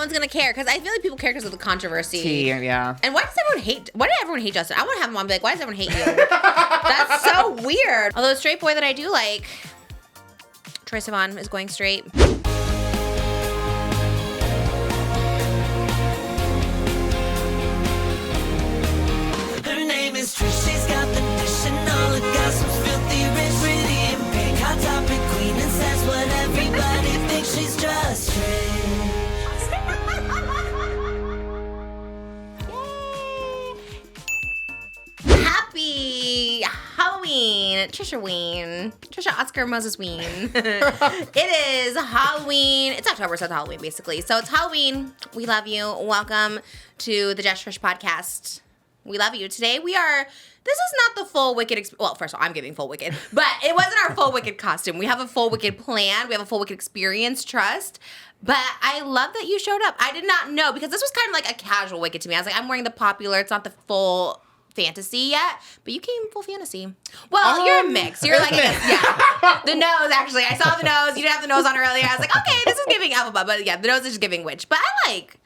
one's gonna care because I feel like people care because of the controversy. Yeah. And why did everyone hate Justin? I want to have him on, be like, why does everyone hate you? That's so weird. Although a straight boy that I do like, Troye Sivan is going straight. Her name is Trish, she's got the dish and all the gossip's filthy rich, pretty and pink, hot topic queen, and says what everybody thinks, she's just Trish. Happy Halloween, Trisha Ween. Trisha Oscar Moses Ween. It is Halloween. It's October, so it's Halloween, basically. So it's Halloween. We love you. Welcome to the Just Trish podcast. We love you. Today we are, this is not the full Wicked, well, first of all, I'm giving full Wicked, but it wasn't our full Wicked costume. We have a full Wicked plan. We have a full Wicked experience, trust. But I love that you showed up. I did not know, because this was kind of like a casual Wicked to me. I was like, I'm wearing the popular, it's not the full fantasy yet, but you came full fantasy. Well, you're a mix. You're like, yeah. The nose, actually. I saw the nose. You didn't have the nose on earlier. I was like, okay, this is giving alphabet, but yeah, the nose is just giving witch. But I like.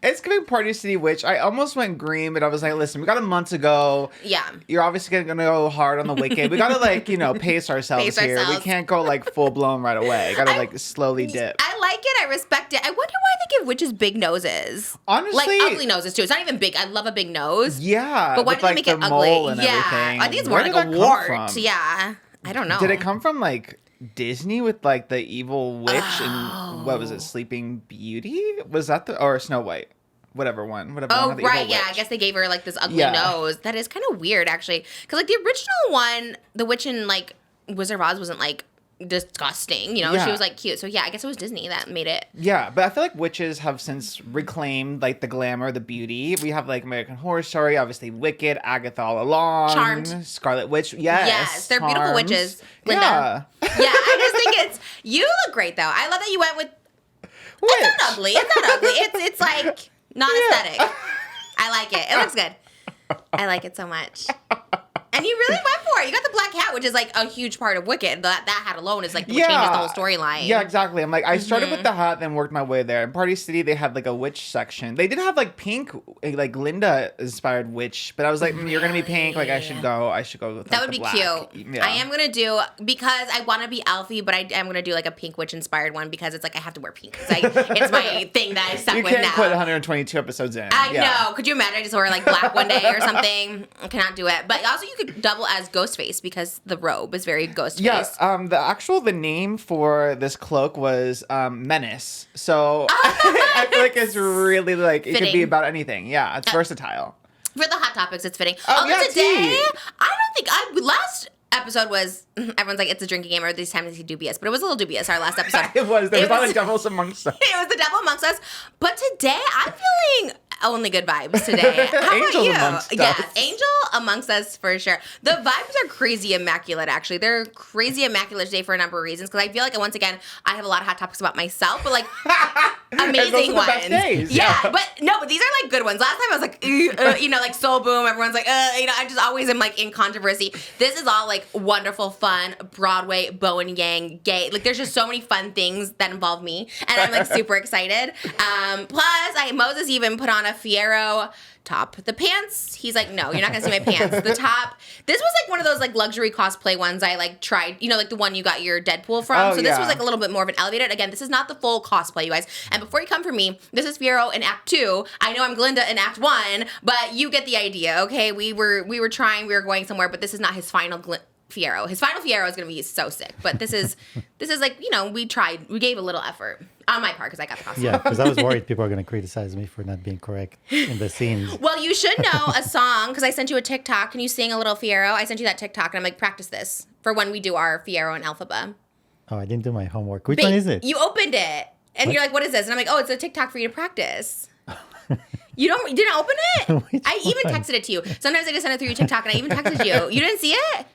It's giving Party City Witch. I almost went green, but I was like, listen, we got a month to go. Yeah. You're obviously going to go hard on the Wicked. We got to, like, pace ourselves here. We can't go, like, full blown right away. Got to, like, slowly dip. I like it. I respect it. I wonder why they give witches big noses. Honestly. Like, ugly noses, too. It's not even big. I love a big nose. Yeah. But why did they make it ugly? Yeah. I think it's more like a wart. Yeah. I don't know. Did it come from, like, Disney with, like, the evil witch and, what was it, Sleeping Beauty? Was that or Snow White? Whatever one. Oh, right, yeah. I guess they gave her, like, this ugly nose. That is kind of weird, actually. Because, like, the original one, the witch in, like, Wizard of Oz wasn't, like, disgusting. She was, like, cute. So, yeah, I guess it was Disney that made it. Yeah, but I feel like witches have since reclaimed, like, the glamour, the beauty. We have, like, American Horror Story, obviously Wicked, Agatha All Along. Charmed. Scarlet Witch. Yes, they're beautiful witches. Linda. Yeah. Yeah, I just think you look great, though. I love that you went with, Witch. It's not ugly. It's like, non-aesthetic. I like it. It looks good. I like it so much. And you really went for it. You got the black hat, which is like a huge part of Wicked. That hat alone is like what changes the whole storyline. Yeah, exactly. I'm like, I started with the hat, then worked my way there. In Party City, they had like a witch section. They did have like pink, like Linda inspired witch, but I was like, you're gonna be pink. Like I should go with that like, would be black. cute. Yeah. I am gonna do, because I want to be Alfie, but I am gonna do like a pink witch inspired one because it's like I have to wear pink. It's my thing that I stuck with now. You can't put 122 episodes in. I know. Could you imagine? I just wore like black one day or something. I cannot do it. But also, you could double as Ghostface because the robe is very Ghostface. Yeah, the name for this cloak was Menace. So I feel like it's really like it could be about anything. Yeah, it's versatile. For the hot topics, it's fitting. Oh, yeah, today, I don't think last episode was, everyone's like, it's a drinking game, or these times it's dubious, but it was a little dubious, our last episode. There was a lot of devils amongst us. It was the devil amongst us. But today, I'm feeling only good vibes today. How Angel about you? amongst us. Yes, angel amongst us for sure. The vibes are crazy immaculate, actually. They're crazy immaculate today for a number of reasons, because I feel like, once again, I have a lot of hot topics about myself, but like amazing ones. Best days. Yeah, but these are like good ones. Last time I was like, like Soul Boom, everyone's like, I just always am like in controversy. This is all like wonderful, fun, Broadway, Bowen Yang, gay. Like there's just so many fun things that involve me, and I'm like super excited. Plus, Moses even put on a Fiero top. The pants, he's like, no, you're not gonna see my pants. The top, this was like one of those like luxury cosplay ones I like tried, like the one you got your Deadpool from. So this was like a little bit more of an elevated. Again, this is not the full cosplay, you guys. And before you come for me, this is Fiero in Act 2. I know I'm Glinda in Act 1, but you get the idea, okay? We were going somewhere, but this is not his final Fiero. His final Fiero is gonna be so sick. But this is like, we gave a little effort. On my part, because I got the costume. Yeah, because I was worried people are going to criticize me for not being correct in the scenes. Well, you should know a song, because I sent you a TikTok. Can you sing a little Fiero? I sent you that TikTok, and I'm like, practice this for when we do our Fiero and Alphaba. Oh, I didn't do my homework. Which one is it? You opened it, and you're like, what is this? And I'm like, oh, it's a TikTok for you to practice. You didn't open it? I even texted it to you. Sometimes I just send it through your TikTok, and I even texted you. You didn't see it?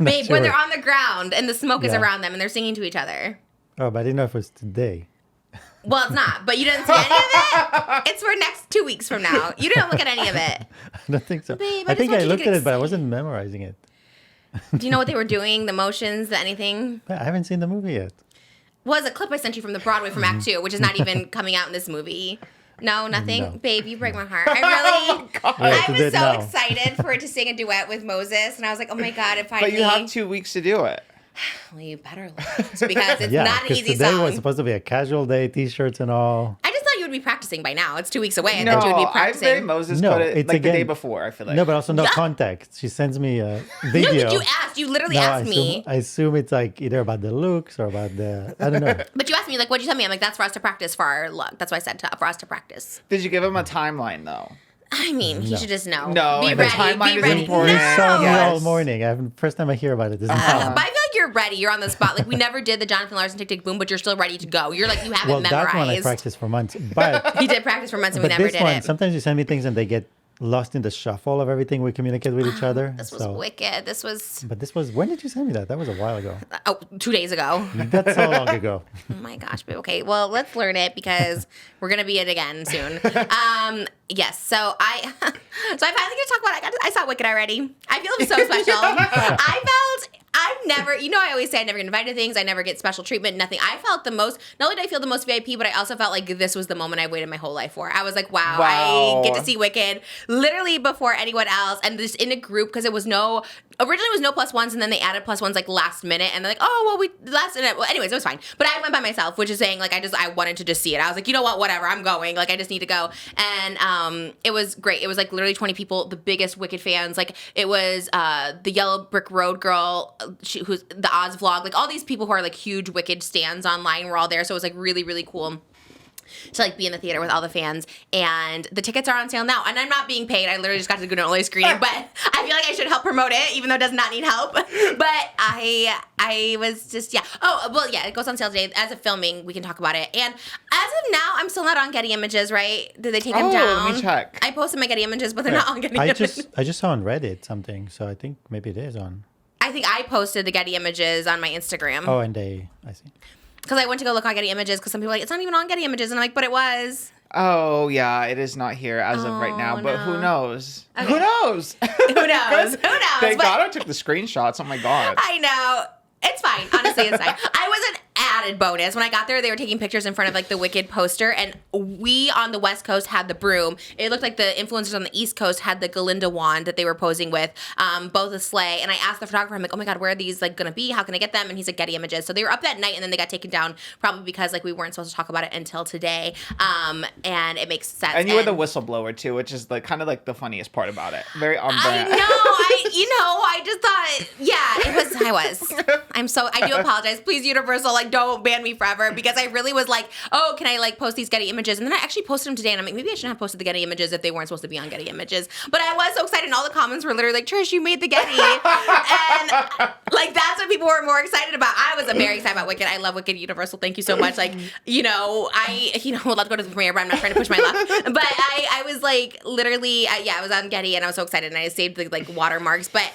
Babe, sure. when they're on the ground, and the smoke is around them, and they're singing to each other. Oh, but I didn't know if it was today. Well, it's not, but you didn't see any of it? It's for next 2 weeks from now. You didn't look at any of it. I don't think so. Babe, I think I looked at it, but I wasn't memorizing it. Do you know what they were doing? The motions, the anything? I haven't seen the movie yet. was a clip I sent you from the Broadway from Act 2, which is not even coming out in this movie. No, nothing? No. Babe, you break my heart. I was did so now. excited for it to sing a duet with Moses, and I was like, oh my God, it finally... But you have 2 weeks to do it. Well, you better list, because it's Yeah, not an because easy today song. was supposed to be a casual day, t-shirts and all. I just thought you would be practicing by now. It's 2 weeks away, and No, then you would be I practicing. say Moses No, put it it's like the day again- before, I feel like. No, but also no Yeah. context. She sends me a No, video. but you asked. You literally No, asked me. I assume it's like either about the looks or about the, I don't know. But you asked me, like, what'd you tell me? I'm like, that's for us to practice for our look. That's why I said for us to practice. Did you give him a timeline, though? I mean, he should just know. No, be and the ready. timeline Be is ready. important. You saw me Yes. all morning. First time I hear about it. This is But I feel like you're ready. You're on the spot. Like, we never did the Jonathan Larson Tick Tick Boom, but you're still ready to go. You're like, you have well, it that one I memorized. practiced for months. But He did practice for months, and we but never this did one, it. sometimes you send me things and they get lost in the shuffle of everything we communicate with each other. This was wicked. This was, But this was, when did you send me that? That was a while ago. 2 days ago. That's so long ago. Oh my gosh, babe. Okay, well, let's learn it because we're gonna be it again soon. Yes. So I finally get to talk about it. I saw Wicked already. I feel so special. I've never, I always say I never get invited to things. I never get special treatment, nothing. I felt the most, not only did I feel the most VIP, but I also felt like this was the moment I waited my whole life for. I was like, wow. I get to see Wicked literally before anyone else. And just in a group, because originally it was no plus ones, and then they added plus ones like last minute. And they're like, oh, well, last minute. Well, anyways, it was fine. But I went by myself, which is saying like, I wanted to just see it. I was like, you know what, whatever, I'm going. Like, I just need to go. And it was great. It was like literally 20 people, the biggest Wicked fans. Like, it was the Yellow Brick Road girl, who's the Oz vlog, like all these people who are like huge Wicked stans online were all there. So it was like really, really cool to like be in the theater with all the fans. And the tickets are on sale now, and I'm not being paid. I literally just got to go to an early screening, but I feel like I should help promote it, even though it does not need help. But I was just, yeah. Oh, well, yeah, it goes on sale today. As of filming, we can talk about it. And as of now, I'm still not on Getty Images, right? Did they take them down? Let me check. I posted my Getty Images, but they're not on Getty Images. I just saw on Reddit something, so I think maybe it is on. I think I posted the Getty Images on my Instagram. Oh, and I see. Because I went to go look on Getty Images, because some people are like, it's not even on Getty Images. And I'm like, but it was. Oh, yeah, it is not here as of right now, but who knows? Okay. Who knows? Who knows? Who knows? Thank But- God I took the screenshots. Oh, my God. I know. It's fine. Honestly, it's fine. I was an added bonus. When I got there, they were taking pictures in front of like the Wicked poster, and we on the West Coast had the broom. It looked like the influencers on the East Coast had the Galinda wand that they were posing with, both a sleigh. And I asked the photographer, I'm like, oh my God, where are these like gonna be? How can I get them? And he's like, Getty Images. So they were up that night, and then they got taken down probably because like we weren't supposed to talk about it until today. And it makes sense. And you were the whistleblower, too, which is like kind of like the funniest part about it. Very on I brand. know. I just thought, yeah, I was. I do apologize. Please, Universal, like, don't ban me forever, because I really was like, oh, can I like post these Getty Images? And then I actually posted them today, and I'm like, maybe I shouldn't have posted the Getty Images if they weren't supposed to be on Getty Images. But I was so excited, and all the comments were literally like, Trish, you made the Getty. And like, that's what people were more excited about. I was very excited about Wicked. I love Wicked. Universal, thank you so much. Like, would love to go to the premiere, but I'm not trying to push my luck. But I was like, literally, I was on Getty, and I was so excited, and I saved the like watermarks. But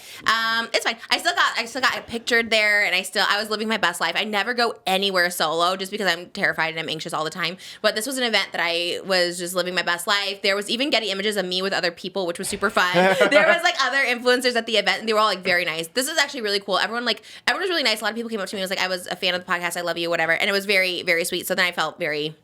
it's fine. I still got pictured there, and I was living my best life. I never go anywhere solo just because I'm terrified and I'm anxious all the time. But this was an event that I was just living my best life. There was even Getty Images of me with other people, which was super fun. There was like other influencers at the event, and they were all like very nice. This is actually really cool. Everyone was really nice. A lot of people came up to me and was like, I was a fan of the podcast. I love you, whatever. And it was very, very sweet. So then I felt very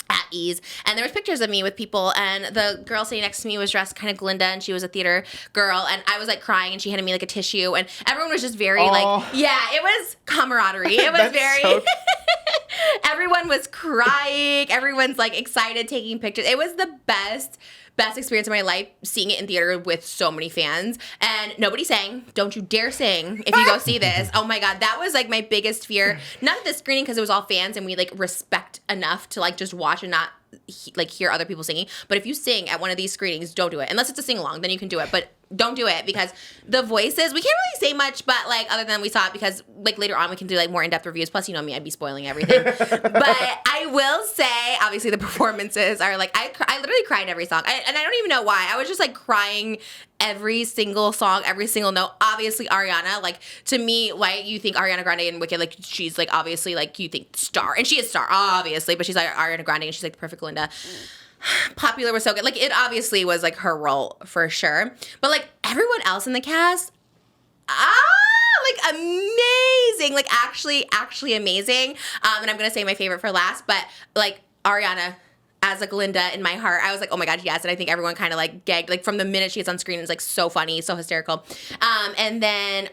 at ease. And there was pictures of me with people, and the girl sitting next to me was dressed kind of Glinda, and she was a theater girl, and I was like crying, and she handed me like a tissue, and everyone was just very like, yeah, it was camaraderie. It was very so everyone was crying, everyone's like excited, taking pictures. It was the best experience of my life, seeing it in theater with so many fans. And nobody sang. Don't you dare sing if you go see this. Oh my God, that was like my biggest fear. Not at the screening, because it was all fans and we like respect enough to like just watch and not like hear other people singing. But if you sing at one of these screenings, don't do it. Unless it's a sing along, then you can do it. But don't do it, because the voices, we can't really say much, but like other than we saw it, because like later on we can do like more in-depth reviews. Plus, you know me, I'd be spoiling everything. But I will say, obviously the performances are like, I literally cried every song. And I don't even know why. I was just like crying every single song, every single note. Obviously Ariana, like to me, why you think Ariana Grande and Wicked, like she's like obviously like you think star, and she is star obviously, but she's like Ariana Grande and she's like the perfect Linda. Popular was so good. Like it obviously was like her role for sure. But like everyone else in the cast, like amazing, like actually amazing. And I'm gonna say my favorite for last, but like Ariana as like Linda in my heart, I was like, oh my god, yes. And I think everyone kind of like gagged like from the minute she gets on screen. It's like so funny, so hysterical. And then.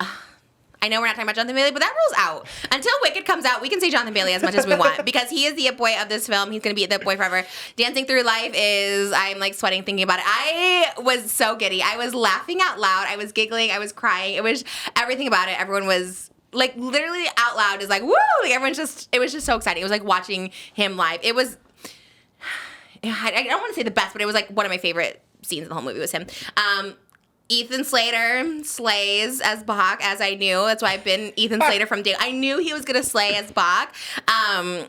I know we're not talking about Jonathan Bailey, but that rules out. Until Wicked comes out, we can say Jonathan Bailey as much as we want because he is the it boy of this film. He's going to be the it boy forever. Dancing Through Life is, I'm like sweating thinking about it. I was so giddy. I was laughing out loud. I was giggling. I was crying. It was everything about it. Everyone was like literally out loud is like, woo! Like everyone's just, it was just so exciting. It was like watching him live. It was, I don't want to say the best, but it was like one of my favorite scenes in the whole movie was him. Ethan Slater slays as Bach, as I knew. That's why I've been Ethan Slater from day. I knew he was gonna slay as Bach.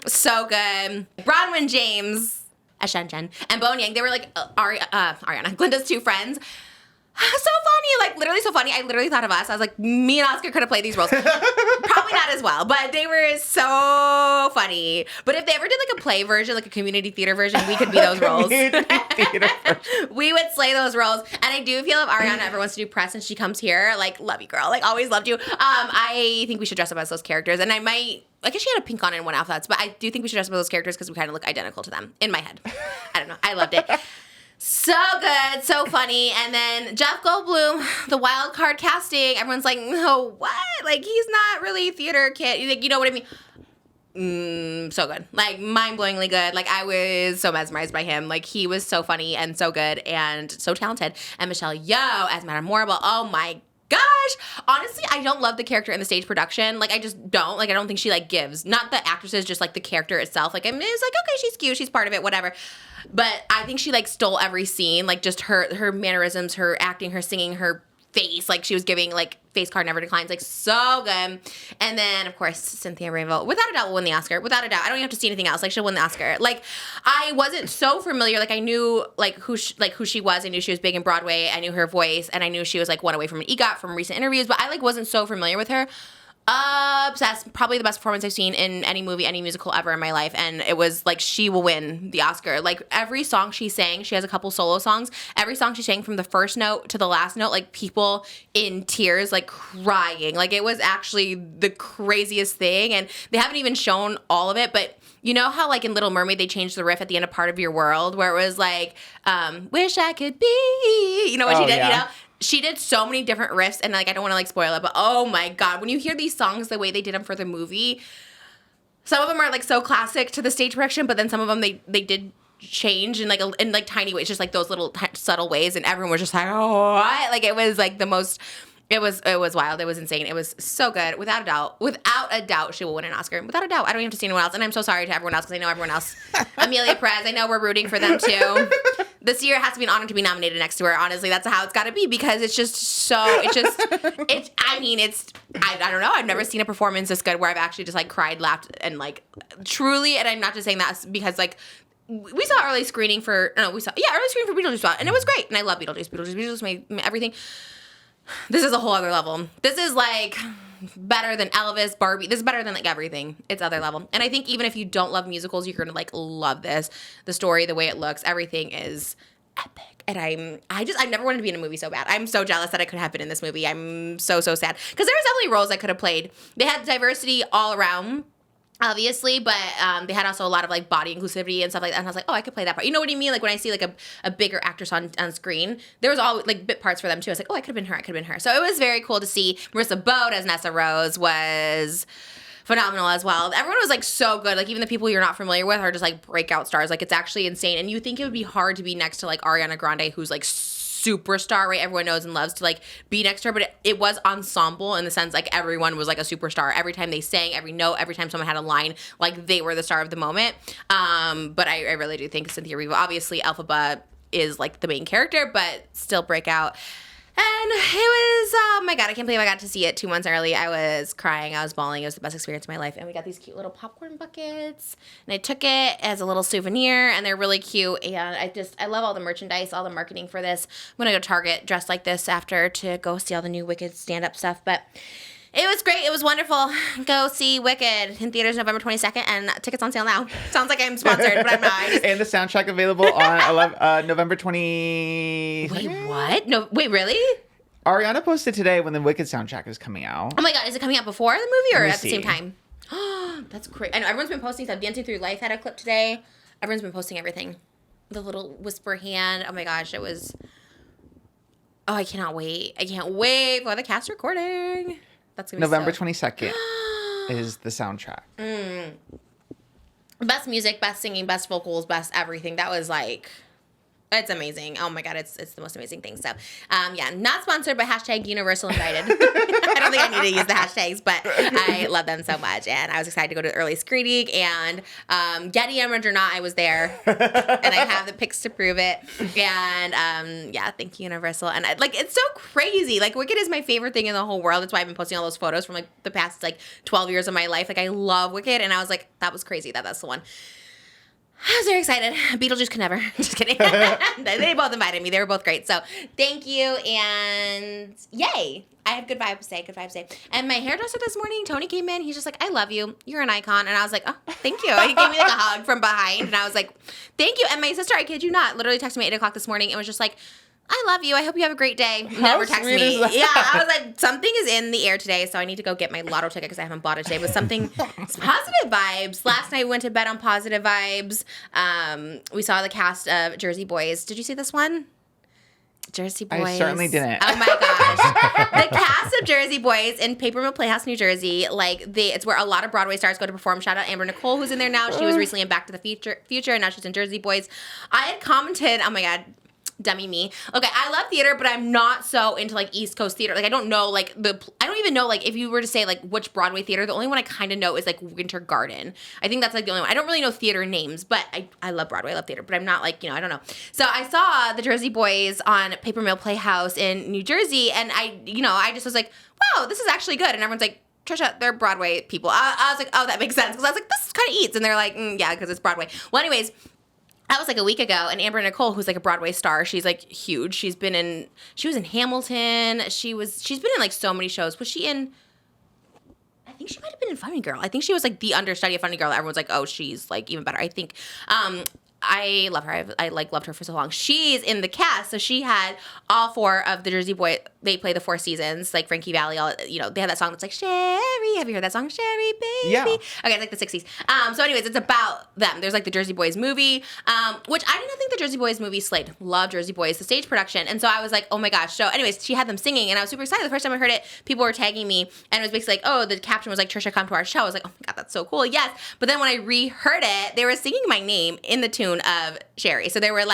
So good. Bronwyn James as Shen Chen and Bowen Yang. They were like Ariana, Glinda's two friends. So funny, like literally so funny. I literally thought of us. I was like, me and Oscar could have played these roles. Probably not as well, but they were so funny. But if they ever did like a play version, like a community theater version, we could be those roles. We would slay those roles. And I do feel if Ariana ever wants to do press and she comes here, like, love you, girl. Like, always loved you. I think we should dress up as those characters. And I guess she had a pink on in one outfit, but I do think we should dress up as those characters because we kind of look identical to them in my head. I don't know. I loved it. So good, so funny. And then Jeff Goldblum, the wild card casting. Everyone's like, no, what? Like, he's not really theater kid. Like, you know what I mean? So good. Like, mind-blowingly good. Like, I was so mesmerized by him. Like, he was so funny and so good and so talented. And Michelle Yeoh as Madame Morrible. Oh, my gosh. Honestly, I don't love the character in the stage production. Like, I just don't. Like, I don't think she, like, gives. Not the actresses, just, like, the character itself. Like, I mean, it's like, okay, she's cute. She's part of it, whatever. But I think she, like, stole every scene. Like, just her mannerisms, her acting, her singing, her face. Like, she was giving, like, face card never declines. Like, so good. And then, of course, Cynthia Erivo, without a doubt, will win the Oscar. Without a doubt. I don't even have to see anything else. Like, she'll win the Oscar. Like, I wasn't so familiar. Like, I knew, like, who she was. I knew she was big in Broadway. I knew her voice. And I knew she was, like, one away from an EGOT from recent interviews. But I, like, wasn't so familiar with her. Obsessed. Probably the best performance I've seen in any movie, any musical ever in my life. And it was like, she will win the Oscar. Like, every song she sang, she has a couple solo songs. Every song she sang from the first note to the last note, like, people in tears, like, crying. Like, it was actually the craziest thing. And they haven't even shown all of it, but you know how, like, in Little Mermaid, they changed the riff at the end of Part of Your World, where it was like, wish I could be, you know what she did, yeah. You know? She did so many different riffs, and, like, I don't want to, like, spoil it, but oh my god, when you hear these songs the way they did them for the movie, some of them are, like, so classic to the stage production, but then some of them they did change in like tiny ways, just like those little subtle ways, and everyone was just like, oh, what? Like, it was like the most. It was wild. It was insane. It was so good. Without a doubt. Without a doubt, she will win an Oscar. Without a doubt. I don't even have to see anyone else. And I'm so sorry to everyone else because I know everyone else. Amelia Perez, I know we're rooting for them too. This year it has to be an honor to be nominated next to her. Honestly, that's how it's got to be because it's just so, I don't know. I've never seen a performance this good where I've actually just, like, cried, laughed, and, like, truly, and I'm not just saying that because, like, we saw early screening for Beetlejuice, and it was great. And I love Beetlejuice. Beetlejuice made everything. This is a whole other level. This is, like, better than Elvis, Barbie. This is better than, like, everything. It's other level. And I think even if you don't love musicals, you're going to, like, love this. The story, the way it looks, everything is epic. And I never wanted to be in a movie so bad. I'm so jealous that I could have been in this movie. I'm so, so sad. Because there was definitely roles I could have played. They had diversity all around, obviously, but they had also a lot of, like, body inclusivity and stuff like that. And I was like, oh, I could play that part. You know what I mean? Like, when I see, like, a bigger actress on screen, there was all, like, bit parts for them, too. I was like, oh, I could have been her. So it was very cool to see. Marissa Bode as Nessa Rose was phenomenal as well. Everyone was, like, so good. Like, even the people you're not familiar with are just, like, breakout stars. Like, it's actually insane. And you think it would be hard to be next to, like, Ariana Grande, who's, like, superstar, right? Everyone knows and loves to, like, be next to her, but it was ensemble in the sense, like, everyone was, like, a superstar. Every time they sang, every note, every time someone had a line, like, they were the star of the moment. But I really do think Cynthia Erivo, obviously Elphaba is, like, the main character, but still breakout. And it was, oh my god, I can't believe I got to see it 2 months early. I was crying, I was bawling. It was the best experience of my life. And we got these cute little popcorn buckets, and I took it as a little souvenir, and they're really cute. And I love all the merchandise, all the marketing for this. I'm gonna go to Target dressed like this after to go see all the new Wicked stand-up stuff. But it was great. It was wonderful. Go see Wicked in theaters November 22nd, and tickets on sale now. Sounds like I'm sponsored, but I'm not. And the soundtrack available on November 20. Wait, what? No, wait, really? Ariana posted today when the Wicked soundtrack is coming out. Oh my God, is it coming out before the movie or Let me at the same see. time? That's great. I know everyone's been posting stuff. Dancing Through Life had a clip today. Everyone's been posting everything. The little whisper hand. Oh my gosh, it was... Oh, I cannot wait. I can't wait for the cast recording. That's going to be November 22nd is the soundtrack. Best music, best singing, best vocals, best everything. That was like... It's amazing. Oh my God, it's the most amazing thing. So, yeah, not sponsored, but hashtag Universal invited. I don't think I need to use the hashtags, but I love them so much. And I was excited to go to the early screening. And Getty Emerald or not, I was there. And I have the pics to prove it. And yeah, thank you, Universal. And it's so crazy. Like, Wicked is my favorite thing in the whole world. That's why I've been posting all those photos from like the past 12 years of my life. Like, I love Wicked. And I was like, that was crazy. That's the one. I was very excited. Beetlejuice could never. Just kidding. They both invited me. They were both great. So thank you and yay. I had good vibes today. And my hairdresser this morning, Tony, came in. He's just like, I love you. You're an icon. And I was like, oh, thank you. He gave me like a hug from behind. And I was like, thank you. And my sister, I kid you not, literally texted me at 8 o'clock this morning and was just like, I love you. I hope you have a great day. Never text me. Yeah, I was like, something is in the air today, so I need to go get my lotto ticket because I haven't bought it today. But something positive vibes. Last night we went to bed on positive vibes. We saw the cast of Jersey Boys. Did you see this one? Jersey Boys. I certainly didn't. Oh my gosh. The cast of Jersey Boys in Paper Mill Playhouse, New Jersey, it's where a lot of Broadway stars go to perform. Shout out Amber Nicole, who's in there now. She was recently in Back to the Future, and now she's in Jersey Boys. I had commented, oh my God, dummy me. Okay, I love theater, but I'm not so into East Coast theater. I don't know I don't even know if you were to say which Broadway theater, the only one I kind of know is Winter Garden. I think that's the only one. I don't really know theater names, but I love Broadway, I love theater, but I'm not I don't know. So I saw the Jersey Boys on Paper Mill Playhouse in New Jersey, and I just was like, wow, this is actually good. And everyone's like, Trisha, they're Broadway people. I was like, oh, that makes sense. Because I was like, this kind of eats. And they're like, yeah, because it's Broadway. Well, anyways, that was a week ago, and Amber Nicole, who's a Broadway star, she's huge. She was in Hamilton. She's been in so many shows. Was she in? I think she might have been in Funny Girl. I think she was the understudy of Funny Girl. Everyone's like, oh, she's even better. I think. I love her. I loved her for so long. She's in the cast, so she had all 4 of the Jersey Boy. They play the 4 seasons, Frankie Valli. They have that song that's Sherry. Have you heard that song, Sherry Baby? Yeah. Okay, it's the 60s. So, anyways, it's about them. There's the Jersey Boys movie, which I did not think the Jersey Boys movie slayed. Love Jersey Boys, the stage production, and so I was like, oh my gosh. So, anyways, she had them singing, and I was super excited. The first time I heard it, people were tagging me, and it was basically oh, the caption was Trisha, come to our show. I was like, oh my God, that's so cool. Yes, but then when I reheard it, they were singing my name in the tune of Sherry. So they were or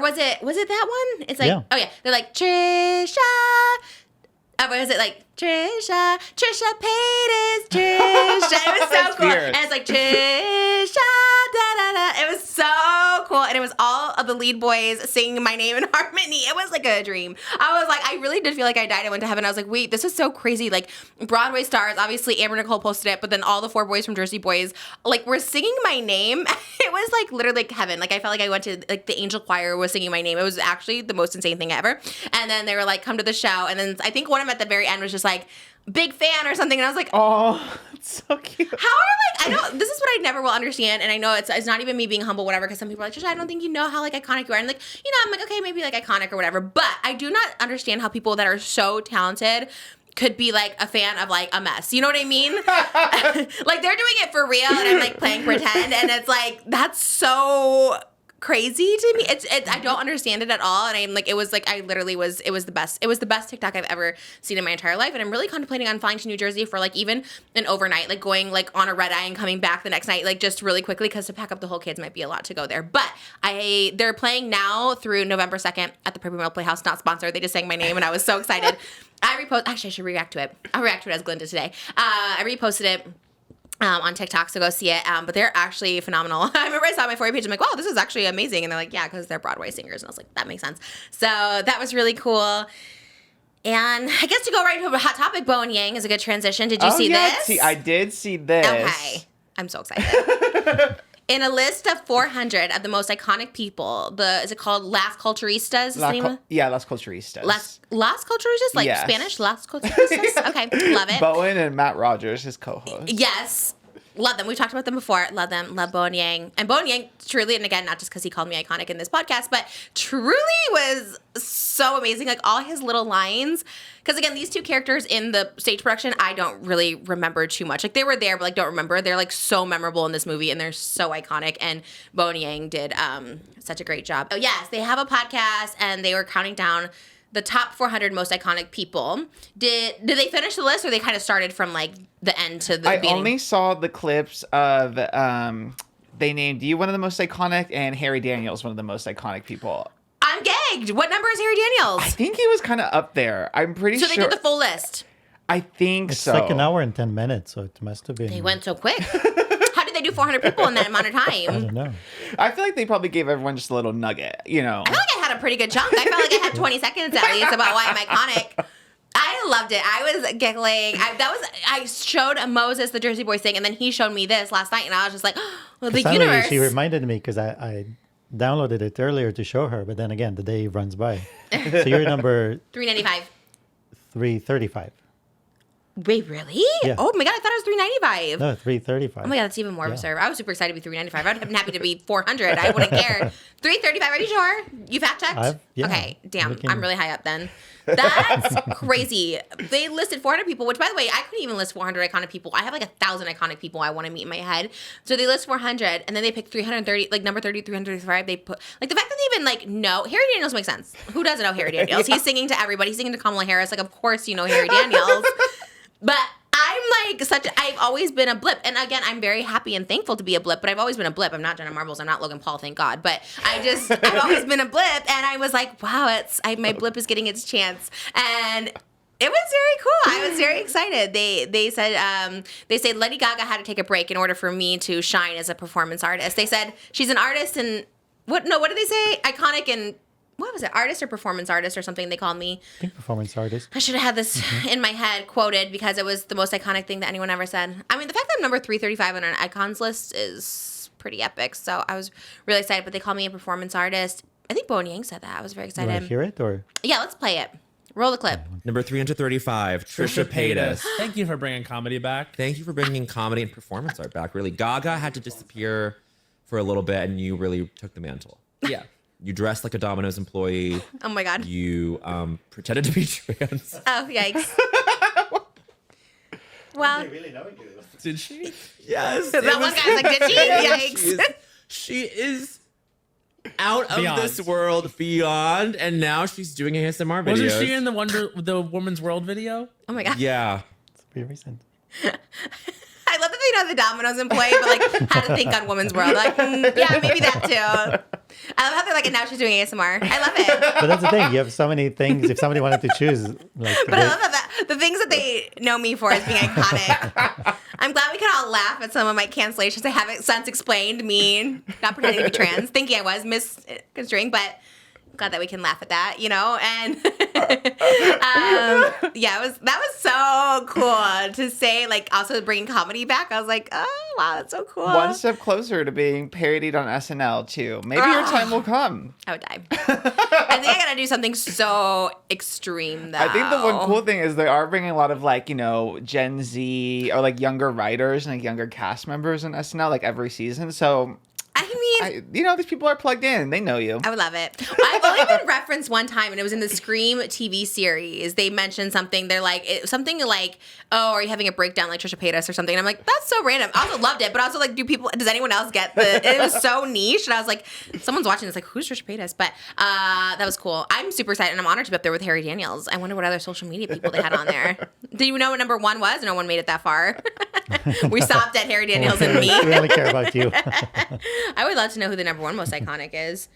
was it that one? It's Yeah. Oh yeah, they're Trisha. Or was it Trisha Paytas, Trisha? It was so cool. Weird. And it's Trisha, da da da. It was so cool. And it was all of the lead boys singing my name in harmony. It was a dream. I was I really did feel like I died. I went to heaven. I was like, wait, this is so crazy. Broadway stars, obviously Amber Nicole posted it, but then all the 4 boys from Jersey Boys, were singing my name. It was literally heaven. I felt like I went to the angel choir was singing my name. It was actually the most insane thing ever. And then they were come to the show. And then I think one of them at the very end was just big fan or something. And I was like, oh, it's so cute. how are I know this is what I never will understand. And I know it's not even me being humble, whatever, because some people are Trisha, I don't think you know how iconic you are. And I'm okay, maybe iconic or whatever. But I do not understand how people that are so talented could be a fan of a mess. You know what I mean? They're doing it for real and I'm playing pretend. And it's that's so crazy to me. I don't understand it at all. And I'm it was the best. It was the best TikTok I've ever seen in my entire life. And I'm really contemplating on flying to New Jersey for even an overnight, going on a red eye and coming back the next night, just really quickly, because to pack up the whole kids might be a lot to go there. But they're playing now through November 2nd at the Paper Mill Playhouse, not sponsored. They just sang my name and I was so excited. Actually, I should react to it. I'll react to it as Glinda today. I reposted it on TikTok, so go see it. But they're actually phenomenal. I remember I saw my For You page. I'm like, wow, this is actually amazing. And they're like, yeah, because they're Broadway singers. And I was like, that makes sense. So that was really cool. And I guess to go right to a hot topic, Bowen Yang is a good transition. Did you see this? I did see this. Okay. I'm so excited. In a list of 400 of the most iconic people, is it called Las Culturistas? Is the name of? Yeah, Las Culturistas. Las Culturistas? Yes. Spanish? Las Culturistas? Okay, love it. Bowen and Matt Rogers, his co-host. Yes. Love them. We've talked about them before. Love them. Love Bowen Yang. And Bowen Yang, truly, and again, not just because he called me iconic in this podcast, but truly was so amazing. Like, all his little lines. Because, again, these two characters in the stage production, I don't really remember too much. Like, they were there, but, like, don't remember. They're, like, so memorable in this movie, and they're so iconic. And Bowen Yang did such a great job. Oh, yes, they have a podcast, and they were counting down the top 400 most iconic people. Did they finish the list, or they kind of started from like the end to the beginning? I only saw the clips of they named you one of the most iconic and Harry Daniels one of the most iconic people. I'm gagged. What number is Harry Daniels? I think he was kind of up there. I'm pretty sure. So they did the full list. I think It's so. like an hour and 10 minutes, so it must have been. They went so quick. How did they do 400 people in that amount of I time? don't know. I feel like they probably gave everyone just a little nugget, you know. I feel like I had a pretty good chunk. I felt like I had 20 seconds at least about why I'm iconic. I loved it. I was giggling. I showed Moses the Jersey Boys thing, and then he showed me this last night, and I was just like, oh, the Suddenly universe. She reminded me because I downloaded it earlier to show her, but then again, the day runs by. So you're number 395. 335. Wait, really? Yeah. Oh my god, I thought it was 395. No, 335. Oh my god, that's even more of a serve. I was super excited to be 395. I'd have been happy to be 400. I wouldn't care. 335. Are you sure? You fact checked? Yeah. Okay. Damn. I'm really high up then. That's crazy. They listed 400 people, which by the way, I couldn't even list 400 iconic people. I have like 1,000 iconic people I want to meet in my head. So they list 400, and then they pick 330, like number 30, 335. They put like the fact that they even like know Harry Daniels makes sense. Who doesn't know Harry Daniels? He's singing to everybody. He's singing to Kamala Harris. Like, of course you know Harry Daniels. But I'm like I've always been a blip. And again, I'm very happy and thankful to be a blip, but I've always been a blip. I'm not Jenna Marbles. I'm not Logan Paul, thank God. But I've always been a blip. And I was like, wow, my blip is getting its chance. And it was very cool. I was very excited. They said Lady Gaga had to take a break in order for me to shine as a performance artist. They said she's an artist and what did they say? Iconic and what was it? Artist or performance artist or something they called me. I think performance artist. I should have had this in my head quoted because it was the most iconic thing that anyone ever said. I mean, the fact that I'm number 335 on an icons list is pretty epic. So I was really excited, but they called me a performance artist. I think Bowen Yang said that. I was very Do you want excited. to hear it or? Yeah, let's play it. Roll the clip. Number 335, Trisha Paytas. Thank you for bringing comedy back. Thank you for bringing comedy and performance art back. Really, Gaga had to disappear for a little bit, and you really took the mantle. Yeah. You dressed like a Domino's employee. Oh my God. You pretended to be trans. Oh, yikes. Well, really know you. Did she? Yes. that one guy's like, did she? Yikes. She is out of Beyond. this world, beyond, and now she's doing ASMR videos. Wasn't she in the Woman's World video? Oh my God. Yeah. It's pretty recent. I love that they know the Domino's employee, but like how to think on Woman's World. Like, yeah, maybe that too. I love how they're like, and now she's doing ASMR. I love it. But that's the thing. You have so many things. If somebody wanted to choose, like, But I love that the things that they know me for is being iconic. I'm glad we can all laugh at some of my cancellations. I haven't since explained me not pretending to be trans, thinking I was misconstruing, but glad that we can laugh at that, you know? And yeah, that was so cool to say, like, also bringing comedy back. I was like, oh, wow, that's so cool. One step closer to being parodied on SNL too. Maybe your time will come. I would die. I think I gotta do something so extreme, though. I think the one cool thing is they are bringing a lot of like, you know, Gen Z or like younger writers and like younger cast members in SNL like every season. So I mean, you know, these people are plugged in. They know you. I would love it. I've only been referenced one time, and it was in the Scream TV series. They mentioned something. They're like, something like, oh, are you having a breakdown like Trisha Paytas or something? And I'm like, that's so random. I also loved it, but also like, does anyone else get it was so niche. And I was like, someone's watching this, like, who's Trisha Paytas? But that was cool. I'm super excited, and I'm honored to be up there with Harry Daniels. I wonder what other social media people they had on there. Do you know what number one was? No one made it that far. We stopped at Harry Daniels and me. We only care about you. I would love to know who the number one most iconic is.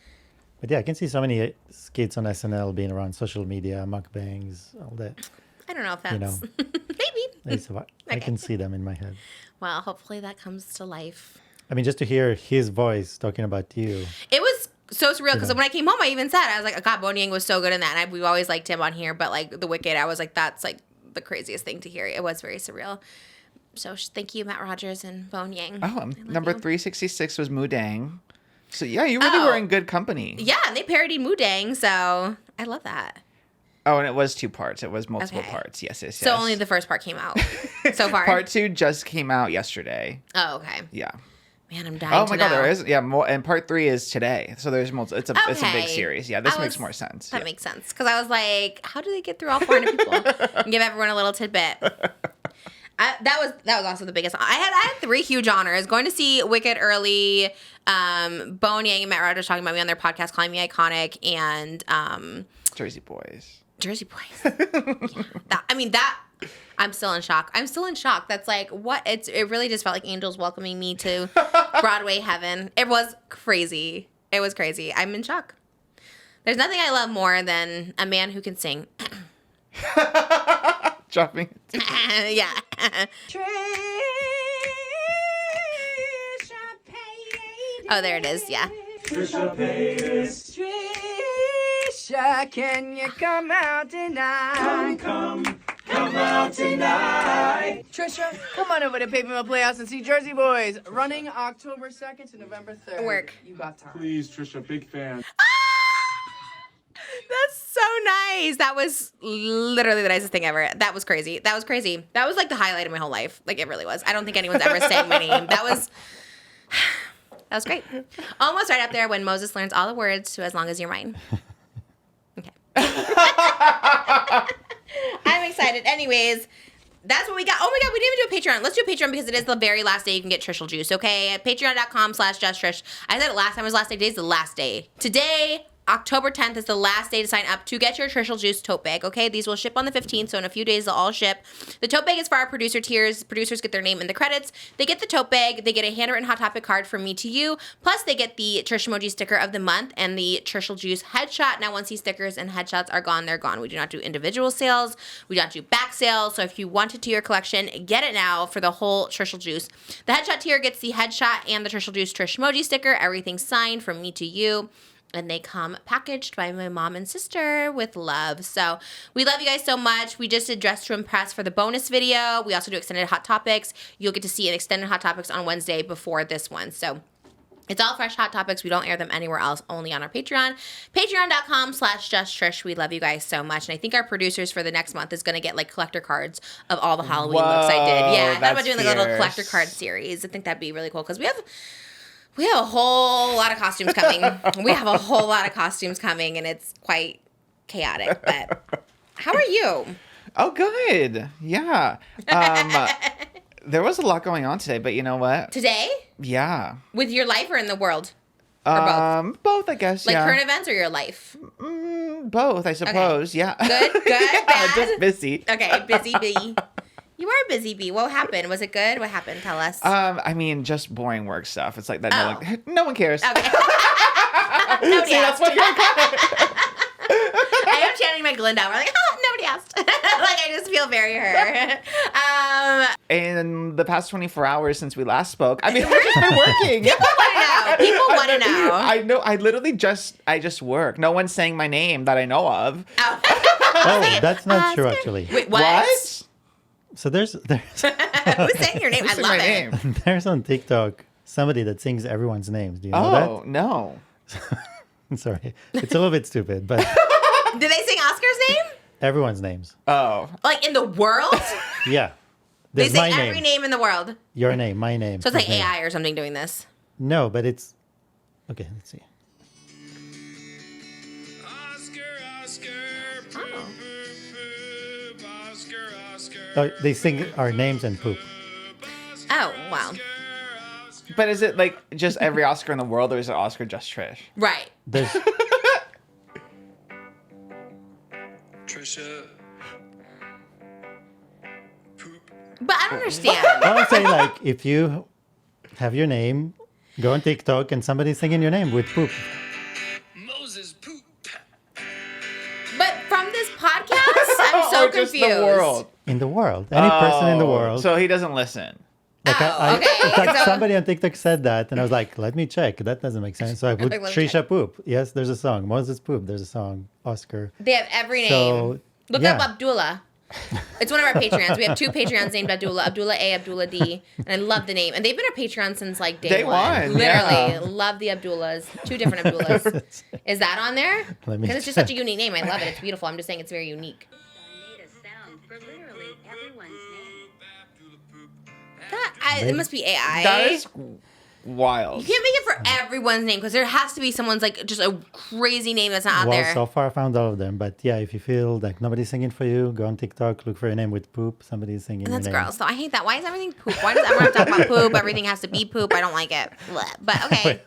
But yeah, I can see so many skits on SNL being around social media, mukbangs, all that. I don't know if that's You know. maybe. I can see them in my head. Well, hopefully that comes to life. I mean, just to hear his voice talking about you. It was so surreal because when I came home, I even said, I was like, God, Bowen Yang was so good in that. And we've always liked him on here, but like The Wicked, I was like, that's like the craziest thing to hear. It was very surreal. So thank you, Matt Rogers and Bowen Yang. Oh, number 366 was Mudang. So yeah, you really were in good company. Yeah, and they parodied Mudang, so I love that. Oh, and it was 2 parts. It was multiple Okay. parts. Yes. So only the first part came out so far. Part 2 just came out yesterday. Oh, okay. Yeah. Man, I'm dying Oh to my God, know. there is. Yeah, more, and part 3 is today. So there's multiple. It's a big Okay. series. Yeah, this I makes was- more sense. That Yeah. makes sense. Because I was like, how do they get through all 400 people? And give everyone a little tidbit. That was also the biggest. I had 3 huge honors. Going to see Wicked early. Bowen Yang and Matt Rogers talking about me on their podcast, calling me iconic, and Jersey Boys. Jersey Boys. Yeah. I'm still in shock. That's like what it really just felt like angels welcoming me to Broadway heaven. It was crazy. I'm in shock. There's nothing I love more than a man who can sing. Dropping. Yeah. Oh, there it is. Yeah. Trisha, can you come out tonight? Come out tonight. Trisha, come on over to Paper Mill Playhouse and see Jersey Boys running October 2nd to November 3rd. Work. You got time. Please, Trisha, big fan. That's so nice. That was literally the nicest thing ever. That was crazy. That was like the highlight of my whole life. Like it really was. I don't think anyone's ever sang my name. That was great. Almost right up there when Moses learns all the words to As Long As You're Mine. Okay. I'm excited. Anyways, that's what we got. Oh my God, we didn't even do a Patreon. Let's do a Patreon because it is the very last day you can get Trishel Juice, okay? At patreon.com/justtrish. I said it last time. It was last day. Today's the last day. Today, October 10th is the last day to sign up to get your Trishel Juice tote bag, okay? These will ship on the 15th, so in a few days they'll all ship. The tote bag is for our producer tiers. Producers get their name in the credits. They get the tote bag. They get a handwritten Hot Topic card from me to you. Plus, they get the Trish Emoji sticker of the month and the Trishel Juice headshot. Now, once these stickers and headshots are gone, they're gone. We do not do individual sales. We don't do back sales. So if you want it to your collection, get it now for the whole Trishel Juice. The headshot tier gets the headshot and the Trishel Juice Trish Emoji sticker. Everything signed from me to you. And they come packaged by my mom and sister with love. So we love you guys so much. We just did Dress to Impress for the bonus video. We also do extended Hot Topics. You'll get to see an extended Hot Topics on Wednesday before this one. So it's all fresh Hot Topics. We don't air them anywhere else, only on our Patreon. Patreon.com/justtrish. We love you guys so much. And I think our producers for the next month is going to get like collector cards of all the Halloween looks I did. Yeah, I thought about doing like a little collector card series. I think that'd be really cool because we have a whole lot of costumes coming. And it's quite chaotic. But how are you? Oh, good. Yeah. There was a lot going on today, but you know what? Today? Yeah. With your life or in the world? Or both? Both, I guess. Like yeah. current events or your life? Both, I suppose. Yeah. Good, bad? Just busy. Okay, busy bee. You are a busy bee. What happened? Was it good? What happened? Tell us. I mean, just boring work stuff. It's like that. Oh. No one cares. Okay. Nobody See, asked. that's what you're I am channeling my Glinda. We're like, nobody asked. Like, I just feel very her. In the past 24 hours since we last spoke, I mean, I've just been working. People want to know. I know. I literally just work. No one's saying my name that I know of. Oh, that's not true, actually. Wait, what? So there's Who's saying your name? I Who's saying love my it. name? there's on TikTok somebody that sings everyone's names. Do you know Oh, no. that? Sorry, it's a little bit stupid, but Did they sing Oscar's name? everyone's names. Oh. Like in the world? Yeah, They there's say my every name in the world. your name, my name. So it's like his name. AI or something doing this. No, but it's okay. Let's see. Oh, they sing our names and poop. Oh, wow. But is it like just every Oscar in the world, or is it Oscar just Trish? Right. There's Trisha. But I don't understand. I would say, like, if you have your name, go on TikTok and somebody's singing your name with poop. Moses poop. But from this podcast, I'm so Or just confused. the world. In the world, any person in the world. So he doesn't listen. Like okay. It's like So- somebody on TikTok said that, and I was like, let me check. That doesn't make sense. So I put Like, let me Trisha Poop. Yes, there's a song. Moses Poop. There's a song. Oscar. They have every name. So, Look yeah. up Abdullah. It's one of our Patreons. We have 2 Patreons named Abdullah A, Abdullah D, and I love the name. And they've been our Patreon since like day one. Literally, yeah. love the Abdullahs. 2 different Abdullahs. Is that on there? Because it's just such a unique name. I love it. It's beautiful. I'm just saying it's very unique. Made a sound for literally everyone's name. It must be AI. That is wild. You can't make it for everyone's name because there has to be someone's like just a crazy name that's not out Well, there. so far I found all of them. But yeah, if you feel like nobody's singing for you, go on TikTok, look for a name with poop. Somebody's singing And that's your name. gross. So I hate that. Why is everything poop? Why does everyone have to talk about poop? Everything has to be poop. I don't like it. Blech. But okay. Wait,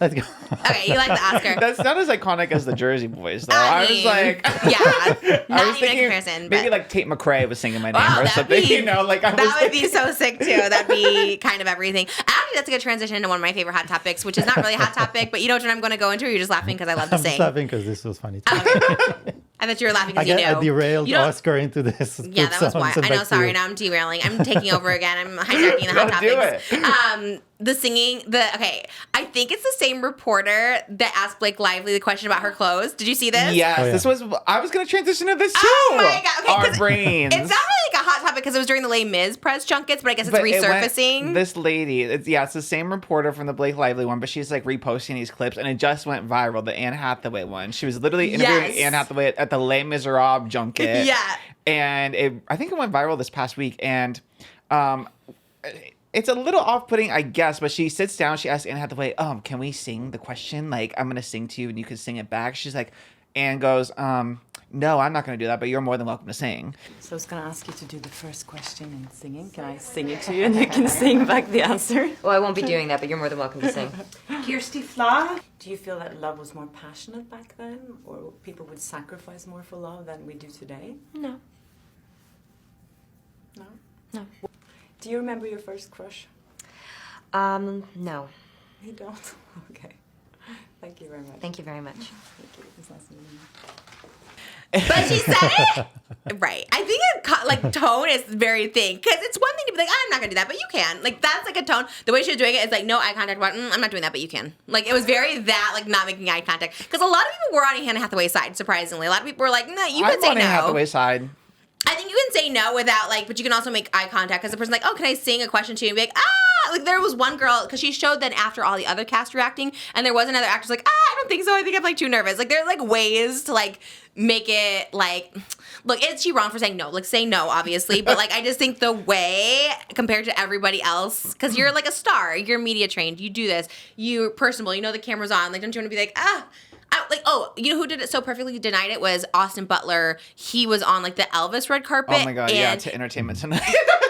let's go. Okay, you like the Oscar. That's not as iconic as the Jersey Boys, though. I I was mean, like, yeah, I not was even thinking a comparison. maybe but like Tate McRae was singing my name Wow, or that'd something. be- You know, like I was that would be thinking- so sick too. That'd be kind of everything. Actually, that's a good transition into one of my favorite hot topics, which is not really a hot topic, but you know what I'm going to go into. Or you're just laughing because I love to I'm sing. just laughing because this was funny too. Okay. I thought you were laughing I because you got knew. derailed You don't- Oscar into this. Yeah, that was why. I know. Sorry, now I'm derailing. I'm taking over again. I'm hijacking the hot Don't do topics. The singing. Okay. I think it's the same reporter that asked Blake Lively the question about her clothes. Did you see this? Yes, Oh, yeah. this was. I was gonna transition to this too. Oh my God, okay, Our 'cause brains. It's not really like a hot topic because it was during the Les Mis press junkets, but I guess it's But it went- resurfacing. this lady, it's the same reporter from the Blake Lively one, but she's like reposting these clips, and it just went viral. The Anne Hathaway one. She was literally interviewing Yes. Anne Hathaway at the Les Miserables junket. Yeah. And I think it went viral this past week, and it's a little off-putting, I guess, but she sits down, she asks Anne Hathaway, can we sing the question? Like, I'm gonna sing to you and you can sing it back. She's like, Anne goes, no, I'm not gonna do that, but you're more than welcome to sing. So I was going to ask you to do the first question in singing. Can I sing it to you and you can sing back the answer? Well, I won't be doing that, but you're more than welcome to sing. Kirsty Fla. Do you feel that love was more passionate back then? Or people would sacrifice more for love than we do today? No. No? No. Do you remember your first crush? No. You don't? Okay. Thank you very much. Thank you very much. Thank you. It was nice meeting you. But she said it right. I think tone is very thin because it's one thing to be like, I'm not gonna do that, but you can. Like that's like a tone. The way she was doing it is like no eye contact. But I'm not doing that, but you can. Like it was very that like not making eye contact because a lot of people were on Anne Hathaway's side. Surprisingly, a lot of people were like, no, you could say I'm on no. Anne Hathaway's side. I think you can say no without like, but you can also make eye contact because the person's like, oh, can I sing a question to you? And be like, like there was one girl because she showed that after all the other cast reacting, and there was another actress like, I don't think so. I think I'm like too nervous. Like there's like ways to like make it like, look, is she wrong for saying no? Like say no, obviously, but like I just think the way compared to everybody else, because you're like a star, you're media trained, you do this, you're personable, you know the camera's on. Like don't you want to be like you know who did it so perfectly denied it was Austin Butler. He was on like the Elvis red carpet. Oh my god, yeah, to Entertainment Tonight.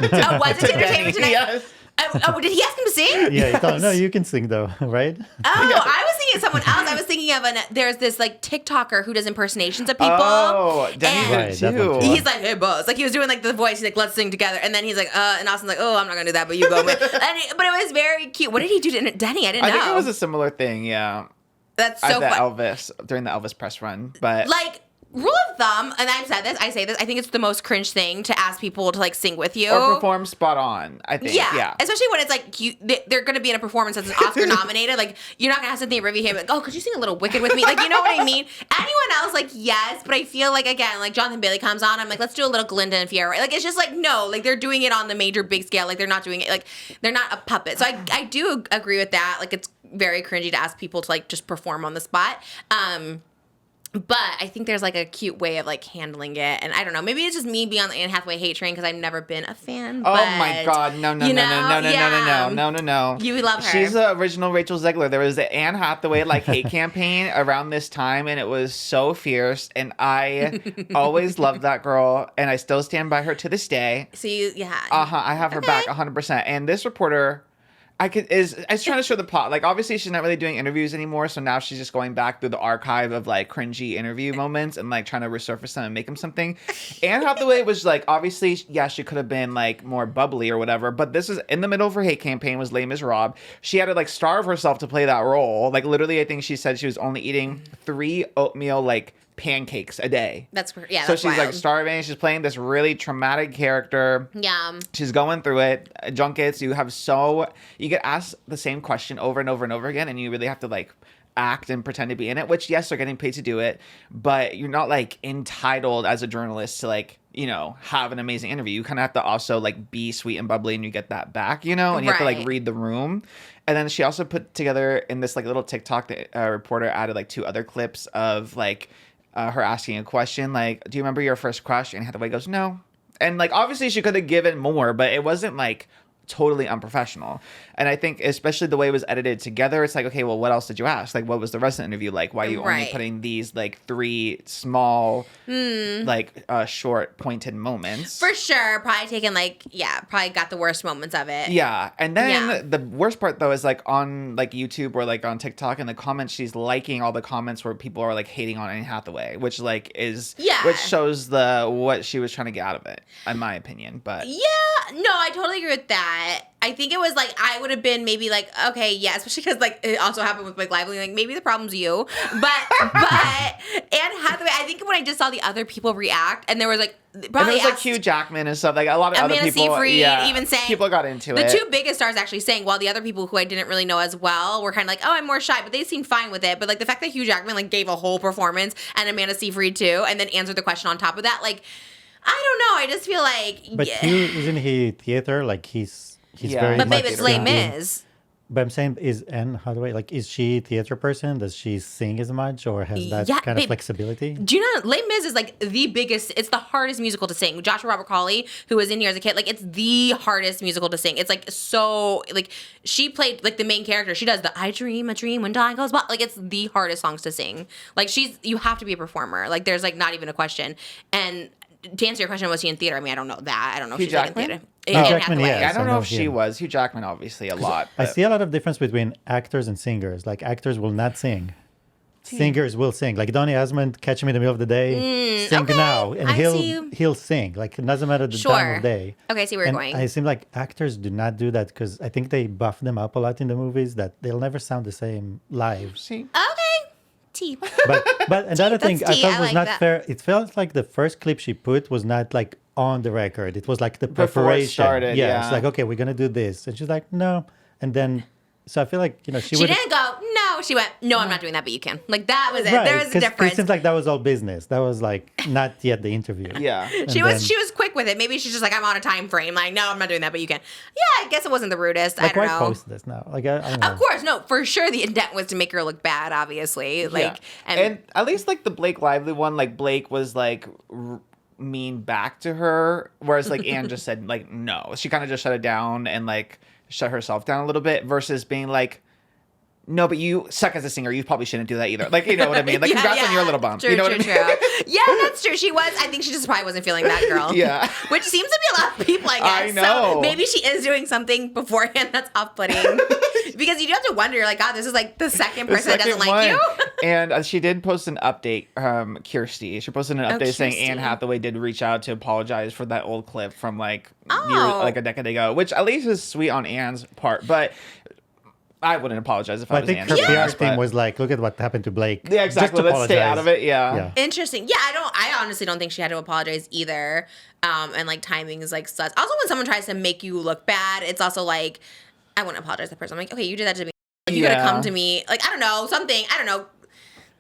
Oh, was it to Entertainment Tonight? Yes. Did he ask him to sing? Yeah, you thought, no, you can sing though, right? Oh, I was thinking of someone else. I was thinking of there's this like TikToker who does impersonations of people. Oh, Denny Right, did that one too. too. He's like, hey, boss. Like, he was doing, like, the voice. He's like, let's sing together. And then he's like, and Austin's like, oh, I'm not going to do that, but you go, man. But it was very cute. What did he do to Denny? I didn't know. I think it was a similar thing, yeah. That's so At fun. during the Elvis press run. But Like, rule of thumb, and I say this, I think it's the most cringe thing to ask people to, like, sing with you. or perform spot on, I think. Yeah. Especially when it's like they're going to be in a performance that's an Oscar nominated. Like you're not going to have Cynthia Rivia here, like, oh, could you sing a little Wicked with me? Like you know what I mean? Anyone else, like yes, but I feel like again, like Jonathan Bailey comes on, I'm like, let's do a little Glinda and Fiera. Like it's just like no, like they're doing it on the major big scale. Like they're not doing it like they're not a puppet. So I do agree with that. Like it's very cringy to ask people to like just perform on the spot. But I think there's like a cute way of like handling it, and I don't know. Maybe it's just me being on the Anne Hathaway hate train because I've never been a fan. Oh but, my God! No! You love her. She's the original Rachel Zegler. There was the Anne Hathaway like hate campaign around this time, and it was so fierce. And I always loved that girl, and I still stand by her to this day. So yeah. I have her back 100%. And this reporter. I was trying to show the plot. Like, obviously, she's not really doing interviews anymore, so now she's just going back through the archive of, like, cringy interview moments and, like, trying to resurface them and make them something. Anne Hathaway was, like, obviously, yeah, she could have been, like, more bubbly or whatever, but this is in the middle of her hate campaign was Les Miserables. She had to, like, starve herself to play that role. Like, literally, I think she said she was only eating 3 oatmeal, like, pancakes a day. That's so that's she's wild. like starving. She's playing this really traumatic character. Yeah. She's going through it. Junkets, you get asked the same question over and over and over again, and you really have to like act and pretend to be in it, which yes, they're getting paid to do it, but you're not like entitled as a journalist to like, you know, have an amazing interview. You kind of have to also like be sweet and bubbly, and you get that back, you know, and you have to like read the room. And then she also put together in this like little TikTok, the reporter added like 2 other clips of like her asking a question like, do you remember your first crush? And Hathaway goes, no. And like obviously she could have given more, but it wasn't like totally unprofessional. And I think especially the way it was edited together, it's like, okay, well, what else did you ask? Like, what was the rest of the interview like? Why are you only putting these like 3 small like short pointed moments? For sure. Probably taken like, probably got the worst moments of it. Yeah. And then the worst part though is like on like YouTube or like on TikTok in the comments, she's liking all the comments where people are like hating on Anne Hathaway, which like is which shows the what she was trying to get out of it, in my opinion. But no, I totally agree with that. I think it was like I would have been maybe like, okay, yeah, especially because like it also happened with Blake Lively, like maybe the problem's you, but Anne Hathaway, I think when I just saw the other people react, and there was like probably like Hugh Jackman and stuff, like a lot of Amanda other people, Seyfried even saying people got into the it. The 2 biggest stars actually saying, while the other people who I didn't really know as well were kind of like, oh, I'm more shy, but they seemed fine with it. But like the fact that Hugh Jackman like gave a whole performance and Amanda Seyfried too, and then answered the question on top of that, like I don't know, I just feel like but Hugh, isn't he theater? Like he's very but babe, much it's Les Mis. But I'm saying, is Anne Hathaway, like, is she a theater person? Does she sing as much, or has that kind of flexibility? Do you know, Les Mis is like the biggest, it's the hardest musical to sing. Joshua Robert Colley, who was in here as a kid, like it's the hardest musical to sing. It's like so, like she played like the main character. She does the I dream a dream when dawn goes by. Like it's the hardest songs to sing. Like you have to be a performer. Like there's like not even a question. And to answer your question, was she in theater? I mean, I don't know that. I don't know if she's like in theater. Hugh Jackman, I don't know if she was. Hugh Jackman, obviously, a lot. I see a lot of difference between actors and singers. Like, actors will not sing. Singers will sing. Like, Donny Osmond, catch him in the middle of the day, sing now. And he'll sing. Like, it doesn't matter the time of day. Okay, I see where you're going. I seem like actors do not do that because I think they buff them up a lot in the movies that they'll never sound the same live. Okay. Tea. But another thing I thought was like not that. fair. It felt like the first clip she put was not like on the record. It was like the Before it preparation. started, It's like, okay, we're gonna do this, and she's like, no, and then so I feel like she didn't go no. She went no. I'm not doing that, but you can. Like that was it. right, There was a difference. It seems like that was all business. That was like not yet the interview. She was quick with it. Maybe she's just like, I'm on a time frame. Like, no, I'm not doing that, but you can. Yeah, I guess it wasn't the rudest. Like, I don't why know. post this now? Like, I don't know. Of course, no, for sure. The intent was to make her look bad. Obviously, like, and at least like the Blake Lively one, like Blake was like mean back to her, whereas like Anne just said like no. She kind of just shut it down and like shut herself down a little bit versus being like, no, but you suck as a singer. You probably shouldn't do that either. Like, you know what I mean? Like, congrats on your little bump. True, you know what I mean? Yeah, that's true. She was. I think she just probably wasn't feeling that girl. Yeah. Which seems to be a lot of people, I guess. I know. So maybe she is doing something beforehand that's off-putting. Because you do have to wonder, like, God, this is like the second person that doesn't like you. And she did post an update, Kirsty. She posted an update saying Anne Hathaway did reach out to apologize for that old clip from like like a decade ago, which at least is sweet on Anne's part. But I wouldn't apologize if I was think Anne. her PR team was like, look at what happened to Blake. Yeah, exactly. Just Let's stay out of it. Yeah. Interesting. Yeah, I honestly don't think she had to apologize either. And like timing is like such. Also, when someone tries to make you look bad, it's also like, I wouldn't apologize to the person. I'm like, okay, you did that to me. Like, you gotta come to me. Like, I don't know, something. I don't know.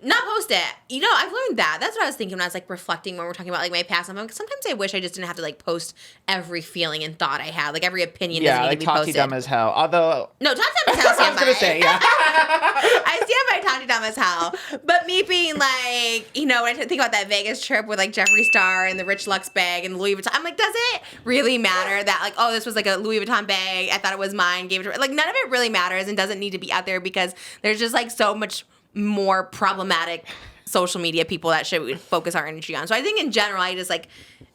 Not post it. You know, I've learned that. That's what I was thinking when I was like reflecting when we're talking about like my past. I'm like, sometimes I wish I just didn't have to like post every feeling and thought I had. Like every opinion doesn't need to be posted. Dumb as hell. Although no, Talk Dumb as hell. I was gonna say, yeah. I stand by Talk Dumb as hell. But me being like, you know, when I think about that Vegas trip with like Jeffree Star and the Rich Lux bag and the Louis Vuitton, I'm like, does it really matter that like, oh, this was like a Louis Vuitton bag? I thought it was mine. Gave it to her. Like none of it really matters and doesn't need to be out there because there's just like so much more problematic social media people that should focus our energy on. So I think in general, I just like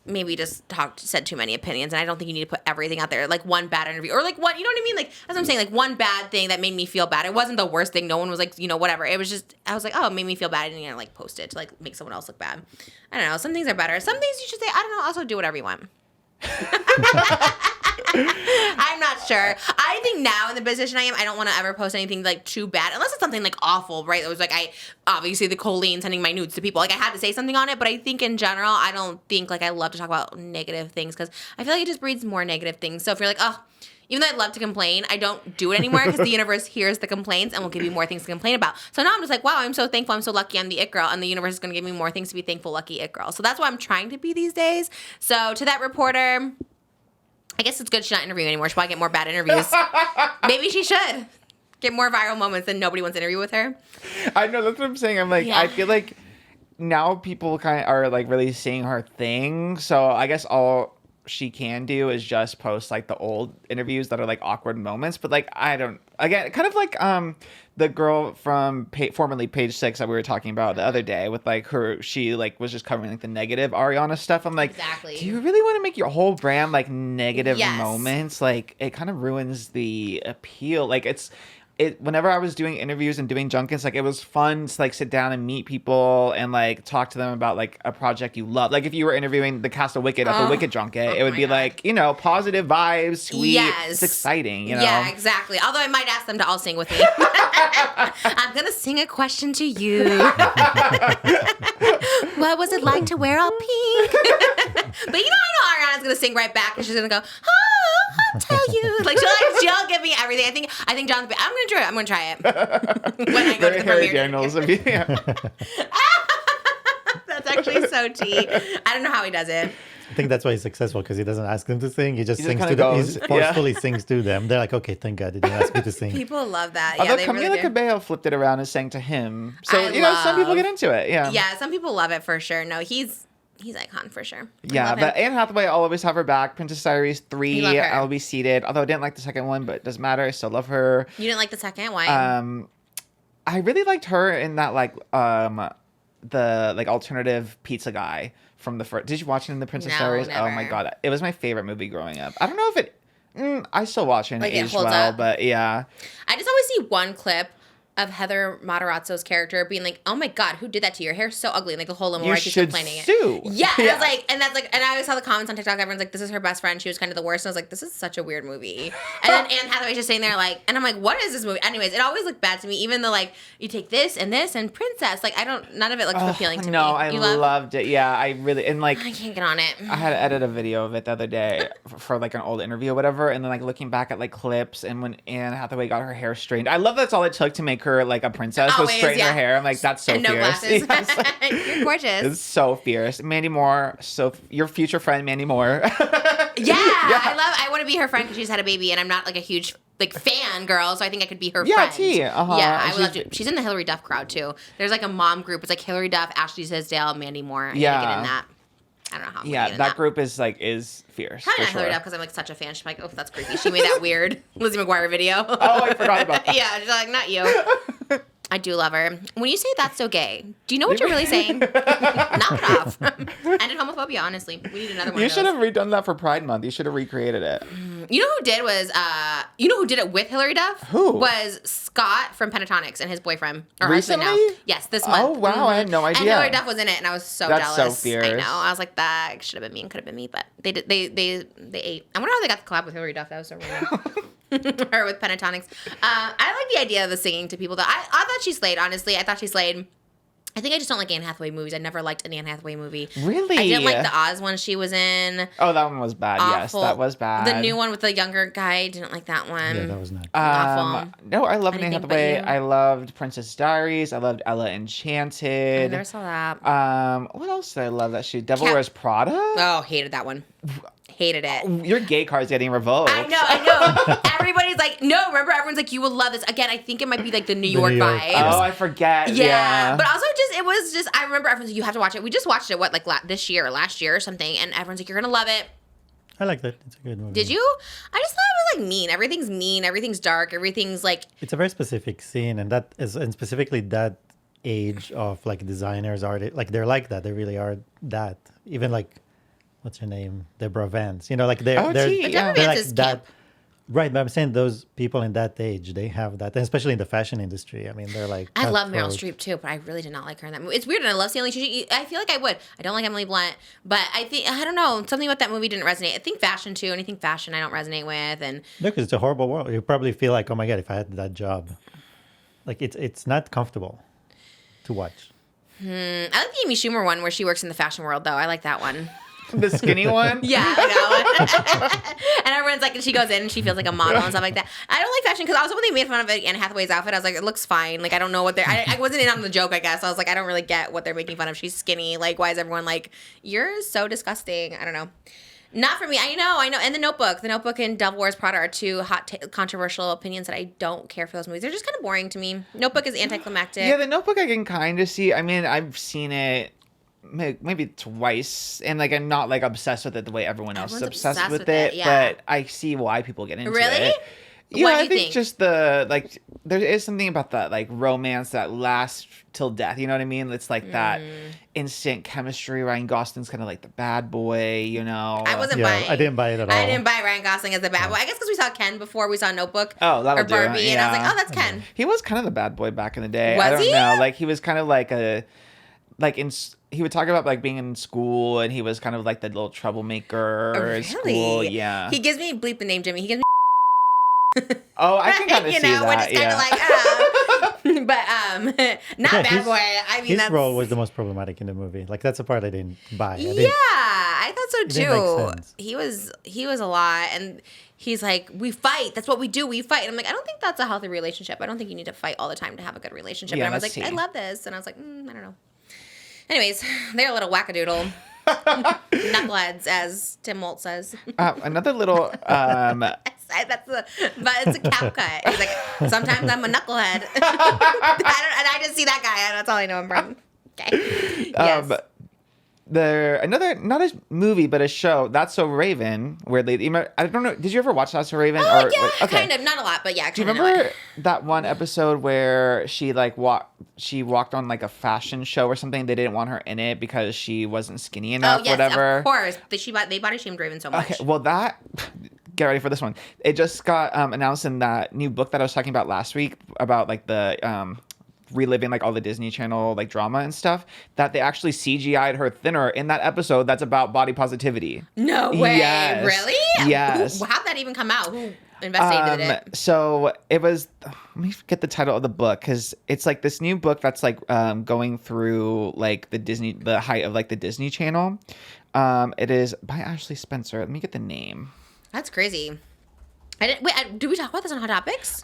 maybe just said too many opinions, and I don't think you need to put everything out there. Like one bad interview or like one, you know what I mean? Like that's what I'm saying. Like one bad thing that made me feel bad. It wasn't the worst thing. No one was like, you know, whatever. It was just I was like, oh, it made me feel bad. I didn't like post it to like make someone else look bad. I don't know. Some things are better. Some things you should say. I don't know. Also do whatever you want. I'm not sure. I think now in the position I am, I don't want to ever post anything like too bad, unless it's something like awful, right? It was like obviously the Colleen sending my nudes to people. Like I had to say something on it, but I think in general, I don't think like I love to talk about negative things because I feel like it just breeds more negative things. So if you're like, oh, Even though I love to complain, I don't do it anymore because the universe hears the complaints and will give you more things to complain about. So now I'm just like, wow, I'm so thankful. I'm so lucky I'm the it girl. And the universe is going to give me more things to be thankful, lucky it girl. So that's what I'm trying to be these days. So to that reporter, I guess it's good she's not interviewing anymore. She'll probably get more bad interviews. Maybe she should get more viral moments than nobody wants to interview with her. I know, that's what I'm saying. I'm like, I feel like now people kind of are like really seeing her thing. So I guess all she can do is just post like the old interviews that are like awkward moments. But like, I don't, again, kind of like the girl from formerly Page Six that we were talking about the other day with like she like was just covering like the negative Ariana stuff. I'm like, do you really want to make your whole brand like negative moments? Like it kind of ruins the appeal. Like whenever I was doing interviews and doing junkets, like it was fun to like sit down and meet people and like talk to them about like a project you love. Like if you were interviewing the cast of Wicked at the Wicked junket, it would be like, you know, positive vibes, sweet, it's exciting, you know? Yeah, exactly. Although I might ask them to all sing with me. I'm going to sing a question to you. What was it like to wear all pink? But you know, I know Ariana's going to sing right back and she's going to go, I'll tell you. Like she'll give me everything. I think John's. I'm gonna try it. I'm gonna try it when I go to the Harry premiere. Daniels. That's actually so tea. I don't know how he does it. I think that's why he's successful, because he doesn't ask them to sing. He just sings kinda to them. goes. He forcefully sings to them. They're like, okay, thank God he didn't ask me to sing. People love that. Although they Camila really do. Cabello flipped it around and sang to him. So, you know, some people get into it. Yeah. Yeah, some people love it for sure. No, he's icon for sure. Yeah, but Anne Hathaway, I'll always have her back. Princess Diaries 3, I'll Be Seated. Although I didn't like the second one, but it doesn't matter. I still love her. You didn't like the second? Why? I really liked her in that like the like alternative pizza guy from the first. Did you watch it in the Princess Diaries? Never. Oh my god, it was my favorite movie growing up. I don't know if it. I still watch it and Like, it it aged holds well, up? but yeah. I just always see one clip of Heather Matarazzo's character being like, "Oh my God, who did that to you? Your hair's so ugly." And like the whole limo, she's complaining sue. it. Yeah, and I was like, and that's like, and I always saw the comments on TikTok. Everyone's like, "This is her best friend. She was kind of the worst." And I was like, "This is such a weird movie." And then Anne Hathaway's just sitting there like, and I'm like, "What is this movie?" Anyways, it always looked bad to me. Even though like you take this and Princess, like none of it looks appealing to me. No, I loved it. Yeah, I really and like I can't get on it. I had to edit a video of it the other day for like an old interview or whatever, and then like looking back at like clips and when Anne Hathaway got her hair straightened. I love that's all it took to make her like a princess. Was straighten her hair. I'm like, that's so and no fierce. glasses. Yes. You're gorgeous. It's so fierce. Mandy Moore, so your future friend Mandy Moore. I want to be her friend because she's had a baby, and I'm not like a huge like fan girl, so I think I could be her friend. Yeah, I would love to. She's in the Hillary Duff crowd too. There's like a mom group. It's like Hillary Duff, Ashley Tisdale, Mandy Moore. I gotta get in that. I don't know how I'm gonna get in that group is fierce. Probably not Hillary Duff because I'm like such a fan. She's like, oh, that's creepy. She made that weird Lizzie McGuire video. Oh, I forgot about that. Yeah, she's like, not you. I do love her. When you say that's so gay, do you know what you're really saying? Knock it off. Ended homophobia, honestly. We need another one. You should have redone that for Pride Month. You should have recreated it. You know who did it with Hillary Duff? Who? Was Scott from Pentatonics and his boyfriend. Or Recently? husband now. Yes, this month. Oh, wow. I had no idea. And Hillary Duff was in it, and I was so That's jealous. so fierce. I know. I was like, that should have been me and could have been me, but they did. They ate. I wonder how they got the collab with Hillary Duff. That was so random. Or with Pentatonics. I like the idea of the singing to people, though. I thought she slayed, honestly. I thought she slayed. I think I just don't like Anne Hathaway movies. I never liked an Anne Hathaway movie. Really? I didn't like the Oz one she was in. Oh, that one was bad. Awful. Yes, that was bad. The new one with the younger guy, I didn't like that one. Yeah, that was not. Awful. No, I loved Anne Anything but Hathaway. you. I loved Princess Diaries. I loved Ella Enchanted. I never saw that. What else did I love that she? Devil Wears Prada? Oh, hated that one. Hated it. Your gay card's getting revoked. I know. Everybody's like, no, remember, everyone's like, you will love this. Again, I think it might be like the New York vibes. Oh, I forget. Yeah. But also I remember everyone's like, you have to watch it. We just watched it, this year or last year or something, and everyone's like, you're going to love it. I liked it. It's a good movie. Did you? I just thought it was like mean. Everything's dark. Everything's like. It's a very specific scene, and specifically that age of like designers are like they're like that. They really are that. Even like, what's her name? Deborah Vance. You know, like they're like that. Right, but I'm saying those people in that age, they have that, and especially in the fashion industry. I mean, they're like. I love Meryl Streep too, but I really did not like her in that movie. It's weird, and I love Stanley Tucci. I feel like I would. I don't like Emily Blunt, but I don't know, something about that movie didn't resonate. I think fashion too. Anything fashion, I don't resonate with, and. No, because it's a horrible world. You probably feel like, oh my god, if I had that job, like it's not comfortable to watch. I like the Amy Schumer one where she works in the fashion world, though. I like that one. The skinny one? Yeah, that one. And everyone's like, and she goes in and she feels like a model and stuff like that. I don't like fashion because also when they made fun of Anne Hathaway's outfit, I was like, it looks fine. Like, I don't know what they're, I wasn't in on the joke, I guess. I was like, I don't really get what they're making fun of. She's skinny. Like, why is everyone like, you're so disgusting? I don't know. Not for me. I know. And The Notebook and Devil Wears Prada are two controversial opinions that I don't care for those movies. They're just kind of boring to me. Notebook is anticlimactic. Yeah, The Notebook I can kind of see. I mean, I've seen it maybe twice, and like I'm not like obsessed with it the way everyone else is obsessed with it. Yeah. But I see why people get into really? it. Yeah, What do I you think think? just the like there is something about that like romance that lasts till death. You know what I mean? It's like that instant chemistry. Ryan Gosling's kind of like the bad boy, you know. I wasn't buying. I didn't buy it at all. I didn't buy Ryan Gosling as the bad boy. I guess because we saw Ken before we saw Notebook. Oh, that'll or Barbie, do. and I was Yeah. like, oh, that's Ken. He was kind of the bad boy back in the day. Was I don't he? know. Like he was kind of like he would talk about like being in school, and he was kind of like the little troublemaker in school. Yeah. He gives me bleep the name Jimmy. He gives me. Oh, I can kind of you see know, that. when it's kind of like, but not bad boy. I mean, his that's role was the most problematic in the movie. Like that's the part I didn't buy. I thought so it didn't make too. sense. He was a lot, and he's like, we fight. That's what we do. We fight. And I'm like, I don't think that's a healthy relationship. I don't think you need to fight all the time to have a good relationship. Yeah, and I was let's like, see. I love this, and I was like, I don't know. Anyways, they're a little wackadoodle. Knuckleheads, as Tim Holt says. Another little. But it's a cap cut. He's like, sometimes I'm a knucklehead. And I just see that guy. That's all I know him from. Okay. Yes. Another not a movie but a show, That's So Raven, where I don't know, did you ever watch That's So Raven? Oh yeah, kind of, not a lot, but yeah. Do you remember that one episode where she like walked on like a fashion show or something? They didn't want her in it because she wasn't skinny enough. Oh yes, whatever. of course. They body shamed Raven so much. Okay, well get ready for this one. It just got announced in that new book that I was talking about last week about like the reliving like all the Disney Channel like drama and stuff, that they actually CGI'd her thinner in that episode that's about body positivity. No way. Yes. Really? Yes. How'd that even come out? Who investigated it? So it was, let me get the title of the book, because it's like this new book that's like going through like the height of like the Disney Channel. It is by Ashley Spencer. Let me get the name. That's crazy. Did we talk about this on Hot Topics?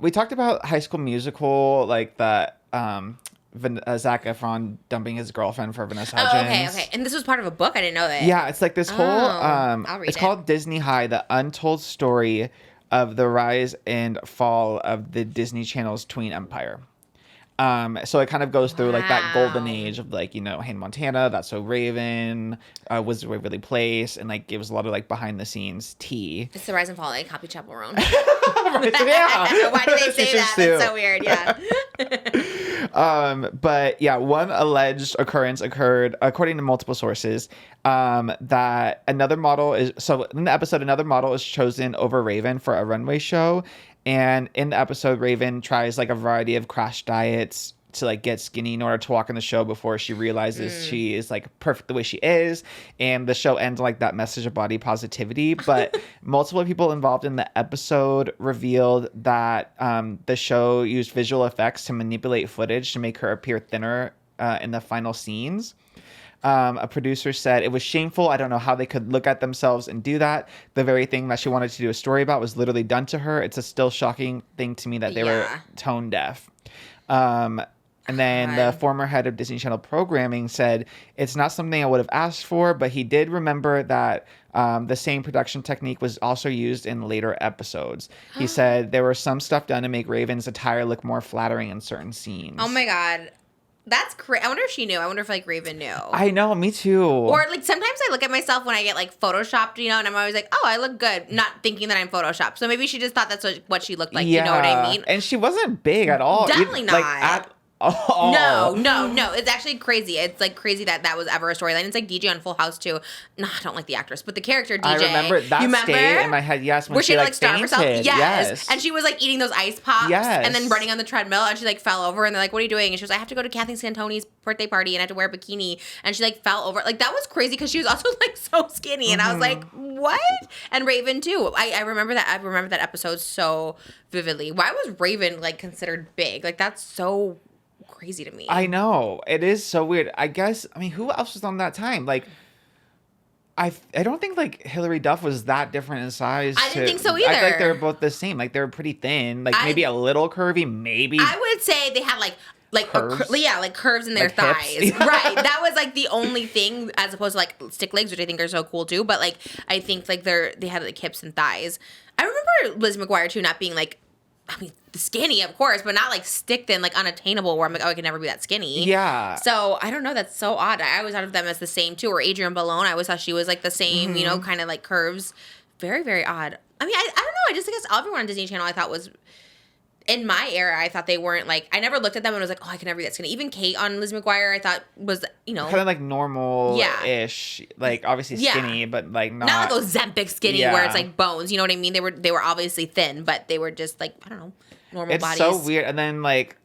We talked about High School Musical, like that Zac Efron dumping his girlfriend for Vanessa Hudgens. Okay. And this was part of a book? I didn't know that. Yeah, it's like this whole I'll read it's it. called Disney High, the untold story of the rise and fall of the Disney Channel's tween empire. So it kind of goes through like that golden age of like, you know, Hannah Montana, That's So Raven, was Waverly Place, and like gives a lot of like behind the scenes tea. It's the rise and fall, like Happy Chapel Roan. Yeah. Why do they say that? too. That's so weird. Yeah. But yeah, one alleged occurrence occurred, according to multiple sources, that another model in the episode, another model is chosen over Raven for a runway show. And in the episode, Raven tries like a variety of crash diets to like get skinny in order to walk on the show before she realizes she is like perfect the way she is. And the show ends like that message of body positivity. But multiple people involved in the episode revealed that the show used visual effects to manipulate footage to make her appear thinner in the final scenes. A producer said it was shameful. I don't know how they could look at themselves and do that. The very thing that she wanted to do a story about was literally done to her. It's a still shocking thing to me that they were tone deaf. And then the former head of Disney Channel programming said, it's not something I would have asked for, but he did remember that the same production technique was also used in later episodes. He said there was some stuff done to make Raven's attire look more flattering in certain scenes. Oh my God. That's crazy. I wonder if she knew. I wonder if like Raven knew. I know, me too. Or like sometimes I look at myself when I get like photoshopped, you know, and I'm always like, oh, I look good, not thinking that I'm photoshopped. So maybe she just thought that's what she looked like. Yeah. You know what I mean? And she wasn't big at all. Definitely not. Like, at all. No. It's actually crazy. It's like crazy that was ever a storyline. It's like DJ on Full House too. No, I don't like the actress, but the character DJ. I remember that stayed in my head. Yes, when where she like starved herself. fainted. Yes. And she was like eating those ice pops. Yes. And then running on the treadmill, and she like fell over, and they're like, "What are you doing?" And she was, "I have to go to Kathy Santoni's birthday party, and I have to wear a bikini." And she like fell over. Like that was crazy because she was also like so skinny, and I was like, "What?" And Raven too. I remember that. I remember that episode so vividly. Why was Raven like considered big? Like that's so crazy to me. I know. It is so weird. I guess, I mean, who else was on that time? Like, I don't think like Hilary Duff was that different in size. I didn't think so I feel like either. they're both the same. Like they're pretty thin. Like maybe a little curvy. Maybe I would say they had like curves? like curves in their Like hips? thighs. Right. That was like the only thing as opposed to like stick legs, which I think are so cool too. But like I think like they had like hips and thighs. I remember Liz McGuire too not being like, I mean, skinny, of course, but not like stick thin, like unattainable, where I'm like, oh, I can never be that skinny. Yeah. So I don't know. That's so odd. I always thought of them as the same too. Or Adrienne Balone, I always thought she was like the same, you know, kind of like curves. Very, very odd. I mean, I don't know. I just guess everyone on Disney Channel I thought was, in my era, I thought they weren't like, I never looked at them and was like, oh, I can never be that skinny. Even Kate on Liz McGuire, I thought was, you know. kind of like normal-ish. Like obviously skinny, but like not. Not like those Ozempic skinny where it's like bones. You know what I mean? They were obviously thin, but they were just like, I don't know, normal bodies. It's so weird. And then like,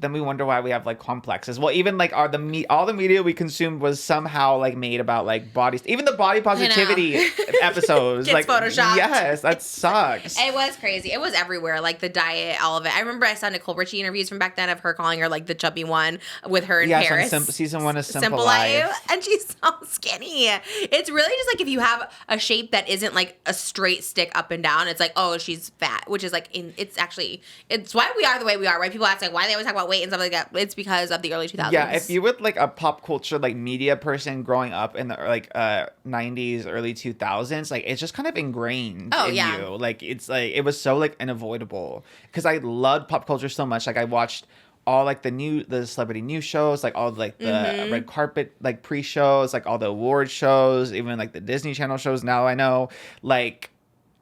then we wonder why we have like complexes. Well, even like all the media we consumed was somehow like made about like bodies. Even the body positivity episodes, Gets like photoshopped. Yes, that sucks. It was crazy. It was everywhere, like the diet, all of it. I remember I saw Nicole Richie interviews from back then of her calling her like the chubby one with her in Paris. Season 1 of Simple Life. And she's so skinny. It's really just like if you have a shape that isn't like a straight stick up and down, it's like, oh, she's fat, which is like, it's why we are the way we are, right? People ask like why they always talk about weight and stuff like that. It's because of the early 2000s. Yeah, if you were like a pop culture like media person growing up in the like 90s, early 2000s, like it's just kind of ingrained in you. Like it's like it was so like unavoidable because I loved pop culture so much. Like I watched all like the celebrity news shows, like all like the red carpet like pre-shows, like all the award shows, even like the Disney Channel shows. Now I know like.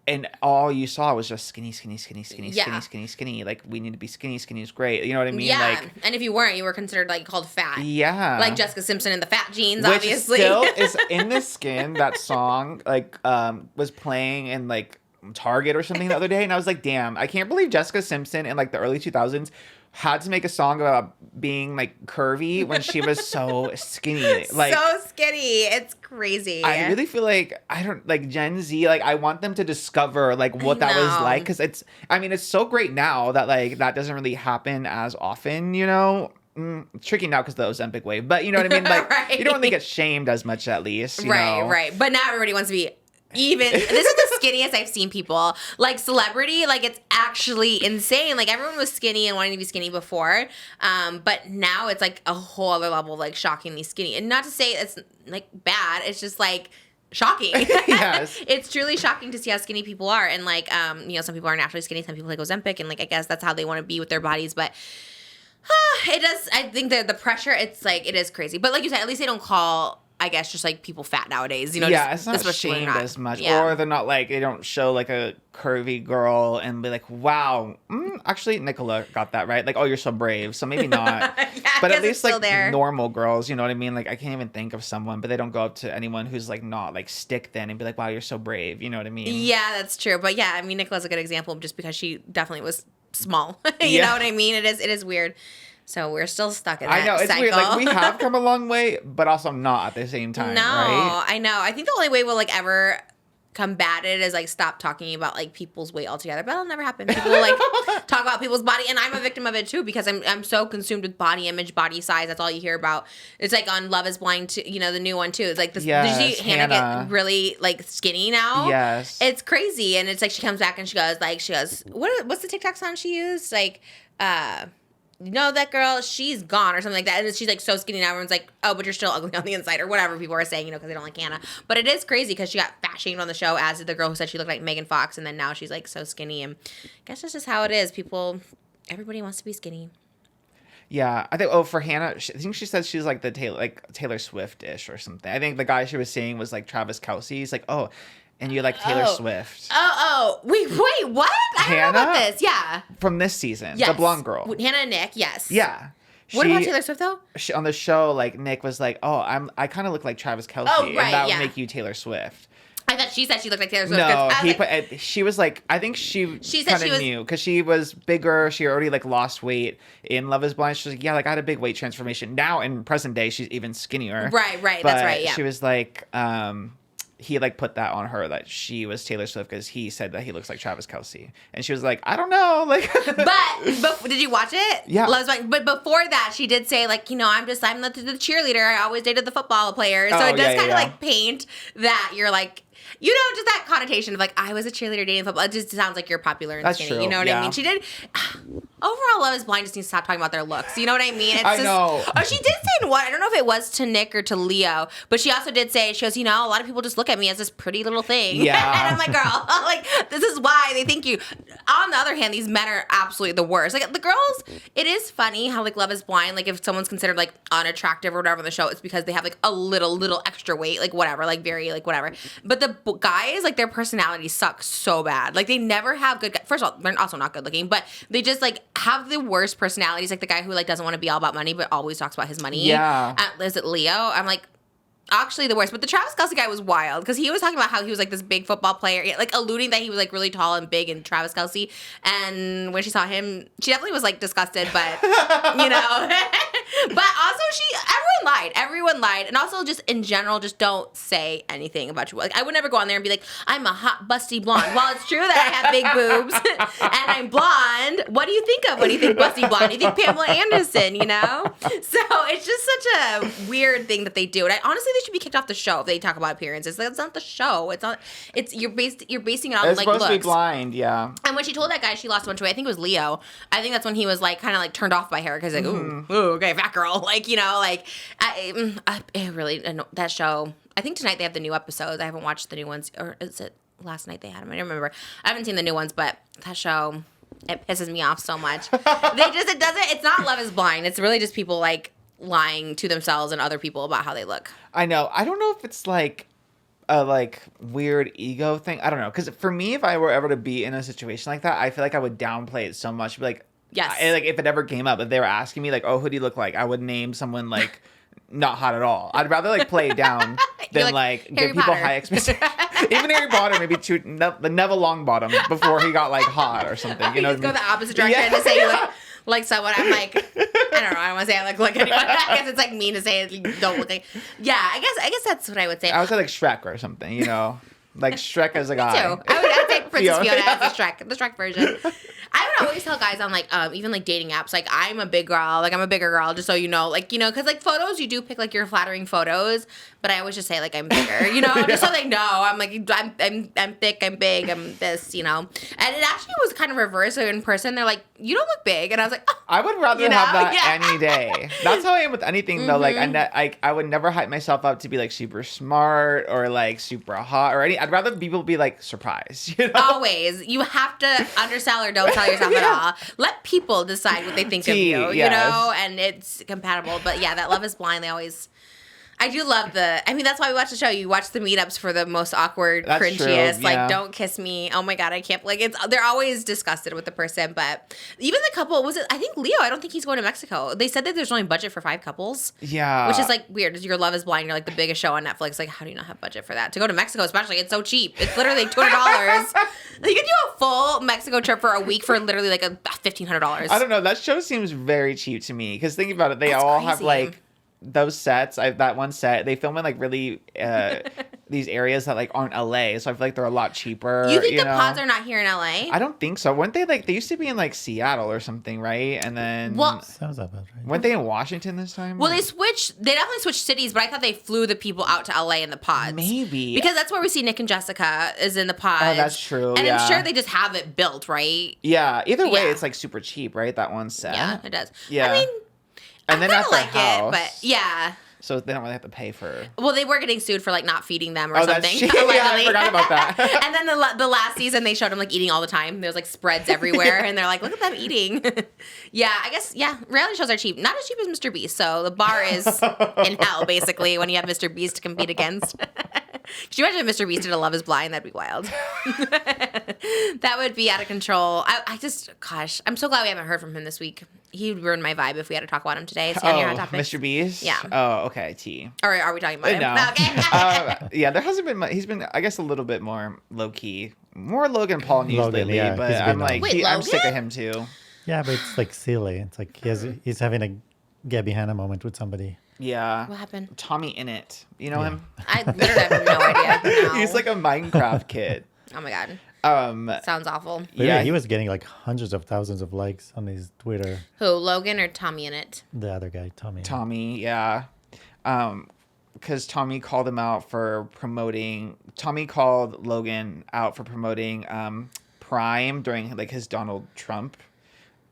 And all you saw was just skinny. Like, we need to be skinny. Skinny is great. You know what I mean? Yeah. Like, and if you weren't, you were considered like called fat. Yeah. Like Jessica Simpson in the fat jeans, which obviously. Still is In the Skin. That song like was playing in like Target or something the other day, and I was like, damn, I can't believe Jessica Simpson in like the early 2000s had to make a song about being like curvy when she was so skinny. Like so skinny. It's crazy. I really feel like Gen Z, like I want them to discover like what that was like, because it's so great now that like that doesn't really happen as often, you know. It's tricky now because the Ozempic wave, but you know what I mean? Like right. You don't really get shamed as much, at least, you know? Right. But now everybody wants to be even. This is the skinniest I've seen people. Like celebrity, like it's actually insane. Like everyone was skinny and wanting to be skinny before, but now it's like a whole other level of like shockingly skinny. And not to say it's like bad, it's just like shocking. Yes. It's truly shocking to see how skinny people are. And like, you know, some people are naturally skinny, some people like Ozempic, and like I guess that's how they want to be with their bodies. But it does. I think that the pressure, it's like it is crazy. But like you said, at least they don't call, I guess, just like people fat nowadays. You know, yeah, just, it's not shamed as much, yeah. or they're not like they don't show like a curvy girl and be like, wow, actually Nicola got that right. Like, oh, you're so brave. So maybe not. Yeah, but at least like there. normal girls, you know what I mean? Like I can't even think of someone, but they don't go up to anyone who's like not like stick thin and be like, wow, you're so brave. You know what I mean? Yeah, that's true. But yeah, I mean, Nicola's a good example just because she definitely was small. You know what I mean? It is weird. So we're still stuck in that I know, it's cycle. weird. Like, we have come a long way, but also not at the same time, right? I know. I think the only way we'll, like, ever combat it is, like, stop talking about, like, people's weight altogether. But that'll never happen. People, like, talk about people's body. And I'm a victim of it, too, because I'm so consumed with body image, body size. That's all you hear about. It's, like, on Love is Blind, too, you know, the new one, too. It's, like, this, yes, did you see Hannah get really, like, skinny now? Yes. It's crazy. And it's, like, she comes back and she goes, what's the TikTok song she used? Like, you know that girl, she's gone or something like that. And she's like so skinny now. Everyone's like, oh, but you're still ugly on the inside or whatever people are saying, you know, because they don't like Hannah. But it is crazy because she got fat shamed on the show, as did the girl who said she looked like Megan Fox. And then now she's like so skinny. And I guess that's just how it is. Everybody wants to be skinny. Yeah, I think. For Hannah, I think she said she's like the Taylor Swift-ish or something. I think the guy she was seeing was like Travis Kelce. He's like, oh, and you like Taylor Swift. Wait, what? I don't know about this. Yeah. From this season, yes. the blonde girl. Hannah and Nick, yes. Yeah. What about Taylor Swift though? On the show, like Nick was like, oh, I kind of look like Travis Kelce, right, and that would make you Taylor Swift. I thought she said she looked like Taylor Swift. No, she was like, I think she kind of knew because she was bigger. She already like lost weight in Love is Blind. She was like, yeah, like I had a big weight transformation. Now in present day, she's even skinnier. Right, that's right. Yeah. She was like, he like put that on her that she was Taylor Swift because he said that he looks like Travis Kelce, and she was like, I don't know, like. but did you watch it? Yeah. But before that, she did say like, I'm the cheerleader. I always dated the football player, so it does kind of like paint that you're like. Just that connotation of like, I was a cheerleader dating football. It just sounds like you're popular and skinny. True. You know what I mean? She did. Overall, Love is Blind just needs to stop talking about their looks. You know what I mean? I know. Oh, she did say in one, I don't know if it was to Nick or to Leo, but she also did say, she goes, a lot of people just look at me as this pretty little thing. Yeah. And I'm like, girl, like, this is why they think you. On the other hand, these men are absolutely the worst. Like, the girls, it is funny how, like, Love is Blind, like, if someone's considered, like, unattractive or whatever on the show, it's because they have, like, a little extra weight, like, whatever, like, very, like, whatever. But the guys, like, their personalities suck so bad. Like, they never have good, first of all, they're also not good looking, but they just, like, have the worst personalities. Like, the guy who, like, doesn't want to be all about money, but always talks about his money. Yeah. Is it Leo? I'm like, actually the worst. But the Travis Kelce guy was wild because he was talking about how he was like this big football player, like alluding that he was like really tall and big and Travis Kelce. And when she saw him, she definitely was like disgusted, but but also everyone lied. And also just in general, just don't say anything about you. Like I would never go on there and be like, I'm a hot busty blonde. Well, it's true that I have big boobs and I'm blonde. What do you think of when you think busty blonde? You think Pamela Anderson, So it's just such a weird thing that they do. And honestly, they should be kicked off the show if they talk about appearances. Like, it's not the show. It's not. It's you're basing it on it's like supposed looks. to be blind, yeah. And when she told that guy she lost a bunch of weight, I think it was Leo. I think that's when he was like kind of like turned off by her because like ooh, okay, fat girl, like it really that show. I think tonight they have the new episodes. I haven't watched the new ones, or is it last night they had them? I don't remember. I haven't seen the new ones, but that show it pisses me off so much. It's not Love is Blind. It's really just people like lying to themselves and other people about how they look. I know. I don't know if it's like a like weird ego thing. I don't know. Because for me, if I were ever to be in a situation like that, I feel like I would downplay it so much. Like, yes. Like if it ever came up, if they were asking me like, oh, who do you look like? I would name someone like not hot at all. I'd rather like play it down than like give people Potter. high expectations. Even Harry Potter, maybe the Neville Longbottom before he got like hot or something. You know, go the opposite direction to say you look like someone. I'm like, I don't know. I don't want to say I look like anyone. I guess it's like mean to say you don't look like. Yeah, I guess that's what I would say. I would say like Shrek or something. Like Shrek as a guy. Me too. I'd say Princess Fiona as the Shrek version. I would always tell guys on like even like dating apps, like I'm a big girl, like I'm a bigger girl, just so you know, like because like photos you do pick like your flattering photos, but I always just say like I'm bigger, just so they know I'm like I'm thick, I'm big, I'm this, and it actually was kind of reverse in person. They're like, you don't look big, and I was like, oh. I would rather have that any day. That's how I am with anything though. Like I would never hype myself up to be like super smart or like super hot or any. I'd rather people be like surprised. Always, you have to undersell or don't tell yourself at all. Let people decide what they think of you, and it's compatible. But yeah, that Love is Blind, I do love that's why we watch the show. You watch the meetups for the most awkward, cringiest, like don't kiss me. Oh my God, I can't, they're always disgusted with the person. But even the couple, I think Leo, I don't think he's going to Mexico. They said that there's only budget for 5 couples. Yeah. Which is like weird. Your Love is Blind, you're like the biggest show on Netflix. Like, how do you not have budget for that? To go to Mexico, especially, it's so cheap. It's literally $200. You can do a full Mexico trip for a week for literally like $1,500. I don't know. That show seems very cheap to me. Because think about it. They all have like those sets. That one set, they film in like really these areas that like aren't LA. So I feel like they're a lot cheaper. You think the pods are not here in LA? I don't think so. Weren't they like, they used to be in like Seattle or something, right? And then sounds about right. Weren't they in Washington this time? Well, they definitely switched cities, but I thought they flew the people out to LA in the pods. Maybe. Because that's where we see Nick and Jessica is in the pods. Oh, that's true. And I'm sure they just have it built, right? Yeah. Either way, it's like super cheap, right? That one set. Yeah, it does. Yeah. I mean, and then at the like house, it, but yeah. So they don't really have to pay for. Well, they were getting sued for like not feeding them or something. Yeah, I forgot about that. And then the last season they showed them like eating all the time. There's like spreads everywhere, and they're like, "Look at them eating." Yeah, I guess reality shows are cheap. Not as cheap as Mr. Beast. So the bar is in hell basically when you have Mr. Beast to compete against. Could you imagine if Mr. Beast did a Love is Blind? That'd be wild. That would be out of control. Gosh, I'm so glad we haven't heard from him this week. He would ruin my vibe if we had to talk about him today. Is he on your hot topic? Mr. Beast? Yeah. Oh, okay. T. Or are we talking about him? No. Okay. Yeah, there hasn't been much. He's been, I guess, a little bit more low key. More Logan Paul news lately, yeah, but I'm like, I'm sick of him too. Yeah, but it's like silly. It's like he's having a Gabby Hanna moment with somebody. Yeah. What happened? TOMMYINNIT. You know him? I literally have no idea. No. He's like a Minecraft kid. Oh my god. Sounds awful. But yeah, he was getting like hundreds of thousands of likes on his Twitter. Who, Logan or TOMMYINNIT? The other guy, Tommy. Tommy, yeah. Because Tommy called him out for promoting. Tommy called Logan out for promoting Prime during like his Donald Trump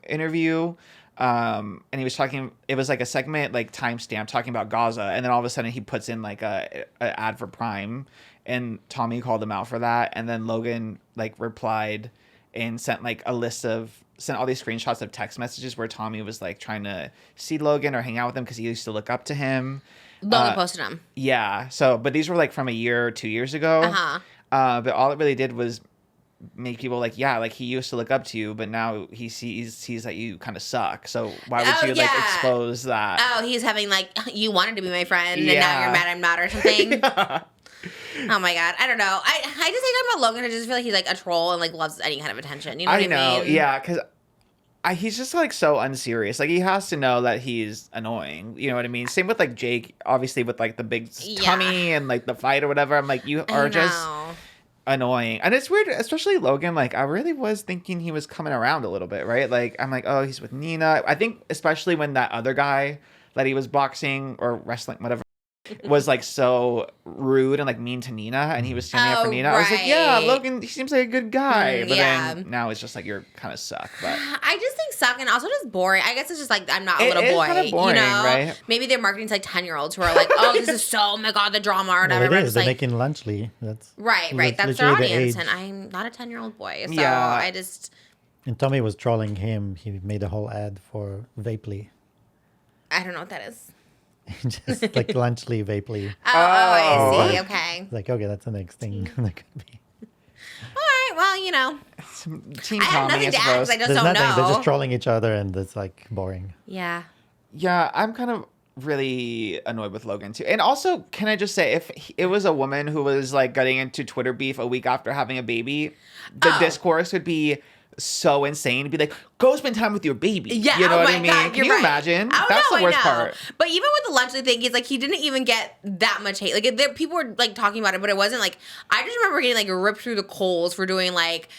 interview. And he was talking. It was like a segment, like timestamp, talking about Gaza, and then all of a sudden he puts in like a ad for Prime, and Tommy called him out for that, and then Logan like replied and sent all these screenshots of text messages where Tommy was like trying to see Logan or hang out with him because he used to look up to him. Logan posted them. Yeah. So, but these were like from a year or 2 years ago. But all it really did was make people like, yeah, like he used to look up to you, but now he sees that you kind of suck. So why would you like expose that? Oh, he's having like, you wanted to be my friend, and now you're mad I'm not or something. Yeah. Oh my god, I don't know. I just think talking about Logan, I just feel like he's like a troll and like loves any kind of attention. You know what I mean? Yeah, because he's just like so unserious. Like he has to know that he's annoying. You know what I mean? Same with like Jake, obviously with like the big tummy and like the fight or whatever. I'm like, you are just annoying. And it's weird, especially Logan. Like I really was thinking he was coming around a little bit, right? Like I'm like, oh, he's with Nina. I think especially when that other guy that he was boxing or wrestling, whatever, was like so rude and like mean to Nina, and he was standing up for Nina. I was like, yeah, Logan, he seems like a good guy. But then now it's just like you're kind of suck. But I just think suck and also just boring. I guess it's just like I'm not a little boy. Kind of boring, you know? right? Maybe they're marketing to like 10-year-olds who are like, oh, this is so, oh my god, the drama or whatever. Well, it is. They're like, making Lunchly. That's right. That's their audience, and I'm not a 10-year-old boy, so I just. And Tommy was trolling him. He made a whole ad for Vapely. I don't know what that is. Just like Lunchly, Vapely. Oh, I see. Okay. Like, okay, that's the next thing that could be. All right. Well, you know. Team I have Tommy, nothing to add because I just There's don't nothing. know. They're just trolling each other, and it's like boring. Yeah. Yeah, I'm kind of really annoyed with Logan too. And also, can I just say, if it was a woman who was like getting into Twitter beef a week after having a baby, the discourse would be so insane to be like, go spend time with your baby. Yeah, you know what I mean? God, Can you imagine? That's the worst part. But even with the Lunchly thing, it's like he didn't even get that much hate. Like people were like talking about it, but it wasn't like, I just remember getting like ripped through the coals for doing like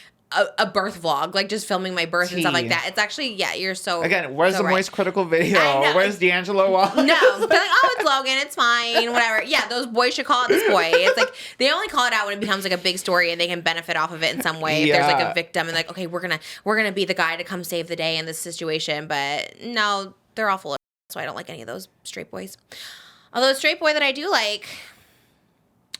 a birth vlog, like just filming my birth and stuff like that. It's actually, you're so again, where's so the moist critical video? Where's D'Angelo Wallace? No, they're like, oh, it's Logan, it's fine, whatever. Yeah, those boys should call it this boy. It's like they only call it out when it becomes like a big story and they can benefit off of it in some way. If there's like a victim and like, okay, we're gonna be the guy to come save the day in this situation. But no, they're all full of shit, so I don't like any of those straight boys. Although a straight boy that I do like,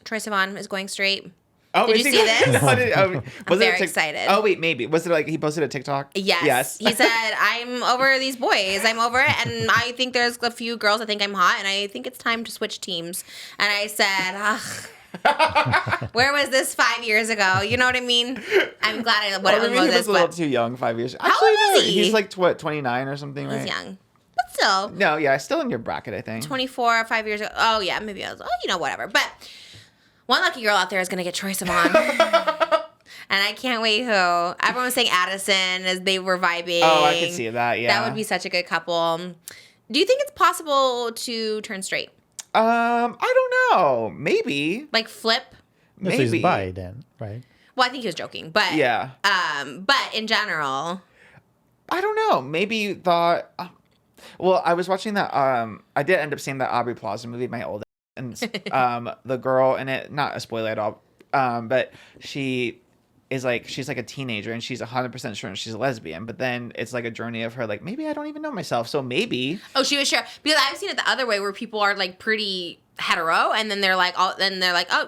Troye Sivan is going straight. Oh, did you see this? I'm very excited. Oh wait, maybe was it like he posted a TikTok? Yes. He said, "I'm over these boys. I'm over it, and I think there's a few girls that think I'm hot, and I think it's time to switch teams." And I said, where was this 5 years ago? You know what I mean? I'm glad I went with He was this. a little too young 5 years. How old is he? He's like 29 or something, right? He's young, but still. No, yeah, still in your bracket, I think. 24, 5 years ago. Oh yeah, maybe I was. Whatever. But one lucky girl out there is gonna get Troye Sivan. And I can't wait who. Everyone was saying Addison as they were vibing. Oh, I could see that, yeah. That would be such a good couple. Do you think it's possible to turn straight? I don't know. Maybe. Like flip? Maybe. So he's bi then, right? Well, I think he was joking, but yeah. But in general, I don't know. Maybe thought. Well, I was watching that. I did end up seeing that Aubrey Plaza movie, my oldest, and the girl in it. Not a spoiler at all. But she's like a teenager and she's 100% sure she's a lesbian, but then it's like a journey of her like, maybe I don't even know myself, so maybe. Oh, she was sure, because I've seen it the other way where people are like pretty hetero and then they're like, oh,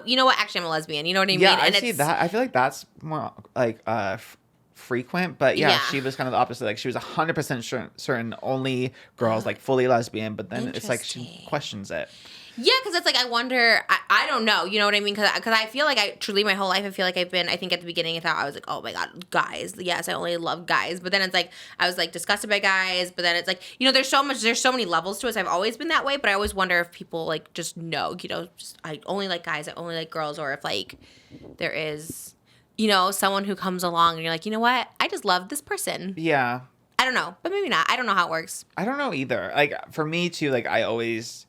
you know what, actually I'm a lesbian, you know what I mean? Yeah, I see that. I feel like that's more like frequent, but yeah, she was kind of the opposite. Like she was 100% certain only girls like fully lesbian, but then it's like she questions it. Yeah, because it's like, I wonder, I don't know, you know what I mean? Because I feel like my whole life, I feel like I think at the beginning I thought I was like, oh my God, guys. Yes, I only love guys. But then it's like, I was like disgusted by guys. But then it's like, you know, there's so many levels to it. So I've always been that way. But I always wonder if people like just know, you know, just I only like guys, I only like girls. Or if like there is, you know, someone who comes along and you're like, you know what? I just love this person. Yeah. I don't know. But maybe not. I don't know how it works. I don't know either. Like for me too, like I always...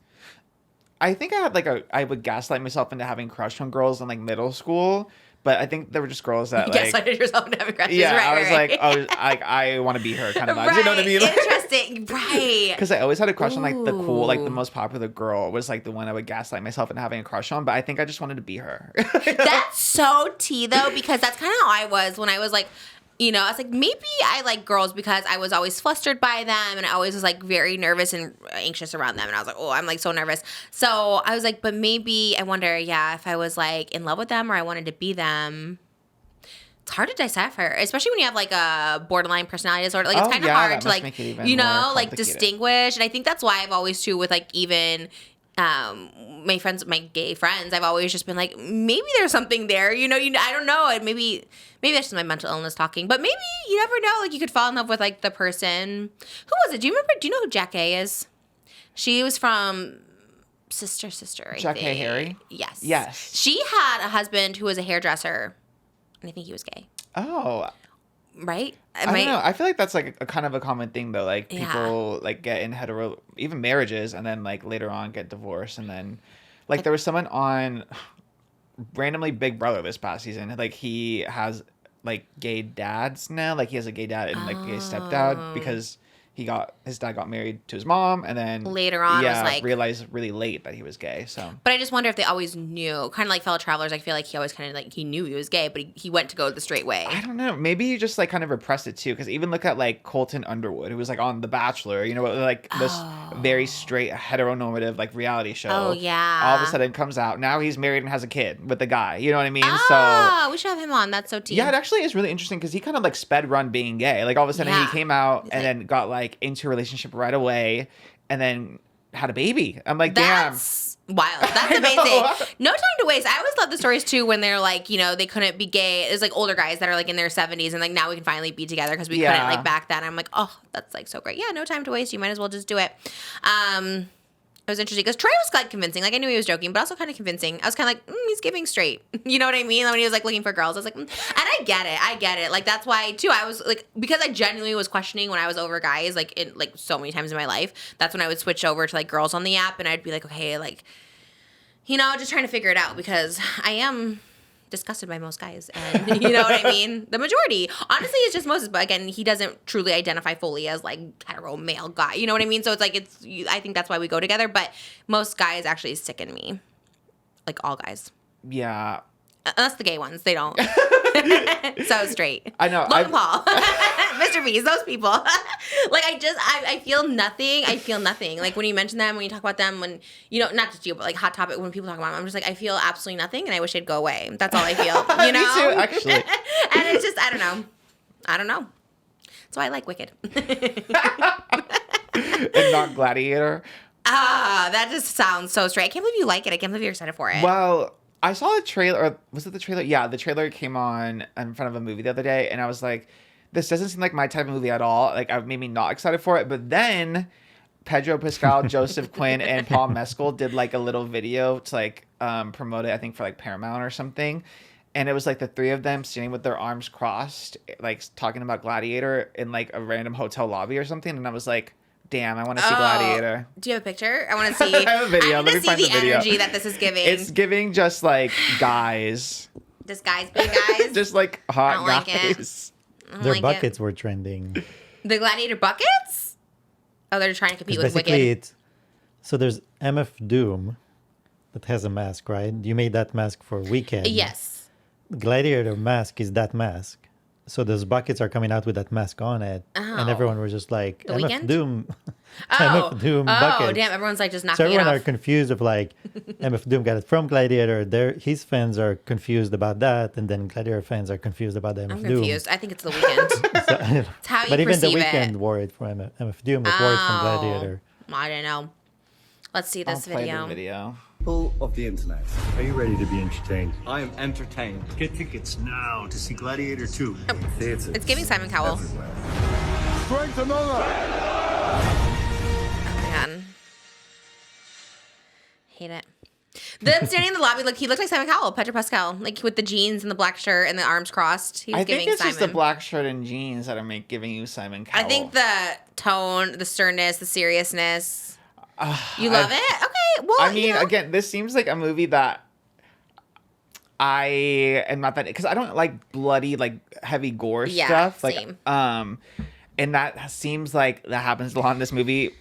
I think I had I would gaslight myself into having crush on girls in like middle school. But I think there were just girls that like gaslighted yourself into having crushes. Yeah, right, I was right. like, oh, I want to be her kind of vibes. Right. You know what I mean? Interesting. Right. Because I always had a crush on like the cool, like the most popular girl was like the one I would gaslight myself into having a crush on. But I think I just wanted to be her. That's so tea though, because that's kind of how I was when I was like, you know, I was like, maybe I like girls because I was always flustered by them and I always was like very nervous and anxious around them. And I was like, oh, I'm like so nervous. So I was like, but maybe I wonder, if I was like in love with them or I wanted to be them. It's hard to decipher, especially when you have like a borderline personality disorder. Like it's kind of hard to like, you know, like distinguish. And I think that's why I've always too with like even my gay friends, I've always just been like, maybe there's something there, you know, I don't know. And maybe that's just my mental illness talking, but maybe you never know. Like you could fall in love with like the person. Who was it? Do you know who Jack A is? She was from Sister, I Jack think. A. Harry? Yes. She had a husband who was a hairdresser, and I think he was gay. Oh. Right? I don't know. I feel like that's like a kind of a common thing though. Like people like get in even marriages and then like later on get divorced and then like there was someone on randomly Big Brother this past season. Like he has like gay dads now. Like he has a gay dad and like a gay stepdad because his dad got married to his mom and then later on was like realized really late that he was gay. So but I just wonder if they always knew, kind of like Fellow Travelers. I feel like he always kind of like he knew he was gay, but he went to go the straight way. I don't know, maybe he just like kind of repressed it too, because even look at like Colton Underwood, who was like on The Bachelor, you know, like this very straight heteronormative like reality show. Oh yeah, all of a sudden comes out now he's married and has a kid with the guy, you know what I mean? So we should have him on. That's so tea. Yeah, it actually is really interesting because he kind of like sped run being gay. Like all of a sudden he came out and then got like into a relationship right away and then had a baby. I'm like, that's wild. That's amazing. No time to waste. I always love the stories too when they're like, you know, they couldn't be gay. It's like older guys that are like in their 70s and like now we can finally be together because we couldn't like back then. I'm like, oh, that's like so great. Yeah, no time to waste. You might as well just do it. It was interesting because Troy was like convincing. Like I knew he was joking, but also kind of convincing. I was kind of like, he's giving straight. You know what I mean? Like, when he was like looking for girls, I was like, and I get it. Like that's why too. I was like, because I genuinely was questioning when I was over guys, like in like so many times in my life. That's when I would switch over to like girls on the app, and I'd be like, okay, like, you know, just trying to figure it out because I am disgusted by most guys, and you know what I mean. The majority, honestly, is just Moses. But again, he doesn't truly identify fully as like hetero male guy. You know what I mean? So it's like I think that's why we go together. But most guys actually sicken me, like all guys. Yeah. Unless the gay ones, they don't. So straight. I know. Logan Paul, Mr. B's, those people. Like I feel nothing. I feel nothing. Like when you mention them, when you talk about them, when you know, not just you, but like Hot Topic, when people talk about them, I'm just like I feel absolutely nothing, and I wish they'd go away. That's all I feel. You know. Me too, actually. And it's just I don't know. So I like Wicked. And not Gladiator. That just sounds so straight. I can't believe you like it. I can't believe you're excited for it. Well, I saw a trailer, or was it the trailer? Yeah, the trailer came on in front of a movie the other day, and I was like, this doesn't seem like my type of movie at all. Like, it made me not excited for it. But then Pedro Pascal, Joseph Quinn, and Paul Mescal did like a little video to like promote it, I think for like Paramount or something. And it was like the three of them standing with their arms crossed, like talking about Gladiator in like a random hotel lobby or something. And I was like, damn, I want to see Gladiator. Do you have a picture? I want to see. I have a video. I need to see the energy that this is giving. It's giving just like guys. Just guys being guys? Just like hot like guys. Their buckets were trending. The Gladiator buckets? Oh, they're trying to compete with Wicked. So there's MF Doom that has a mask, right? You made that mask for Weekend. Yes. Gladiator mask is that mask. So those buckets are coming out with that mask on it. Oh. And everyone was just like, The MF Weekend? Doom. Oh. MF Doom buckets. Oh, damn. Everyone's like just knocking so it everyone off. are confused of like, MF Doom got it from Gladiator. His fans are confused about that. And then Gladiator fans are confused about MF Doom. I'm confused. I think it's The Weekend. It's how you but even perceive The Weekend it. wore it from MF Doom. It wore it from Gladiator. I don't know. Let's see this video. People of the internet, are you ready to be entertained? I am entertained. Get tickets now to see Gladiator 2. Theaters. It's giving Simon Cowell. Strength another! Oh, man. Hate it. Them standing in the lobby, like he looked like Simon Cowell, Pedro Pascal, like with the jeans and the black shirt and the arms crossed. He was giving think it's Simon. just the black shirt and jeans that are giving you Simon Cowell. I think the tone, the sternness, the seriousness. You love it? Okay. Well, I mean, again, this seems like a movie that I am not that, because I don't like bloody, like heavy gore stuff. Like, same. And that seems like that happens a lot in this movie.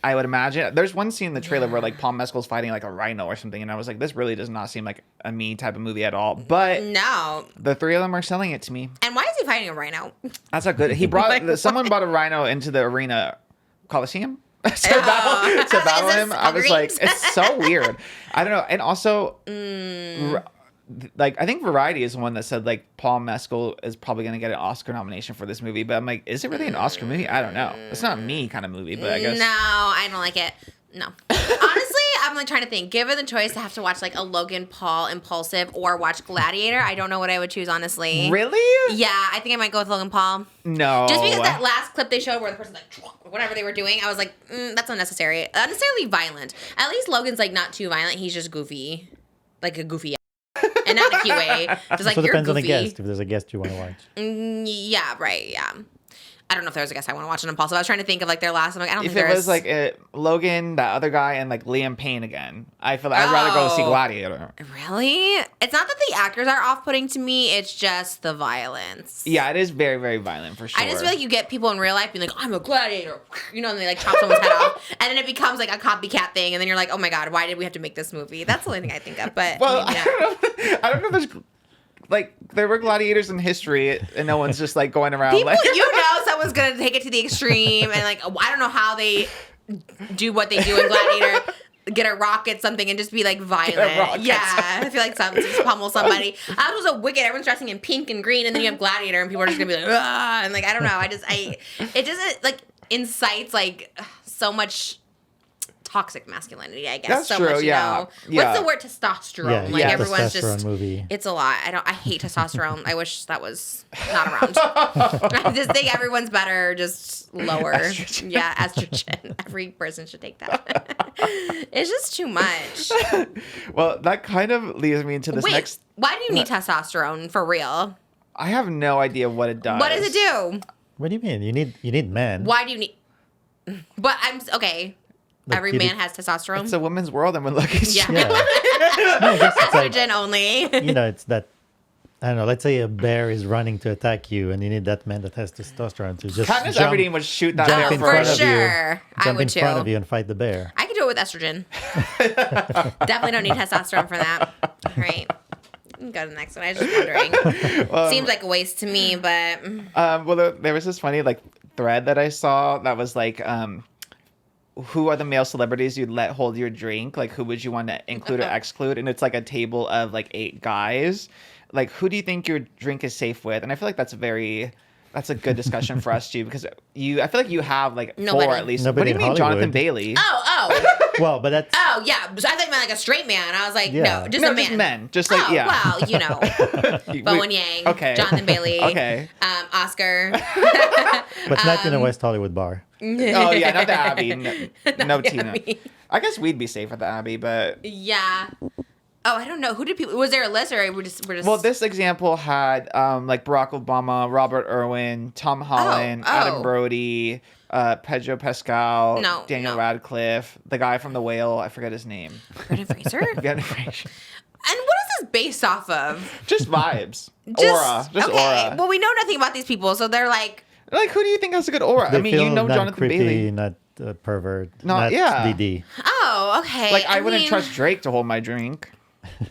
I would imagine. There's one scene in the trailer where like Paul Mescal's fighting like a rhino or something, and I was like, this really does not seem like a me type of movie at all. But no, the three of them are selling it to me. And why is he fighting a rhino? That's not good. He brought someone brought a rhino into the arena Coliseum to battle him. I was like, it's so weird. I don't know. And also, like, I think Variety is the one that said like Paul Mescal is probably going to get an Oscar nomination for this movie. But I'm like, is it really an Oscar movie? I don't know. It's not a me kind of movie, but I guess. No, I don't like it. No. Honestly, I'm like trying to think. Given the choice to have to watch like a Logan Paul Impulsive or watch Gladiator, I don't know what I would choose, honestly. Really? Yeah, I think I might go with Logan Paul. No. Just because that last clip they showed where the person's like, whatever they were doing, I was like, that's unnecessary. Unnecessarily violent. At least Logan's like not too violent. He's just goofy. Like a goofy and not a cute way. Just like, so it you're depends goofy. on the guest, if there's a guest you want to watch. Yeah, right, yeah. I don't know if there was a guest I want to watch an Impulsive. I was trying to think of like their last. I'm like, I don't if think it was like Logan, that other guy, and like Liam Payne again, I feel like I'd rather go see Gladiator. Really? It's not that the actors are off-putting to me. It's just the violence. Yeah, it is very, very violent for sure. I just feel like you get people in real life being like, I'm a gladiator, you know, and they like chop someone's head off, and then it becomes like a copycat thing, and then you're like, oh my god, why did we have to make this movie? That's the only thing I think of. But well, maybe I don't know. There's like there were gladiators in history, and no one's just like going around. People, like, you know, someone's gonna take it to the extreme, and like I don't know how they do what they do in Gladiator. Get a rocket something and just be like violent. Yeah, I feel like something just pummel somebody. I was a Wicked. Everyone's dressing in pink and green, and then you have Gladiator, and people are just gonna be like, ah, and like I don't know. It doesn't like incites like so much toxic masculinity, I guess. That's so true, much, you know. Yeah. What's the word? Testosterone. Yeah, like everyone's testosterone just movie. It's a lot. I hate testosterone. I wish that was not around. I just think everyone's better just lower. Estrogen. Yeah, estrogen. Every person should take that. It's just too much. Well, that kind of leads me into this Wait, next. why do you need testosterone for real? I have no idea what it does. What does it do? What do you mean? You need men. Why do you need? But I'm okay. Like, Every man has testosterone. It's a women's world, and we're looking. Yeah. No, I guess it's like, Estrogen only. you know, it's that. I don't know. Let's say a bear is running to attack you, and you need that man that has testosterone to just Katniss jump, Everdeen would shoot that jump bear in for front For of sure. you, I jump would in too. front of you and fight the bear. I could do it with estrogen. Definitely don't need testosterone for that. All right. We can go to the next one. I was just wondering. Seems like a waste to me, but well, there was this funny like thread that I saw that was like, who are the male celebrities you'd let hold your drink? Like, who would you want to include or exclude? And it's like a table of like 8 guys. Like, who do you think your drink is safe with? And I feel like that's a good discussion for us too, because I feel like you have like Nobody. 4 at least. Nobody What do you in mean, Jonathan Hollywood. Bailey? oh. Well, but that's Oh, yeah. So I thought you meant like a straight man. I was like, Yeah. no, just No, a man. just men. Just like, oh, yeah. well, you know. Bowen Yang. Okay. Jonathan Bailey. Okay. Oscar. but not in a West Hollywood bar. Oh yeah, not the Abbey. No the Tina. Abbey. I guess we'd be safe at the Abbey, but Yeah. Oh, I don't know. Who did people? Was there a list, or we're just? well, this example had like Barack Obama, Robert Irwin, Tom Holland, Oh. Adam Brody, Pedro Pascal, No, Daniel no. Radcliffe, the guy from The Whale. I forget his name. Brendan Fraser. And Brendan Fraser. what is this based off of? Just vibes, aura, just okay. aura. Well, we know nothing about these people, so they're like. Like, who do you think has a good aura? They I mean, you feel know not Jonathan creepy, Bailey. not pervert, No, not yeah. DD. Oh, okay. Like, I wouldn't mean, trust Drake to hold my drink,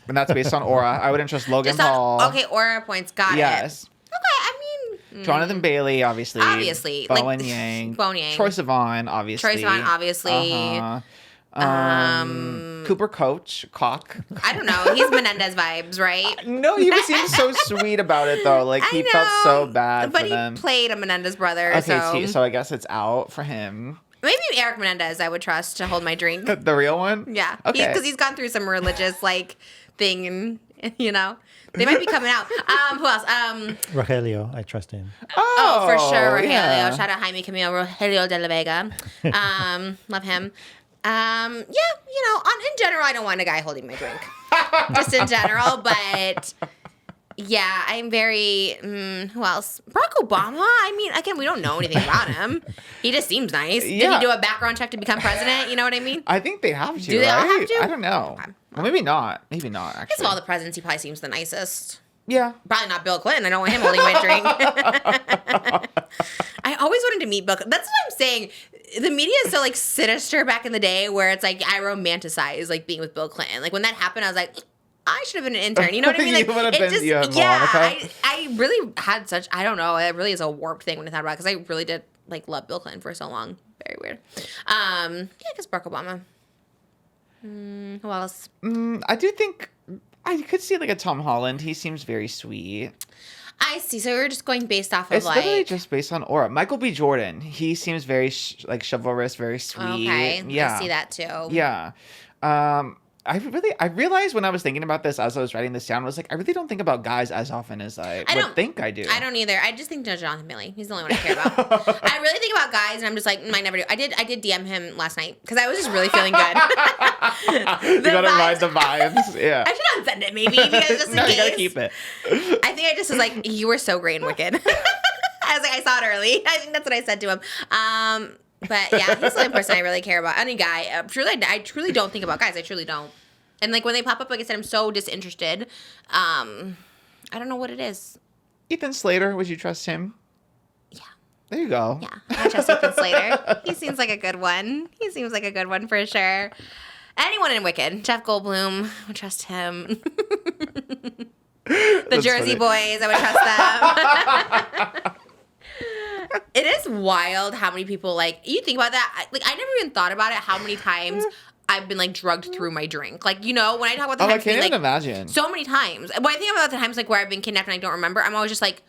and that's based on aura. I wouldn't trust Logan Just on, Paul. okay, aura points. Got it. Yes. Okay, I mean. Jonathan Bailey, obviously. Obviously, Bowen like, Yang. Bowen Yang. Troye Sivan, obviously. Troye Sivan, obviously. Cooper Cock. I don't know. He's Menendez vibes, right? No, he seemed so sweet about it, though. Like, he felt so bad but for them. he played a Menendez brother, Okay, so. so I guess it's out for him. Maybe Eric Menendez I would trust to hold my drink. The real one? Yeah. Okay. Because he's gone through some religious, like, thing, and, you know. They might be coming out. Who else? Rogelio, I trust him. Oh, for sure, Rogelio. yeah. Shout out Jaime Camilo Rogelio de la Vega. Love him. Yeah, you know, in general, I don't want a guy holding my drink. Just in general, but Yeah, I'm very. Who else? Barack Obama. I mean, again, we don't know anything about him. He just seems nice. Did Yeah. he do a background check to become president? You know what I mean? I think they have to. Do they all right? have to? I don't know. Well, maybe not. Maybe not. I guess Actually. of all the presidents, he probably seems the nicest. Yeah. Probably not Bill Clinton. I don't want him holding my drink. I always wanted to meet Bill Clinton. That's what I'm saying. The media is so like sinister back in the day where it's like I romanticize like being with Bill Clinton. Like when that happened, I was like, I should have been an intern. You know what I mean? You Like would have it been- just, yeah, yeah. Monica. I really had such, I don't know. It really is a warped thing when I thought about it because I really did like love Bill Clinton for so long. Very weird. Yeah, I guess Barack Obama. Who else? I do think I could see like a Tom Holland. He seems very sweet. I see. So we're just going based off of It's literally like. just based on aura. Michael B. Jordan. He seems very like chivalrous, very sweet. Okay. Yeah. I see that too. Yeah. I realized when I was thinking about this as I was writing this down, I was like, I really don't think about guys as often as I would think I do. I don't either. I just think Jonathan Bailey. He's the only one I care about. I really think about guys, and I'm just like, I never do. I did DM him last night because I was just really feeling good. You gotta ride the vibes. Yeah. I should unsend it maybe because just in No, case. you gotta keep it. I think I just was like, you were so great and wicked. I was like, I saw it early. I think that's what I said to him. But yeah, he's the only person I really care about. Any guy. I truly don't think about guys. I truly don't. And like when they pop up, like I said, I'm so disinterested. I don't know what it is. Ethan Slater, would you trust him? Yeah. There you go. Yeah, I trust Ethan Slater. He seems like a good one. He seems like a good one for sure. Anyone in Wicked. Jeff Goldblum, I would trust him. The That's Jersey funny. Boys, I would trust them. It is wild how many people, like, you think about that. Like, I never even thought about it, how many times I've been, like, drugged through my drink. Like, you know, when I talk about the Oh, I times being, can't even like, imagine. so many times. When I think about the times, like, where I've been kidnapped and I don't remember, I'm always just like,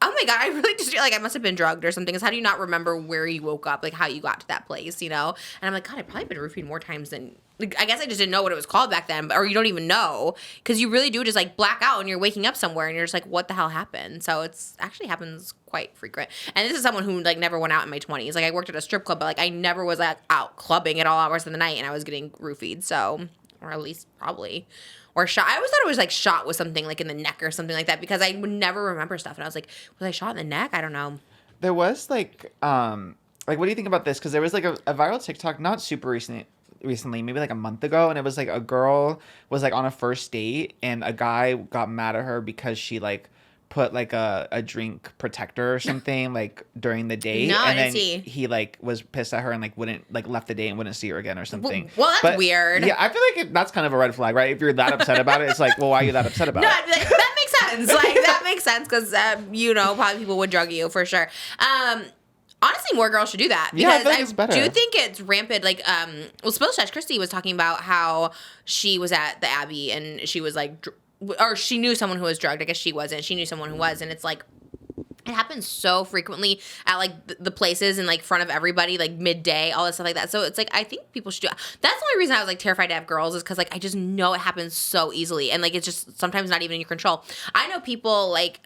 oh my God, I really just feel like I must have been drugged or something. Because how do you not remember where you woke up, like how you got to that place, you know? And I'm like, God, I've probably been roofied more times than, like, I guess I just didn't know what it was called back then, or you don't even know. Because you really do just like black out and you're waking up somewhere and you're just like, what the hell happened? So it's actually happens quite frequent. And this is someone who like never went out in my 20s. Like I worked at a strip club, but like I never was like out clubbing at all hours of the night and I was getting roofied. So, or at least probably. Or shot. I always thought it was like shot with something like in the neck or something like that because I would never remember stuff. And I was like, was I shot in the neck? I don't know. There was like what do you think about this? Because there was like a viral TikTok, not super recently, maybe like a month ago, and it was like a girl was like on a first date and a guy got mad at her because she like put like a drink protector or something like during the date. No, and I then didn't see. he like was pissed at her and like wouldn't like left the date and wouldn't see her again or something. Well, that's weird. Yeah, I feel like that's kind of a red flag, right? If you're that upset about it, it's like, well, why are you that upset about No, it? I'd be like, that makes sense. Like, that makes sense because, you know, probably people would drug you for sure. Honestly, more girls should do that. Yeah, I Because feel like it's better. do think it's rampant. Like, well, Spill Stash Christy was talking about how she was at the Abbey and she was like, or she knew someone who was drugged. I guess she wasn't. She knew someone who was. And it's like, it happens so frequently at like the places in like front of everybody, like midday, all this stuff like that. So it's like, I think people should do it. That's the only reason I was like terrified to have girls is because like I just know it happens so easily and like it's just sometimes not even in your control. I know people like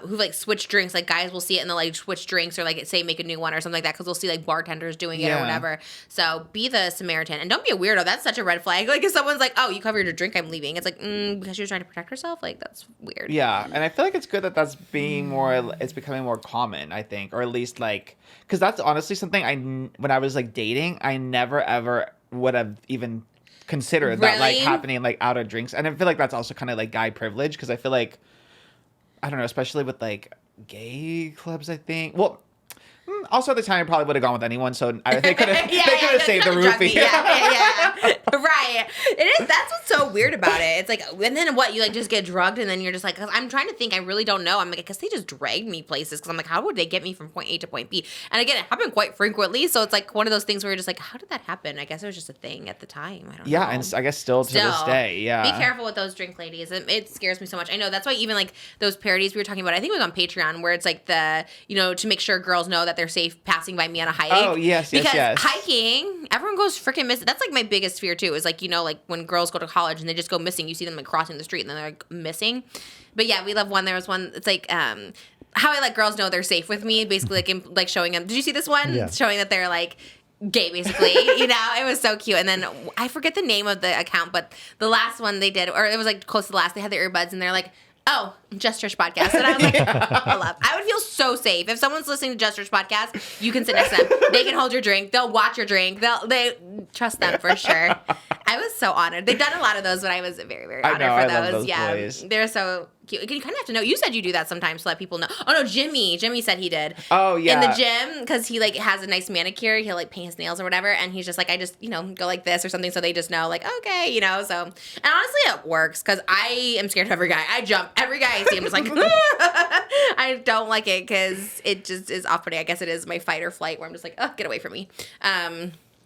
who like switch drinks, like guys will see it and they'll like switch drinks or like say make a new one or something like that because they'll see like bartenders doing it or Yeah. whatever. So be the Samaritan and don't be a weirdo. That's such a red flag. Like if someone's like, oh, you covered your drink, I'm leaving. It's like because she was trying to protect herself. Like that's weird. Yeah, and I feel like it's good that that's being more, it's becoming more common, I think, or at least like, because that's honestly something when I was like dating, I never ever would have even considered that like Really? happening like out of drinks, and I feel like that's also kind of like guy privilege because I feel like, I don't know, especially with like gay clubs, I think. Well, also at the time I probably would have gone with anyone, so they could have saved the roofie. Yeah. Right. It is. That's what's so weird about it. It's like, and then what? You like just get drugged, and then you're just like, 'cause I'm trying to think. I really don't know. I'm like, I guess they just dragged me places because I'm like, how would they get me from point A to point B? And again, it happened quite frequently, so it's like one of those things where you're just like, how did that happen? I guess it was just a thing at the time. I don't know. Yeah, and I guess still to this day, yeah. Be careful with those drink ladies. It scares me so much. I know that's why even like those parodies we were talking about, I think it was on Patreon, where it's like the, you know, to make sure girls know that they're safe passing by me on a hike. Oh, yes, because yes. hiking, everyone goes freaking missing. That's like my biggest fear too, is like, you know, like when girls go to college and they just go missing, you see them like crossing the street and then they're like missing. But yeah, we love one. There was one, it's like, how I let girls know they're safe with me, basically like showing them. Did you see this one? Yeah. Showing that they're like gay, basically. You know, it was so cute. And then I forget the name of the account, but the last one they did, or it was like close to the last, they had their earbuds and they're like, Oh, Just Trish podcast. And I was like, I would feel so safe. If someone's listening to Just Trish podcast, you can sit next to them. They can hold your drink. They'll watch your drink. They trust them for sure. I was so honored. They've done a lot of those, but I was very, very honored for those. Love those yeah. boys. They're so cute. You kind of have to know. You said you do that sometimes to let people know. Oh no, Jimmy said he did. Oh yeah. In the gym, because he like has a nice manicure. He'll like paint his nails or whatever, and he's just like, I just go like this or something, so they just know like okay, so. And honestly, it works because I am scared of every guy. I jump every guy I see. I'm just like I don't like it because it just is off-putting. I guess it is my fight or flight where I'm just like, oh, get away from me.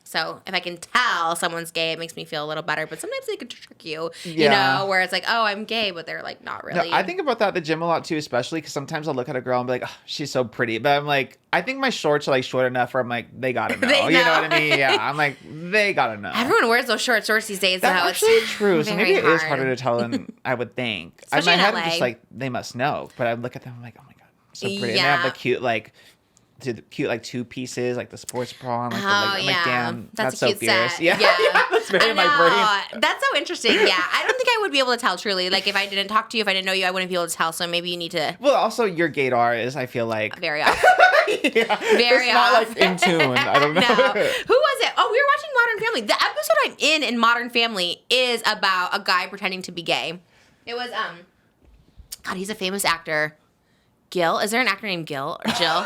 So if I can tell someone's gay, it makes me feel a little better. But sometimes they can trick you, where it's like, oh, I'm gay, but they're like, not really. No, I think about that at the gym a lot too, especially because sometimes I'll look at a girl and be like, oh, she's so pretty. But I'm like, I think my shorts are like short enough where I'm like, they gotta know. You know what I mean? Yeah, I'm like, they gotta know. Everyone wears those shorts these days. That's actually true. So maybe it is hard. harder to tell than I would think. Especially in my head, in I'm just LA. like, they must know. But I look at them, I'm like, oh my God, so pretty. And they Yeah. have the cute like two pieces, like the sports bra. And, like, I'm like, yeah. damn, That's a so cute fierce. set. Yeah. That's very in my brain. That's so interesting. Yeah. I don't think I would be able to tell truly. Like if I didn't talk to you, if I didn't know you, I wouldn't be able to tell. So maybe you need to. Well, also your gaydar is, I feel like. Very off. Yeah. Very it's off. not like in tune. I don't know. No. Who was it? Oh, we were watching Modern Family. The episode I'm in Modern Family is about a guy pretending to be gay. It was God, he's a famous actor. Gil? Is there an actor named Gil or Jill?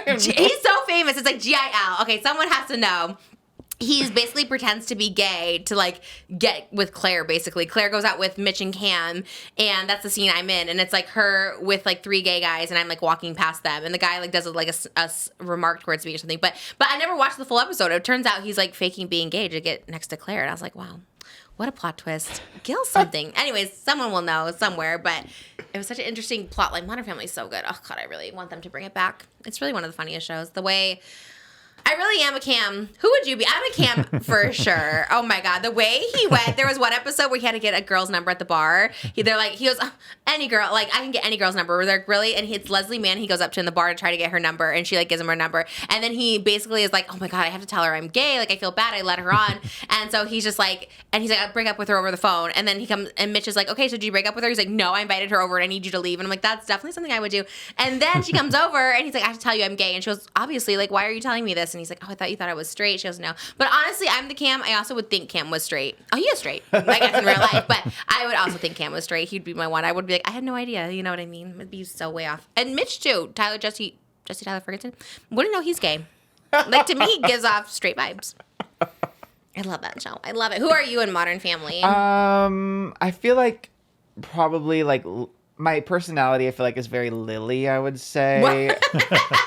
He's so famous. It's like Gil. Okay, someone has to know. He's basically pretends to be gay to like get with Claire. Basically, Claire goes out with Mitch and Cam, and that's the scene I'm in. And it's like her with like 3 gay guys, and I'm like walking past them, and the guy like does like a remark towards me or something. But I never watched the full episode. It turns out he's like faking being gay to get next to Claire, and I was like, wow. What a plot twist. Gil something. Anyways, someone will know somewhere, but it was such an interesting plot. Like, Modern Family is so good. Oh, God, I really want them to bring it back. It's really one of the funniest shows. The way... I really am a Cam. Who would you be? I'm a Cam for sure. Oh my God. The way he went, there was one episode where he had to get a girl's number at the bar. He goes, oh, any girl, like I can get any girl's number. They're like, really? And it's Leslie Mann. He goes up to in the bar to try to get her number, and she like gives him her number. And then he basically is like, oh my God, I have to tell her I'm gay. Like I feel bad. I let her on. And so he's just like, and he's like, I'll break up with her over the phone. And then he comes, and Mitch is like, okay, so did you break up with her? He's like, no, I invited her over and I need you to leave. And I'm like, that's definitely something I would do. And then she comes over and he's like, I have to tell you I'm gay. And she goes, obviously, like, why are you telling me this? And he's like, oh, I thought you thought I was straight. She goes, no. But honestly, I'm the Cam. I also would think Cam was straight. Oh, he is straight. I guess in real life. But I would also think Cam was straight. He'd be my one. I would be like, I had no idea. You know what I mean? It'd be so way off. And Mitch too. Jesse Tyler Ferguson. Wouldn't know he's gay. Like to me, he gives off straight vibes. I love that show. I love it. Who are you in Modern Family? I feel like probably like my personality, I feel like, is very Lily, I would say.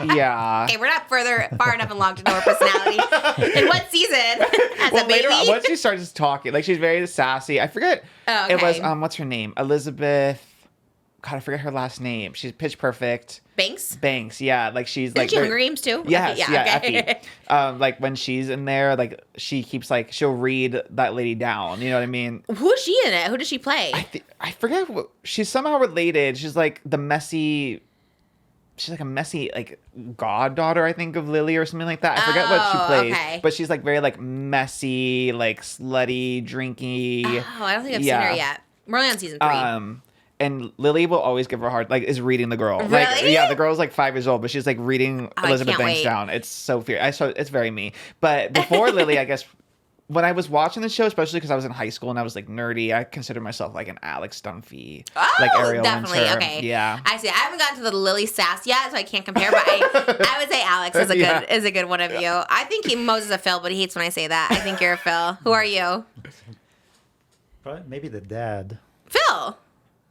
Yeah. Okay, we're not far enough along to know her personality. In what season? As a baby? Later on, once she starts talking, like she's very sassy. I forget. Oh, okay. It was what's her name? Elizabeth. God, I forget her last name. She's Pitch Perfect. Banks, yeah. Like she's like. Isn't she Hunger Games too? Yes, Effie, yeah, okay. Effie. Like when she's in there, like she keeps like she'll read that lady down. You know what I mean? Who's she in it? Who does she play? I forget. She's somehow related. She's like the messy. She's like a messy like goddaughter, I think, of Lily or something like that. I forget what she plays, okay. but she's like very like messy, like slutty, drinky. Oh, I don't think I've seen her yet. We're only on season 3. And Lily will always give her a hard, like, is reading the girl. Really? Like, yeah, the girl's like 5 years old, but she's like reading Elizabeth can't Banks wait. down. It's so fierce. It's very me. But before Lily, I guess, when I was watching the show, especially because I was in high school and I was like nerdy, I consider myself like an Alex Dunphy. Oh, like Ariel definitely. Winter. Okay. Yeah. I see. I haven't gotten to the Lily sass yet, so I can't compare. But I would say Alex is a good one of you. I think Moses is a Phil, but he hates when I say that. I think you're a Phil. Who are you? Probably maybe the dad. Phil.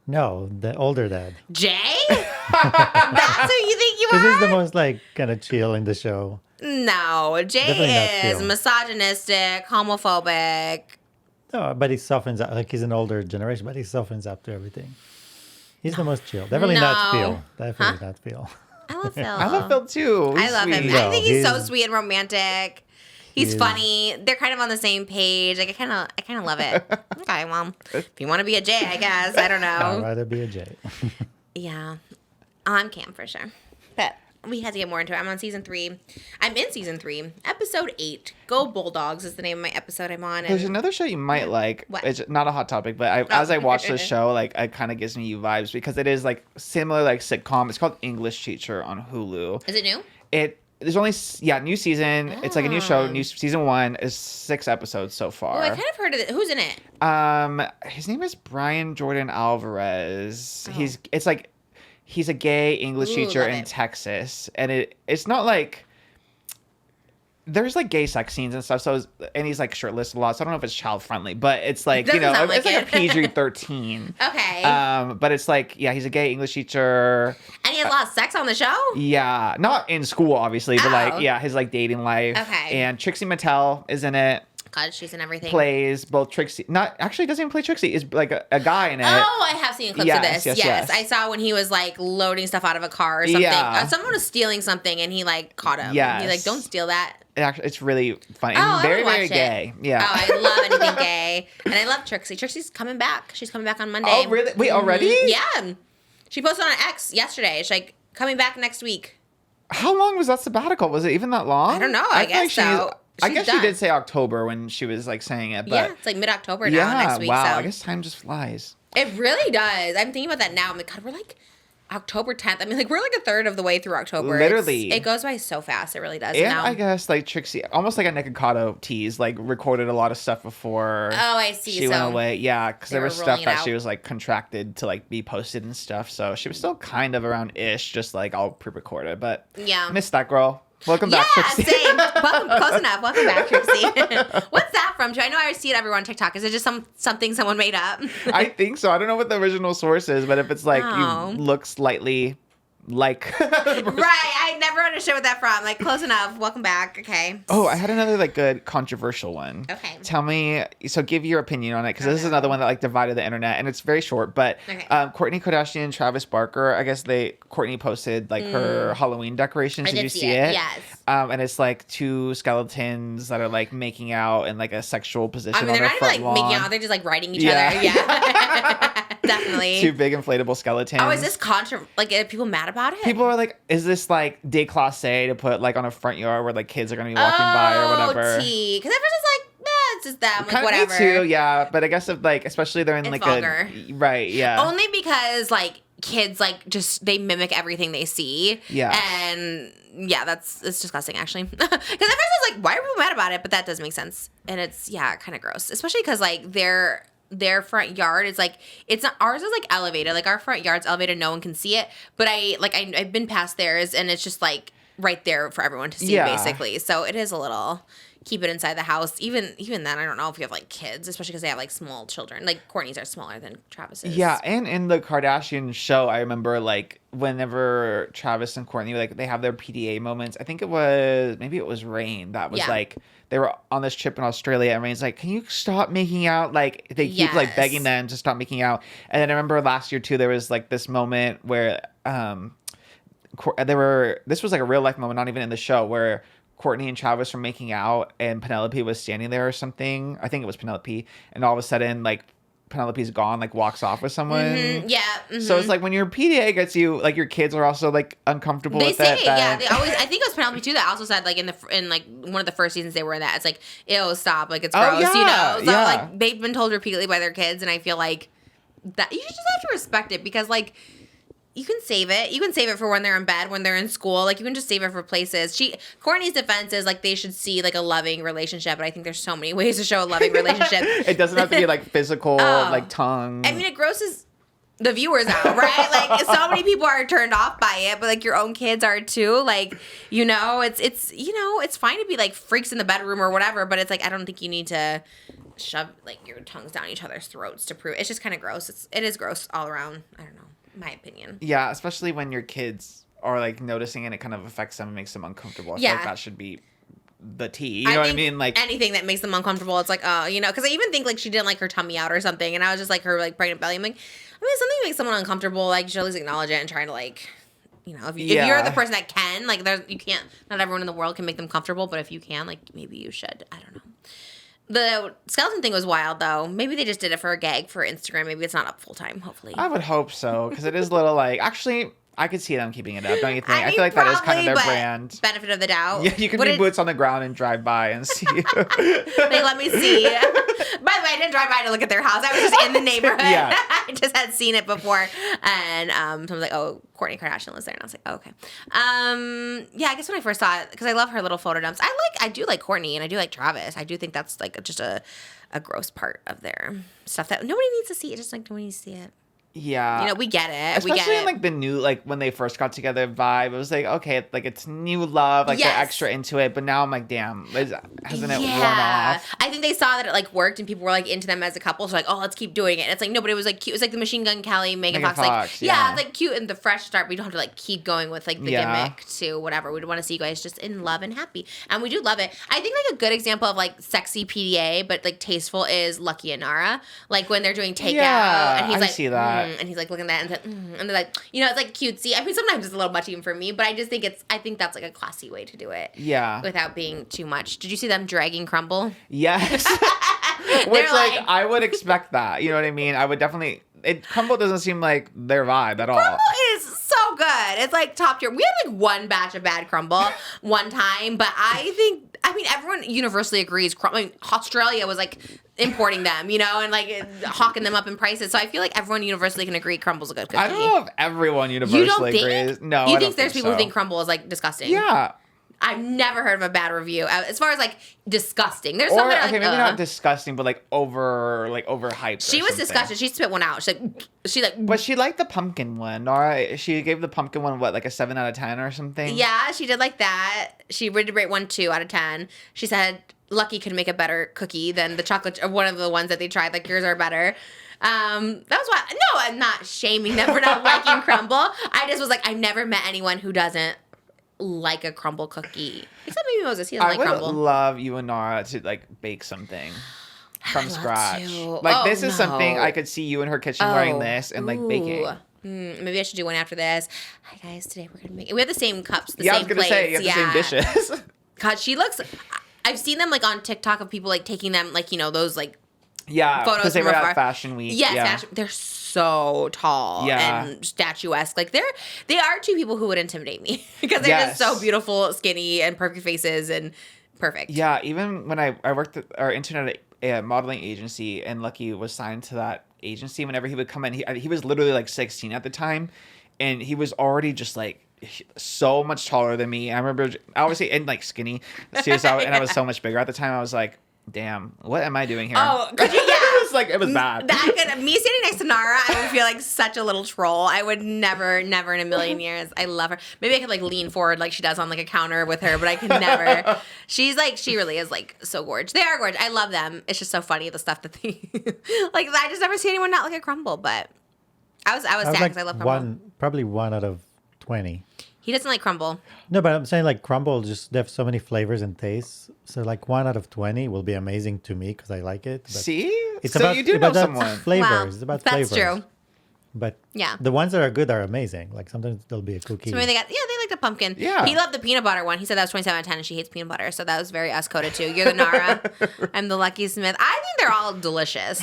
No, the older dad. Jay? That's who you think you Because he's are? the most like kind of chill in the show. No, Definitely not Jay is Phil. misogynistic, homophobic. No, but he softens up. Like he's an older generation, but he softens up to everything. He's the most chill. Definitely not Phil. Definitely not Phil. I love Phil. I love Phil too. I love him. Sweet. I think he's so he's- sweet and romantic. He's funny. They're kind of on the same page. Like I kind of love it. Okay, well, if you want to be a Jay, I guess. I don't know. I'd rather be a J. Yeah, I'm Cam for sure. But we had to get more into it. I'm on season 3. I'm in season 3, episode 8. Go Bulldogs is the name of my episode I'm on. There's another show you might like. What? It's not a hot topic, but as I watch this show, like it kind of gives me you vibes because it is like similar like sitcom. It's called English Teacher on Hulu. Is it new? There's only new season. It's like a new show. New season 1 is 6 episodes so far. Oh, I kind of heard of it. Who's in it? His name is Brian Jordan Alvarez. Oh. He's a gay English teacher in Texas, and it's not like there's like gay sex scenes and stuff. And he's like shirtless a lot. So I don't know if it's child friendly, but it's like it's like a PG-13. Okay. But it's like he's a gay English teacher. And he has a lot of sex on the show. Yeah, not in school obviously, but like his like dating life. Okay. And Trixie Mattel is in it. God, she's in everything. Plays both Trixie. Not actually doesn't even play Trixie. Is like a guy in it. Oh, I have seen clips of this. Yes. I saw when he was like loading stuff out of a car or something. Yeah. Someone was stealing something and he like caught him. Yes. He's like, don't steal that. It's really funny. Oh, And I very, would very watch gay. it. Yeah. Oh, I love anything gay. And I love Trixie. Trixie's coming back. She's coming back on Monday. Oh, really? Wait, already? Yeah. She posted on X yesterday. She's like, coming back next week. How long was that sabbatical? Was it even that long? I don't know. I guess so. I guess she did say October when she was like saying it, but it's like mid-October now next week. Wow, So. I guess time just flies. It really does. I'm thinking about that now. I'm like, God, we're like October 10th. I mean, like we're like a third of the way through October. Literally. It goes by so fast. It really does. And now. I guess like Trixie, almost like a Nikocado tease, like recorded a lot of stuff before. Oh, I see. She went away. Yeah, because there was stuff that out. she was like contracted to like be posted and stuff. So she was still kind of around ish, just like all pre-recorded. But yeah, missed that girl. Welcome back, Trixie. Same. Welcome, close enough. Welcome back, Trixie. What's that from? I know I see it everywhere on TikTok. Is it just something someone made up? I think so. I don't know what the original source is, but if it's like you look slightly like right, I never understood what that from. Like close enough. Welcome back. Okay. Oh, I had another like good controversial one. Okay. Tell me, so give your opinion on it because this is another one that like divided the internet and it's very short. But Kourtney Kardashian and Travis Barker, I guess Kourtney posted like her Halloween decorations. Did you see it? Yes. And it's like 2 skeletons that are like making out in like a sexual position. I mean, they're not even like making out; they're just like riding each other. Yeah. Definitely. 2 big inflatable skeletons. Oh, is this like are people mad about it? People are like, is this like déclassé to put like on a front yard where like kids are gonna be walking by or whatever? Because everyone's just like, it's just them, like whatever. Me too, yeah. But I guess if like, especially they're in it's like vulgar. Right, yeah. Only because like kids like just they mimic everything they see. Yeah. And yeah, it's disgusting actually. Because at first I was like, why are people mad about it? But that does make sense, and it's kind of gross, especially because like their front yard is like it's not ours is like elevated, like our front yard's elevated, no one can see it, but I've been past theirs and it's just like right there for everyone to see basically, so it is a little keep it inside the house. Even then, I don't know if you have like kids, especially because they have like small children. Like Kourtney's are smaller than Travis's. Yeah, and in the Kardashian show, I remember like whenever Travis and Kourtney like they have their PDA moments. I think it was Rain that was like they were on this trip in Australia, and Rain's like, "Can you stop making out?" Like they keep like begging them to stop making out. And then I remember last year too, there was like this moment where this was like a real life moment, not even in the show, where Kourtney and Travis were making out and Penelope was standing there or something. I think it was Penelope. And all of a sudden, like, Penelope's gone, like, walks off with someone. Mm-hmm. Yeah. Mm-hmm. So it's like when your PDA gets you, like, your kids are also, like, uncomfortable with it. that. They always, I think it was Penelope, too, that also said, like, in like, one of the first seasons they were in that, it's like, ew, stop. Like, it's gross, you know? So, like, they've been told repeatedly by their kids, and I feel like that you just have to respect it because, like, you can save it. You can save it for when they're in bed, when they're in school. Like, you can just save it for places. Kourtney's defense is, like, they should see, like, a loving relationship. But I think there's so many ways to show a loving relationship. It doesn't have to be, like, physical, like, tongue. I mean, it grosses the viewers out, right? Like, so many people are turned off by it, but, like, your own kids are, too. Like, you know, it's you know, it's fine to be, like, freaks in the bedroom or whatever, but it's, like, I don't think you need to shove, like, your tongues down each other's throats to prove. It's just kind of gross. It is gross all around. I don't know. My opinion. Yeah, especially when your kids are like noticing and it kind of affects them and makes them uncomfortable. I feel like that should be the tea. You know what I mean? Like anything that makes them uncomfortable, it's like, oh, you know, because I even think like she didn't like her tummy out or something, and I was just like her like pregnant belly. I'm like, I mean, something makes someone uncomfortable, like you should at least acknowledge it and try to like, you know, if you're the person that can, like, you can't. Not everyone in the world can make them comfortable, but if you can, like, maybe you should. I don't know. The skeleton thing was wild, though. Maybe they just did it for a gag for Instagram. Maybe it's not up full time, hopefully. I would hope so, because it is a little like... Actually, I could see them keeping it up, don't you think? I mean, feel like that is kind of their probably, but brand. Benefit of the doubt. Yeah, you can be boots on the ground and drive by and see. They let me see. By the way, I didn't drive by to look at their house. I was just in the neighborhood. Yeah. I just had seen it before. And someone was like, oh, Kourtney Kardashian lives there. And I was like, oh, okay. Yeah, I guess when I first saw it, because I love her little photo dumps. I do like Kourtney and I do like Travis. I do think that's like just a gross part of their stuff that nobody needs to see. It's just like nobody needs to see it. Yeah. You know, we get it. Especially we get in it. like the new, like when they first got together vibe, it was like, okay, like it's new love, like they're extra into it. But now I'm like, damn, hasn't it worn off? I think they saw that it like worked and people were like into them as a couple. So like, oh, let's keep doing it. And it's like, no, but it was like cute. It was like the Machine Gun Kelly, Megan Fox. Like, it's like cute and the fresh start. We don't have to like keep going with like the gimmick to whatever. We want to see you guys just in love and happy. And we do love it. I think like a good example of like sexy PDA, but like tasteful is Lucky and Nara. Like when they're doing takeout and he's I like, see that. And he's like looking at that and they're like, you know, it's like cutesy. I mean, sometimes it's a little much even for me, but I just think I think that's like a classy way to do it. Yeah. Without being too much. Did you see them dragging Crumble? Yes. Which like I would expect that. You know what I mean? I would definitely. Crumble doesn't seem like their vibe at all. Crumble is so good. It's like top tier. We had like one batch of bad Crumble one time, but I mean, everyone universally agrees. I mean, Australia was like importing them, you know, and like hawking them up in prices. So I feel like everyone universally can agree Crumble's a good cookie. I don't know if everyone universally agrees. No, you think there's people who think Crumble is like disgusting? Yeah. I've never heard of a bad review as far as like disgusting. There's some that are like, maybe not disgusting, but like overhyped. She was disgusted. She spit one out. But she liked the pumpkin one. All right, she gave the pumpkin one what, like a 7 out of 10 or something. Yeah, she did like that. She rated rate 1 2 out of 10. She said Lucky could make a better cookie than the chocolate or one of the ones that they tried. Like yours are better. That was why. No, I'm not shaming them for not liking Crumble. I just was like, I've never met anyone who doesn't like a Crumble cookie. Except maybe Moses. He doesn't like Crumble. I would love you and Nara to like bake something from scratch. To. Like this is something I could see you in her kitchen wearing this and like baking. Maybe I should do one after this. Hi guys, today we're gonna make. We have the same cups, the I same was gonna plates. say you have the same dishes. God, she looks. I've seen them like on TikTok of people like taking them like, you know, those like photos because they were at Fashion Week. Yes, fashion. They're so tall and statuesque. Like they are two people who would intimidate me because they're just so beautiful, skinny, and perfect faces and perfect. Yeah, even when I worked at our intern at a modeling agency and Lucky was signed to that agency, whenever he would come in, he was literally like 16 at the time, and he was already just like so much taller than me. I remember obviously and like skinny, seriously, and I was so much bigger at the time. I was like, damn, what am I doing here? Oh, could you? Yeah. It was bad. Me sitting next to Nara, I would feel like such a little troll. I would never in a million years. I love her. Maybe I could like lean forward like she does on like a counter with her, but I could never. She really is like so gorgeous. They are gorgeous. I love them. It's just so funny the stuff that they like. I just never see anyone not like a Crumble, but I was sad because I love Crumble. Probably 1 out of 20. He doesn't like Crumble. No, but I'm saying like Crumble they have so many flavors and tastes. So like 1 out of 20 will be amazing to me because I like it. But see, it's so about, you do know someone. Flavors. Wow. It's about That's flavors. true. But yeah, the ones that are good are amazing. Like sometimes there'll be a cookie. So maybe they like the pumpkin. Yeah. He loved the peanut butter one. He said that was 27 out of 10 and she hates peanut butter. So that was very us coded too. You're the Nara. I'm the Lucky Smith. I think they're all delicious.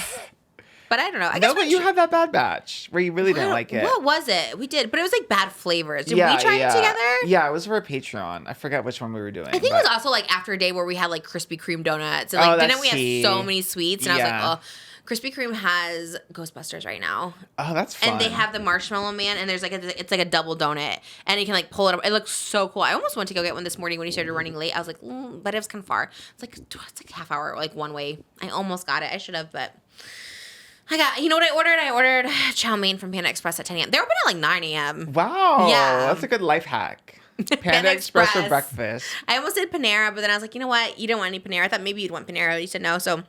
But I don't know. I guess but you had that bad batch where you really didn't like it. What was it? We did, but it was like bad flavors. Did we try it together? Yeah, it was for a Patreon. I forget which one we were doing. I think it was also like after a day where we had like Krispy Kreme donuts. And like, didn't we have so many sweets? And I was like, oh, Krispy Kreme has Ghostbusters right now. Oh, that's fun. And they have the Marshmallow Man, and there's like it's like a double donut, and you can like pull it up. It looks so cool. I almost went to go get one this morning when you started running late. I was like, but it was kind of far. It's like half hour, like one way. I almost got it. I should have, but. You know what I ordered? I ordered chow mein from Panda Express at 10 a.m. They open at like 9 a.m. Wow. Yeah. That's a good life hack. Panda Express for breakfast. I almost did Panera, but then I was like, you know what? You don't want any Panera. I thought maybe you'd want Panera. You said no. So I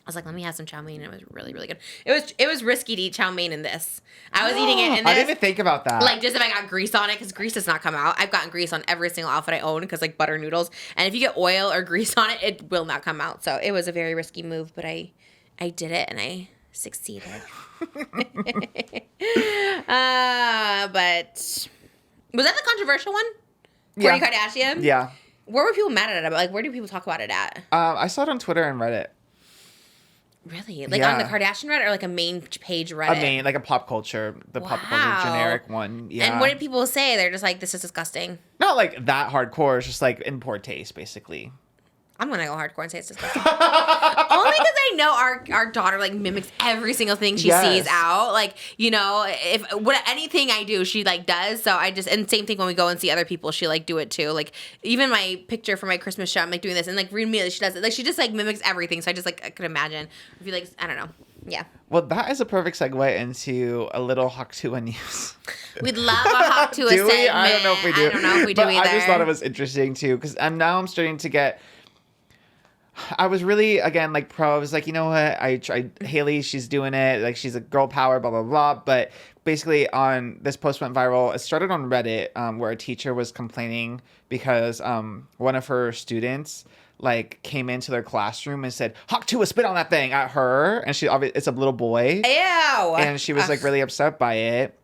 was like, let me have some chow mein. It was really, really good. It was risky to eat chow mein in this. I was eating it in this. I didn't even think about that. Like, just if I got grease on it, because grease does not come out. I've gotten grease on every single outfit I own, because like butter noodles. And if you get oil or grease on it, it will not come out. So it was a very risky move, but I did it, and I succeeded. But was that the controversial one? Kourtney Kardashian? Yeah. Where were people mad at it? Like, where do people talk about it at? I saw it on Twitter and Reddit. Really? Like on the Kardashian Reddit or like a main page Reddit? I mean, like a pop culture, the pop culture generic one. Yeah. And what did people say? They're just like, this is disgusting. Not like that hardcore. It's just like in poor taste, basically. I'm gonna go hardcore and say it's disgusting. Only because I know our daughter like mimics every single thing she sees out. Like, you know, if anything I do, she like does. So I just, and same thing when we go and see other people, she like do it too. Like even my picture for my Christmas show, I'm like doing this, and like immediately she does it. Like she just like mimics everything. So I just like I could imagine if you like, I don't know. Yeah. Well, that is a perfect segue into a little HATHAWAY news. We'd love a HATHAWAY segment. I don't know if we do. I don't know if we do but either. I just thought it was interesting too, because I'm starting to get. I was really, again, like pro. I was like, you know what? I tried Hailey. She's doing it. Like, she's a girl power, blah, blah, blah. But basically on this post went viral. It started on Reddit where a teacher was complaining because one of her students like came into their classroom and said, "HATHAWAY, spit on that thing" at her. And it's a little boy. Ew. And she was like really upset by it.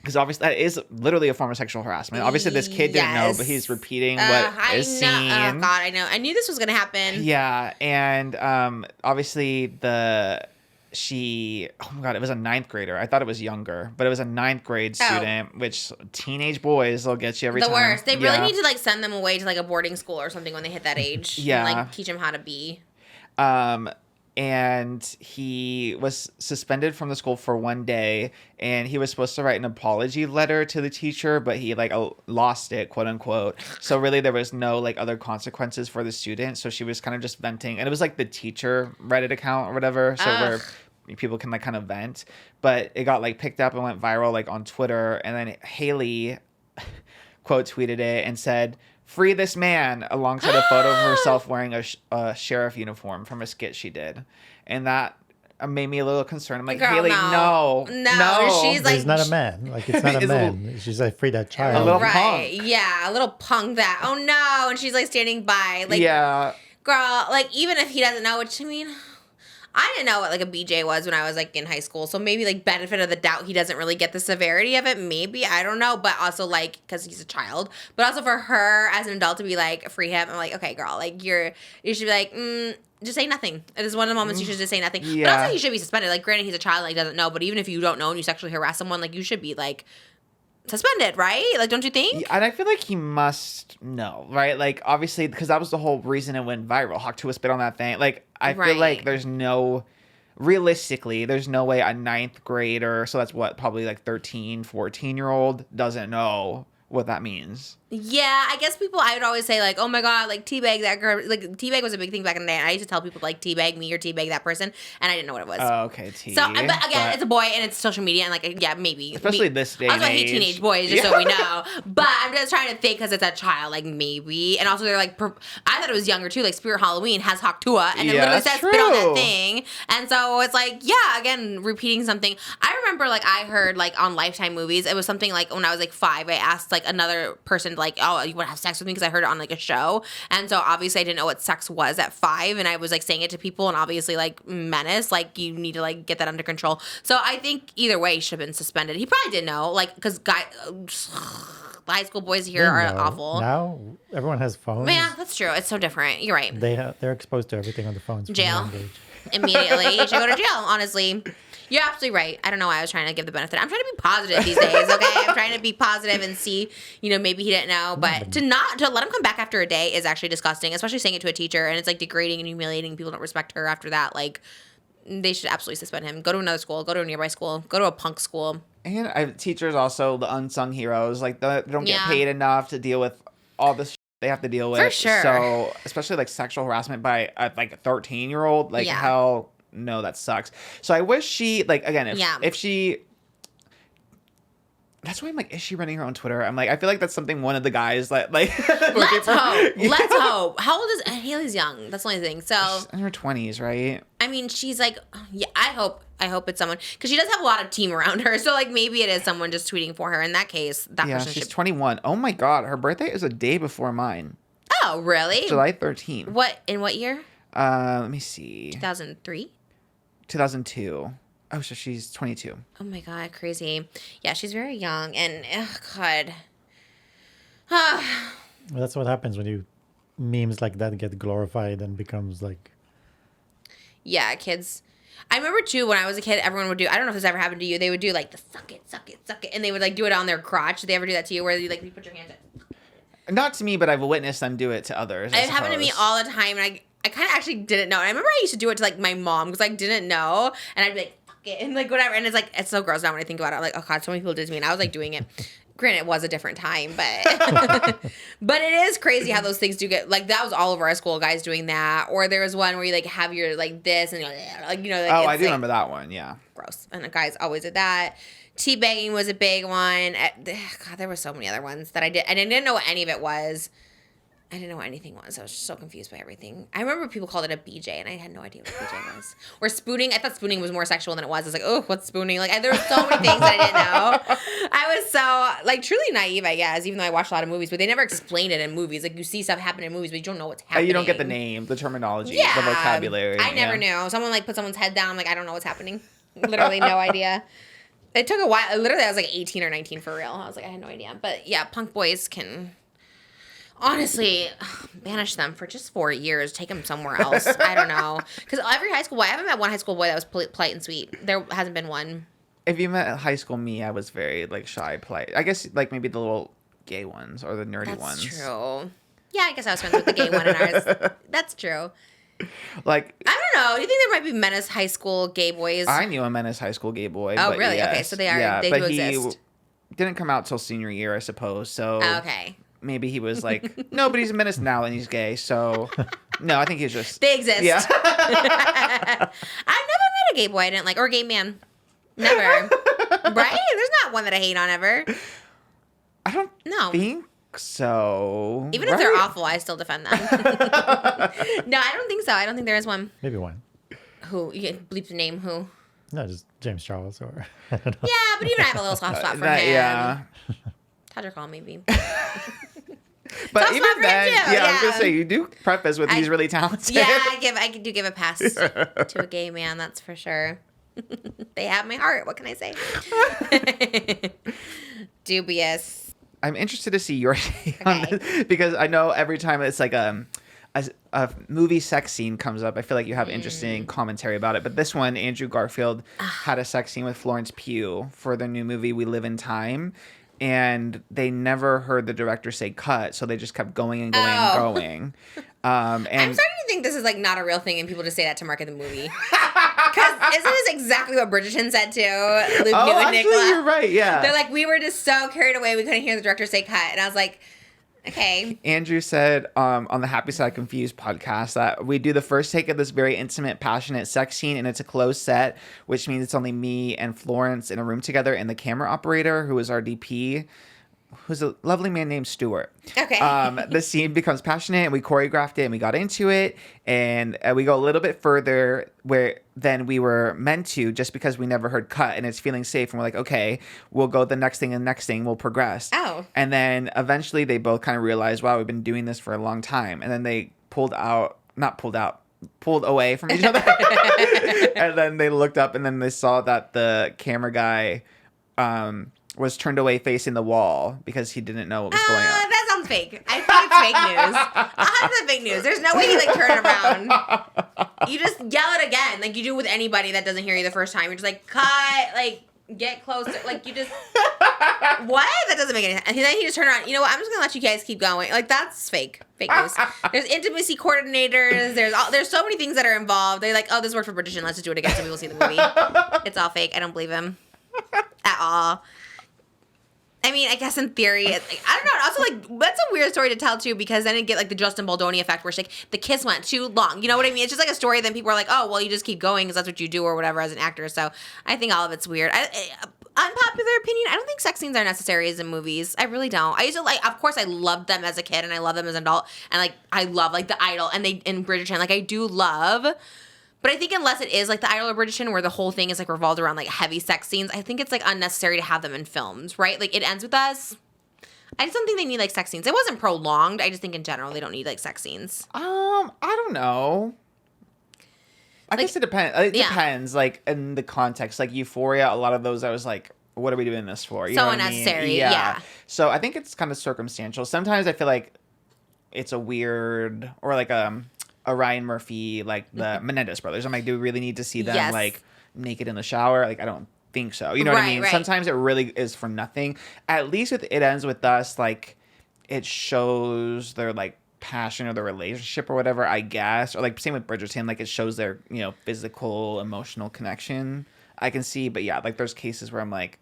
Because obviously that is literally a form of sexual harassment. Obviously this kid didn't know, but he's repeating what is seen. Oh God, I know. I knew this was gonna happen. Yeah, and obviously oh my God, it was a 9th grader. I thought it was younger, but it was a 9th grade student, which teenage boys will get you every time. The worst. They really need to like send them away to like a boarding school or something when they hit that age. Yeah. And, like teach them how to be. And he was suspended from the school for 1 day, and he was supposed to write an apology letter to the teacher, but he like lost it, quote unquote. So really there was no like other consequences for the student. So she was kind of just venting, and it was like the teacher Reddit account or whatever. So where people can like kind of vent, but it got like picked up and went viral like on Twitter. And then Hailey quote tweeted it and said, "Free this man," alongside a photo of herself wearing a sheriff uniform from a skit she did. And that made me a little concerned. I'm like, Girl, Hailey, no. She's like, he's not a man. Like, it's not a man. She's like, free that child. A little right. punk. Yeah, a little punk that. Oh no. And she's like standing by. Like, yeah. Girl, like even if he doesn't know, which I mean, I didn't know what like a BJ was when I was like in high school. So maybe like benefit of the doubt, he doesn't really get the severity of it. Maybe, I don't know. But also like, because he's a child. But also for her as an adult to be like, free him. I'm like, okay, girl, like you should be like, just say nothing. It is one of the moments you should just say nothing. Yeah. But also he should be suspended. Like granted, he's a child, like doesn't know. But even if you don't know and you sexually harass someone, like you should be like suspended, right? Like, don't you think? Yeah, and I feel like he must know, right? Like, obviously, because that was the whole reason it went viral. HATHAWAY spit on that thing. Like, I feel like realistically, there's no way a 9th grader, so that's what, probably like 13, 14-year-old, doesn't know what that means. Yeah, I guess I would always say like, oh my God, like teabag that girl. Like teabag was a big thing back in the day. And I used to tell people like teabag me or teabag that person, and I didn't know what it was. Oh, okay, but again, it's a boy and it's social media, and like yeah, maybe. Especially this day. Also, I hate teenage boys, just so we know. But I'm just trying to think because it's a child, like maybe. And also they're like, I thought it was younger too. Like Spirit Halloween has HATHAWAY, and it literally says spit on that thing. And so it's like, yeah, again, repeating something. I remember like I heard like on Lifetime movies, it was something like when I was like 5, I asked like another person like, oh, you want to have sex with me, because I heard it on like a show. And so obviously I didn't know what sex was at 5, and I was like saying it to people, and obviously like menace, like you need to like get that under control. So I think either way he should have been suspended. He probably didn't know, like, because the high school boys here are awful. Now everyone has phones. Yeah, that's true. It's so different. You're right. They're exposed to everything on the phones. Jail. Immediately. You should go to jail, honestly. You're absolutely right. I don't know why I was trying to give the benefit. I'm trying to be positive these days, okay? I'm trying to be positive and see, maybe he didn't know. But to let him come back after a day is actually disgusting, especially saying it to a teacher. And it's like degrading and humiliating. People don't respect her after that. Like, they should absolutely suspend him. Go to another school. Go to a nearby school. Go to a punk school. And teachers also, the unsung heroes, like they don't get paid enough to deal with all this they have to deal with. For sure. So, especially like sexual harassment by like a 13-year-old, like hell no, that sucks. So I wish she, like, again, if she, that's why I'm like, is she running her own Twitter? I'm like, I feel like that's something one of the guys like let's hope. Yeah. Let's hope. How old is Hailey's young? That's the only thing. So she's in her 20s, right? I mean, she's like, yeah, I hope it's someone, because she does have a lot of team around her. So like maybe it is someone just tweeting for her. In that case, that person she's 21. Oh my God, her birthday is a day before mine. Oh, really? July 13th. In what year? Let me see. 2003? 2002. Oh, so she's 22. Oh my God, crazy. Yeah, she's very young, and God. Well, that's what happens when memes like that get glorified and becomes like. Yeah, kids I remember too when I was a kid, everyone would do. I don't know if this ever happened to you. They would do like the suck it, and they would like do it on their crotch. Did they ever do that to you, where you put your hands in? Not to me, but I've witnessed them do it to others. It happened to me all the time, and I kind of actually didn't know. And I remember I used to do it to like my mom because I didn't know, and I'd be like fuck it and like whatever. And it's so gross now when I think about it. I'm like, oh god, so many people did it to me, and I was like doing it. Granted, it was a different time, but but it is crazy how those things do get like that was all of our school guys doing that. Or there was one where you like have your like this and you're like Like, oh, I do remember that one. Yeah, gross. And the guys always did that. Teabagging was a big one. God, there were so many other ones that I did, and I didn't know what any of it was. I didn't know what anything was. I was just so confused by everything. I remember people called it a BJ, and I had no idea what a BJ was. Or spooning. I thought spooning was more sexual than it was. I was like, oh, what's spooning? Like, there were so many things that I didn't know. I was so, like, truly naive, I guess, even though I watched a lot of movies. But they never explained it in movies. Like, you see stuff happen in movies, but you don't know what's happening. You don't get the name, the terminology, the vocabulary. I never knew. Someone, like, put someone's head down. I'm like, I don't know what's happening. Literally no idea. It took a while. Literally, I was like 18 or 19 for real. I was like, I had no idea. But, yeah, punk boys can... Honestly, banish them for just 4 years. Take them somewhere else. I don't know. Because every high school boy, I haven't met one high school boy that was polite and sweet. There hasn't been one. If you met high school me, I was very, like, shy, polite. I guess, like, maybe the little gay ones or the nerdy ones. That's true. Yeah, I guess I was friends with the gay one in ours. That's true. Like, I don't know. Do you think there might be Menace high school gay boys? I knew a Menace high school gay boy. Oh, but really? yes. Okay, so they are. Yeah, they but do exist. He didn't come out till senior year, I suppose. So okay. Maybe he was like, no, but he's a Menace now and he's gay. So no, I think he's just. They exist. Yeah. I've never met a gay boy I didn't like, or a gay man. Never. Right? There's not one that I hate on ever. I don't think so. Even if they're awful, I still defend them. No, I don't think so. I don't think there is one. Maybe one. Who? You can bleep the name. Who? No, just James Charles or. I don't know. Yeah, but even I have a little soft spot for him. Yeah. Todrick Hall, maybe. But even then, I was gonna say you do preface with he's really talented. Yeah, I do give a pass to a gay man. That's for sure. They have my heart. What can I say? Dubious. I'm interested to see your take on this because I know every time it's like a movie sex scene comes up, I feel like you have interesting commentary about it. But this one, Andrew Garfield had a sex scene with Florence Pugh for the new movie We Live in Time. And they never heard the director say cut, so they just kept going and going and going. And I'm starting to think this is like not a real thing, and people just say that to market the movie. Because isn't this exactly what Bridgerton said too? Luke New and Nicola. You're right. Yeah, they're like, we were just so carried away we couldn't hear the director say cut, and I was like, okay. Andrew said on the Happy Sad Confused podcast that we do the first take of this very intimate, passionate sex scene, and it's a closed set, which means it's only me and Florence in a room together, and the camera operator, who is our DP, who's a lovely man named Stuart. Okay. The scene becomes passionate, and we choreographed it, and we got into it, and we go a little bit further than we were meant to, just because we never heard cut, and it's feeling safe, and we're like, okay, we'll go the next thing, and the next thing, we'll progress. Oh. And then eventually they both kind of realized, wow, we've been doing this for a long time, and then they pulled away from each other, and then they looked up, and then they saw that the camera guy was turned away facing the wall because he didn't know what was going on. That sounds fake. I think it's fake news. 100% fake news. There's no way you like turn it around. You just yell it again, like you do with anybody that doesn't hear you the first time. You're just like, cut, like get closer, like you just what? That doesn't make any sense. And then he just turned around. You know what? I'm just gonna let you guys keep going. Like that's fake news. There's intimacy coordinators. There's so many things that are involved. They're like, oh, this worked for Bridgerton. Let's just do it again so people see the movie. It's all fake. I don't believe him at all. I mean, I guess in theory, it's like, I don't know. Also, like, that's a weird story to tell, too, because then it get, like, the Justin Baldoni effect where it's like, the kiss went too long. You know what I mean? It's just, like, a story, then people are like, oh, well, you just keep going because that's what you do or whatever as an actor. So I think all of it's weird. Unpopular opinion, I don't think sex scenes are necessary in movies. I really don't. I used to, like, of course, I loved them as a kid, and I love them as an adult. And, like, I love, like, The Idol and in Bridgerton. Like, I do love... But I think unless it is like The Idol or Bridgerton where the whole thing is like revolved around like heavy sex scenes, I think it's like unnecessary to have them in films, right? Like It Ends With Us. I just don't think they need like sex scenes. It wasn't prolonged. I just think in general they don't need like sex scenes. I don't know. I guess it depends. It depends, like in the context. Like Euphoria, a lot of those I was like, what are we doing this for? You know what unnecessary. I mean? Yeah. So I think it's kind of circumstantial. Sometimes I feel like it's a weird or like Ryan Murphy, like the Menendez brothers. I'm like, do we really need to see them Yes. like naked in the shower? Like, I don't think so. You know what I mean? Right. Sometimes it really is for nothing. At least with It Ends With Us, like it shows their like passion or their relationship or whatever, I guess. Or like same with Bridgerton, like it shows their, you know, physical, emotional connection. I can see, but yeah, like there's cases where I'm like,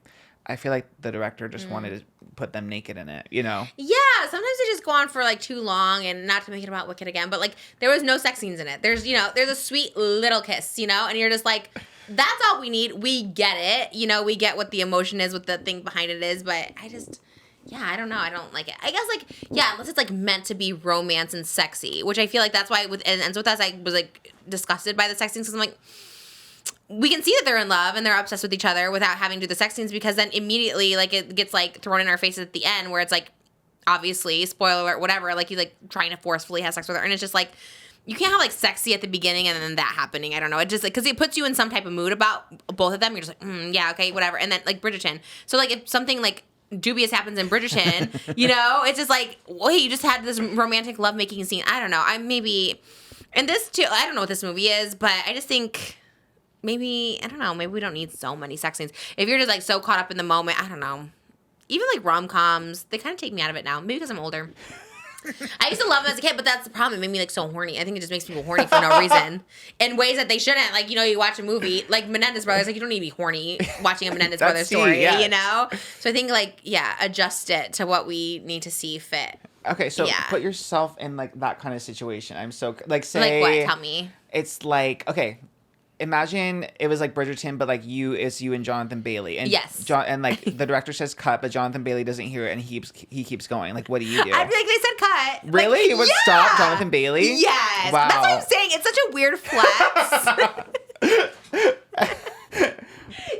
I feel like the director just wanted to put them naked in it, you know? Yeah, sometimes they just go on for like too long, and not to make it about Wicked again, but like there was no sex scenes in it. There's, you know, there's a sweet little kiss, you know, and you're just like, that's all we need. We get it, you know, we get what the emotion is, what the thing behind it is, but I just, yeah, I don't know. I don't like it. I guess like, yeah, unless it's like meant to be romance and sexy, which I feel like that's why with It Ends With Us, I was like disgusted by the sex scenes because I'm like, we can see that they're in love and they're obsessed with each other without having to do the sex scenes, because then immediately like it gets like thrown in our faces at the end where it's like, obviously, spoiler alert, whatever, like he's like trying to forcefully have sex with her, and it's just like, you can't have like sexy at the beginning and then that happening. I don't know. It just like, because it puts you in some type of mood about both of them. You're just like, yeah, okay, whatever. And then like Bridgerton. So like if something like dubious happens in Bridgerton, you know, it's just like, well, hey, you just had this romantic lovemaking scene. I don't know. I maybe, and this too, I don't know what this movie is, but I just think maybe, I don't know, maybe we don't need so many sex scenes. If you're just like so caught up in the moment, I don't know. Even like rom-coms, they kind of take me out of it now. Maybe because I'm older. I used to love them as a kid, but that's the problem. It made me like so horny. I think it just makes people horny for no reason in ways that they shouldn't. Like, you know, you watch a movie like Menendez Brothers, like you don't need to be horny watching a Menendez Brothers story, you know? So I think like, yeah, adjust it to what we need to see fit. Okay, so Yeah. put yourself in like that kind of situation. I'm so like, say Like what? Tell me. It's like, okay, imagine it was like Bridgerton, but like you and Jonathan Bailey, and Yes. like the director says cut, but Jonathan Bailey doesn't hear it, and he keeps going. Like, what do you do? I'd be like, they said cut. Really? Like, You would yeah. stop Jonathan Bailey? Yes. Wow. That's what I'm saying. It's such a weird flex.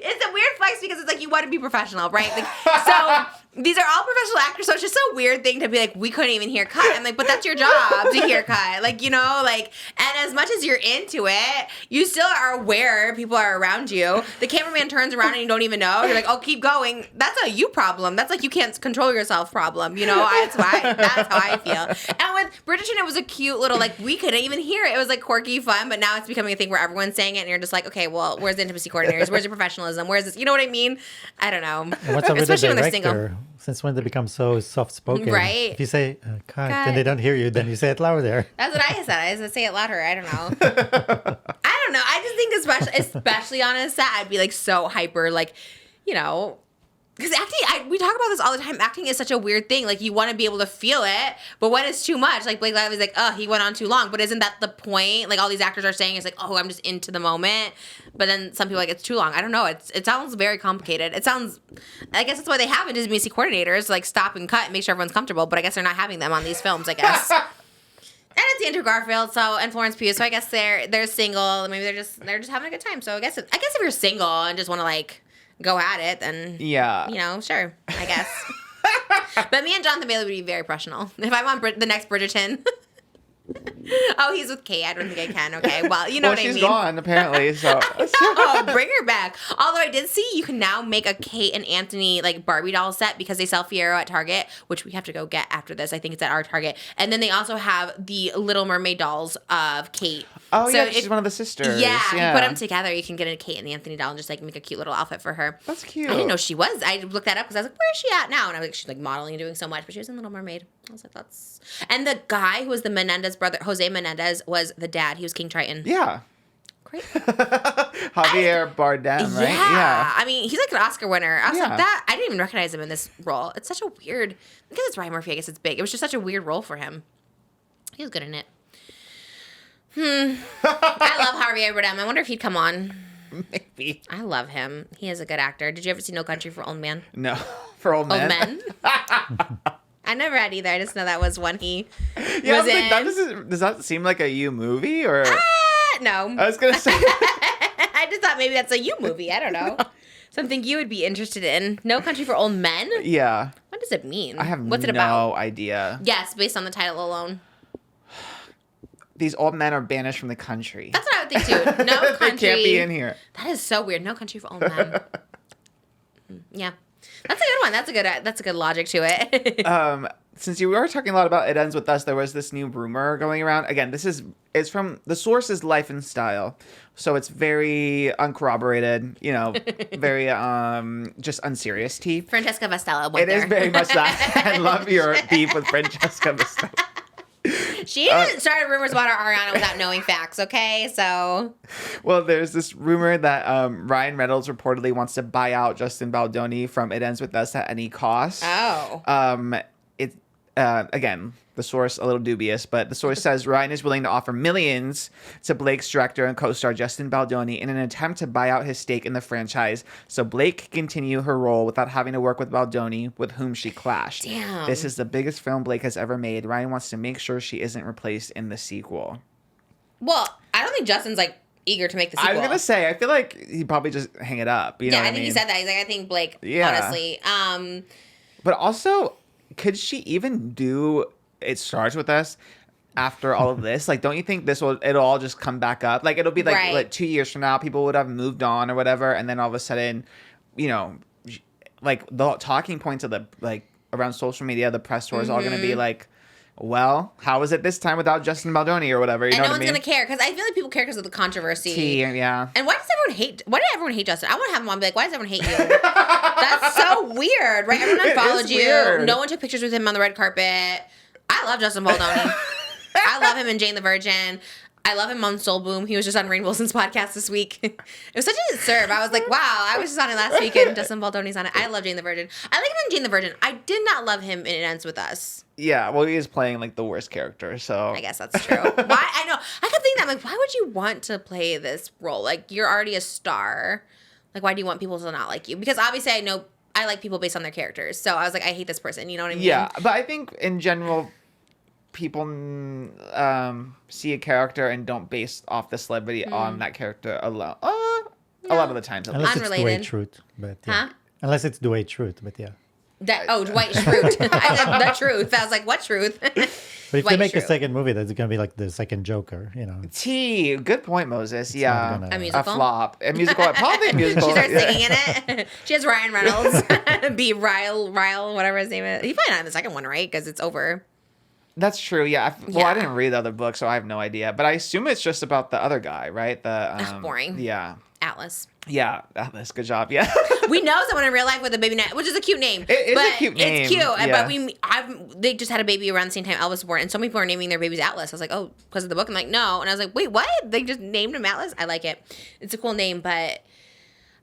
It's a weird flex because it's like you want to be professional, right? Like, so these are all professional actors, so it's just a weird thing to be like, we couldn't even hear cut. I'm like, but that's your job to hear cut. Like, you know, like, and as much as you're into it, you still are aware people are around you. The cameraman turns around and you don't even know. You're like, oh, keep going. That's a you problem. That's like you can't control yourself problem. You know, that's how I feel. And with Bridgerton, it was a cute little, like, we couldn't even hear it. It was like quirky fun, but now it's becoming a thing where everyone's saying it and you're just like, okay, well, where's the intimacy coordinators? Where's the professionalism? Where's this? You know what I mean? I don't know. And what's up with the Especially when they're single. director? Since when they become so soft-spoken? Right. If you say cut, Cut. then they don't hear you, then you say it louder. That's what I said. I said say it louder. I don't know. I don't know. I just think especially on a set, I'd be like so hyper, like, you know, because acting, we talk about this all the time. Acting is such a weird thing. Like, you want to be able to feel it, but when it's too much, like Blake Lively's like, oh, he went on too long. But isn't that the point? Like, all these actors are saying is like, oh, I'm just into the moment. But then some people are like, it's too long. I don't know. It sounds very complicated. It sounds, I guess that's why they have intimacy coordinators, like stop and cut and make sure everyone's comfortable. But I guess they're not having them on these films, I guess. And it's Andrew Garfield, and Florence Pugh, so I guess they're single. Maybe they're just having a good time. So I guess if you're single and just want to like go at it, then Yeah. you know, sure, I guess. But me and Jonathan Bailey would be very professional. If I'm on the next Bridgerton. Oh, he's with Kate. I don't think I can. Okay, well, you know what I mean. She's gone apparently, so. Oh, bring her back. Although I did see you can now make a Kate and Anthony like Barbie doll set because they sell Fiero at Target, which we have to go get after this. I think it's at our Target. And then they also have the Little Mermaid dolls of Kate. Oh, So yeah, if- she's one of the sisters. Yeah, if you put them together, you can get a Kate and Anthony doll and just like make a cute little outfit for her. That's cute. I didn't know she was. I looked that up because I was like, where is she at now? And I was like, she's like modeling and doing so much, but she was in Little Mermaid. I was like, that's. And the guy who was the Menendez brother, Jose Menendez, was the dad. He was King Triton. Yeah. Great. Javier Bardem, right? Yeah. I mean, he's like an Oscar winner. I was Yeah. like, that. I didn't even recognize him in this role. It's such a weird. Because it's Ryan Murphy, I guess it's big. It was just such a weird role for him. He was good in it. I love Javier Bardem. I wonder if he'd come on. Maybe. I love him. He is a good actor. Did you ever see No Country for Old Men? No, for old men. Old Men? I never had either. I just know that was one he Yeah, I was was like, in. does that seem like a you movie or? No. I was gonna say. I just thought maybe that's a you movie. I don't know. Something you would be interested in. No Country for Old Men? Yeah. What does it mean? I have What's it no about? idea. Yes, based on the title alone. These old men are banished from the country. That's what I would think too. No Country. They can't be in here. That is so weird. No Country for Old Men. Yeah. That's a good one. That's a good logic to it. since you were talking a lot about It Ends With Us, there was this new rumor going around. Again, it's from the source is Life and Style, so it's very uncorroborated. Very just unserious tea. Francesca Vestella went It there. is very much that. I love your beef with Francesca Vestella. She started rumors about our Ariana without knowing facts, okay? So. Well, there's this rumor that Ryan Reynolds reportedly wants to buy out Justin Baldoni from It Ends With Us at any cost. Oh. Again, the source a little dubious, but the source says Ryan is willing to offer millions to Blake's director and co-star Justin Baldoni in an attempt to buy out his stake in the franchise so Blake can continue her role without having to work with Baldoni, with whom she clashed. Damn. This is the biggest film Blake has ever made. Ryan wants to make sure she isn't replaced in the sequel. Well, I don't think Justin's like eager to make the sequel. I was gonna say, I feel like he'd probably just hang it up. You know what I think mean? he said that. He's like, I think Blake, Yeah. honestly. But also, could she even do It Starts With Us after all of this? Like, don't you think it'll all just come back up? Like, it'll be like 2 years from now, people would have moved on or whatever, and then all of a sudden, like the talking points of the around social media, the press tour is all going to be like, well, how was it this time without Justin Baldoni or whatever? You know no what I one's mean? gonna care because I feel like people care because of the controversy. Yeah. And why did everyone hate Justin? I want to have him on and be like, why does everyone hate you? That's so weird, right? Everyone unfollowed you. Weird. No one took pictures with him on the red carpet. I love Justin Baldoni. I love him in Jane the Virgin. I love him on Soul Boom. He was just on Rainn Wilson's podcast this week. It was such a serve. I was like, wow, I was just on it last week and Justin Baldoni's on it. I love Jane the Virgin. I like him in Jane the Virgin. I did not love him in It Ends With Us. Yeah, well, he is playing like the worst character, so I guess that's true. Why? I know. I kept thinking that. I'm like, why would you want to play this role? Like, you're already a star. Like, why do you want people to not like you? Because obviously I know I like people based on their characters. So I was like, I hate this person. You know what I mean? Yeah, but I think in general, people see a character and don't base off the celebrity on that character alone. A lot of the times, at Unless least. it's Dwight Schrute, but yeah. Huh? Unless it's Dwight Schrute, but yeah. Dwight Schrute. I said the truth. I was like, what truth? But if Dwight they make a Schrute. second movie, that's gonna be like the second Joker, T, good point, Moses. Yeah, not gonna- A musical? a flop, a musical, probably a musical. She starts singing in it. She has Ryan Reynolds be Ryle, whatever his name is. He probably not in the second one, right? Because it's over. That's true. Yeah. Well, Yeah. I didn't read the other book, so I have no idea. But I assume it's just about the other guy, right? Boring. Yeah. Atlas. Yeah. Atlas. Good job. Yeah. We know someone in real life with a baby, which is a cute name. It is a but cute name, It's cute, yeah. but they just had a baby around the same time Elvis was born, and so many people are naming their babies Atlas. I was like, oh, because of the book. I'm like, no, and I was like, wait, what? They just named him Atlas? I like it. It's a cool name, but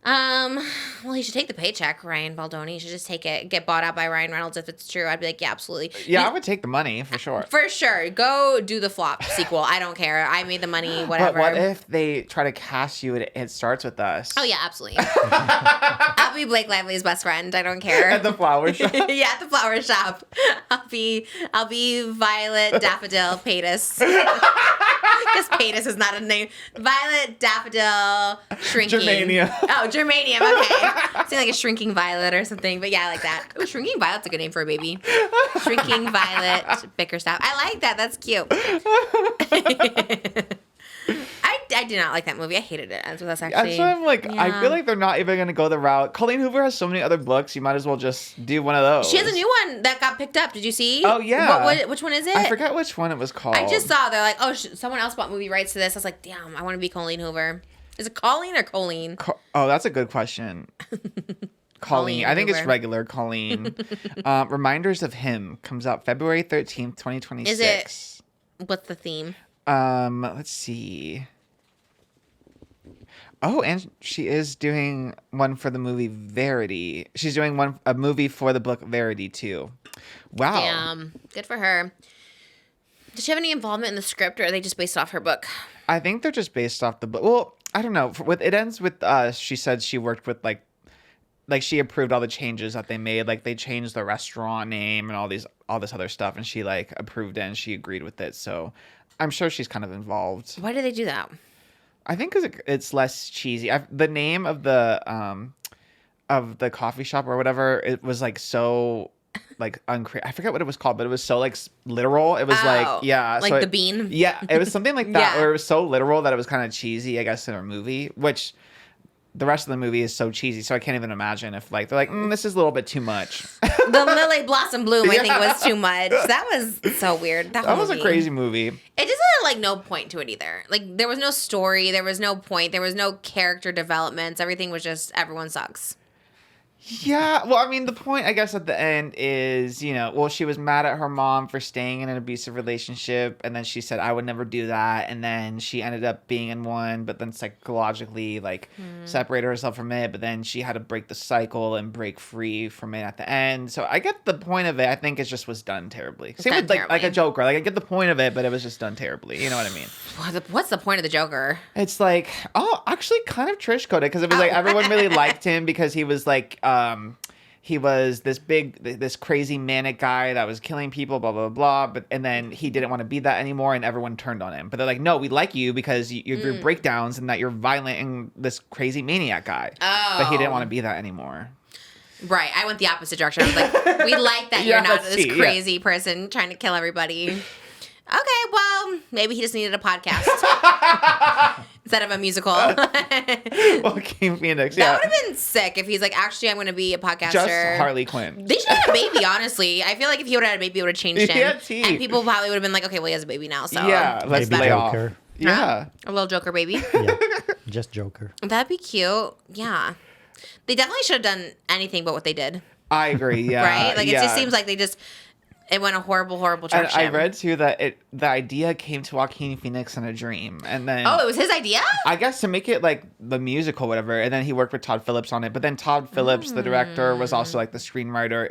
well, he should take the paycheck, Ryan Baldoni. He should just take it, get bought out by Ryan Reynolds if it's true. I'd be like, yeah, absolutely. Yeah, I would take the money for sure. For sure. Go do the flop sequel. I don't care. I made the money, whatever. But what if they try to cast you and It Starts With Us? Oh, yeah, absolutely. I'll be Blake Lively's best friend. I don't care. At the flower shop? Yeah, at the flower shop. I'll be Violet Daffodil Patus. Because Patus is not a name. Violet Daffodil Shrinking. Germanium. Oh, Germanium. Okay. Sound like a shrinking violet or something. But yeah, I like that. Oh, shrinking violet's a good name for a baby. Shrinking Violet Bickerstaff. I like that. That's cute. I did not like that movie. I hated it. That's actually. That's why I'm like, I yeah. feel like they're not even going to go the route. Colleen Hoover has so many other books. You might as well just do one of those. She has a new one that got picked up. Did you see? Oh, yeah. Which one is it? I forget which one it was called. I just saw they're like, oh, someone else bought movie rights to this. I was like, damn, I want to be Colleen Hoover. Is it Colleen or Colleen? Oh, that's a good question. Colleen. I think it's Hoover. regular Colleen. Reminders of Him comes out February 13th, 2026. Is it? What's the theme? Let's see. Oh, and she is doing one for the movie Verity. She's doing a movie for the book Verity too. Wow. Damn, good for her. Does she have any involvement in the script, or are they just based off her book? I think they're just based off the book. Well, I don't know. With It Ends With Us, she said she worked with like she approved all the changes that they made. Like they changed the restaurant name and all this other stuff, and she like approved it and she agreed with it. So I'm sure she's kind of involved. Why did they do that? I think because it's less cheesy. The name of the coffee shop or whatever, it was like so like I forget what it was called, but it was so like literal. It was like, yeah, like so the bean. Yeah, it was something like that, Yeah. where it was so literal that it was kind of cheesy, I guess, in a movie. Which the rest of the movie is so cheesy. So I can't even imagine if like they're like, this is a little bit too much. The Lily Blossom Bloom, I think, was too much. That was so weird. That was a crazy movie. It just had like no point to it either. Like there was no story, there was no point, there was no character developments. Everything was just everyone sucks. Yeah, well, I mean, the point, I guess, at the end is, you know, well, she was mad at her mom for staying in an abusive relationship, and then she said, I would never do that, and then she ended up being in one, but then psychologically, like, separated herself from it, but then she had to break the cycle and break free from it at the end. So I get the point of it. I think it just was done terribly. Same with, like a Joker. Like, I get the point of it, but it was just done terribly. You know what I mean? What's the point of the Joker? It's like, actually kind of Trish coded, because it was like everyone really liked him because he was like, he was this crazy manic guy that was killing people, blah, blah, blah. And then he didn't want to be that anymore, and everyone turned on him. But they're like, no, we like you because your breakdowns and that you're violent and this crazy maniac guy. Oh. But he didn't want to be that anymore. Right. I went the opposite direction. I was like, we like that you're not this crazy person trying to kill everybody. Okay, well, maybe he just needed a podcast instead of a musical. Joaquin Phoenix, That would have been sick if he's like, actually, I'm going to be a podcaster. Just Harley Quinn. They should have had a baby, honestly. I feel like if he would have had a baby, it would have changed him. And people probably would have been like, okay, well, he has a baby now, so. Yeah, let's lay off. Yeah. A little Joker baby. Yeah, just Joker. That'd be cute. Yeah. They definitely should have done anything but what they did. I agree, yeah. Right? Like, it just seems like it went a horrible, horrible direction. And I read too that the idea came to Joaquin Phoenix in a dream, and then it was his idea. I guess to make it like the musical, whatever. And then he worked with Todd Phillips on it. But then Todd Phillips, the director, was also like the screenwriter.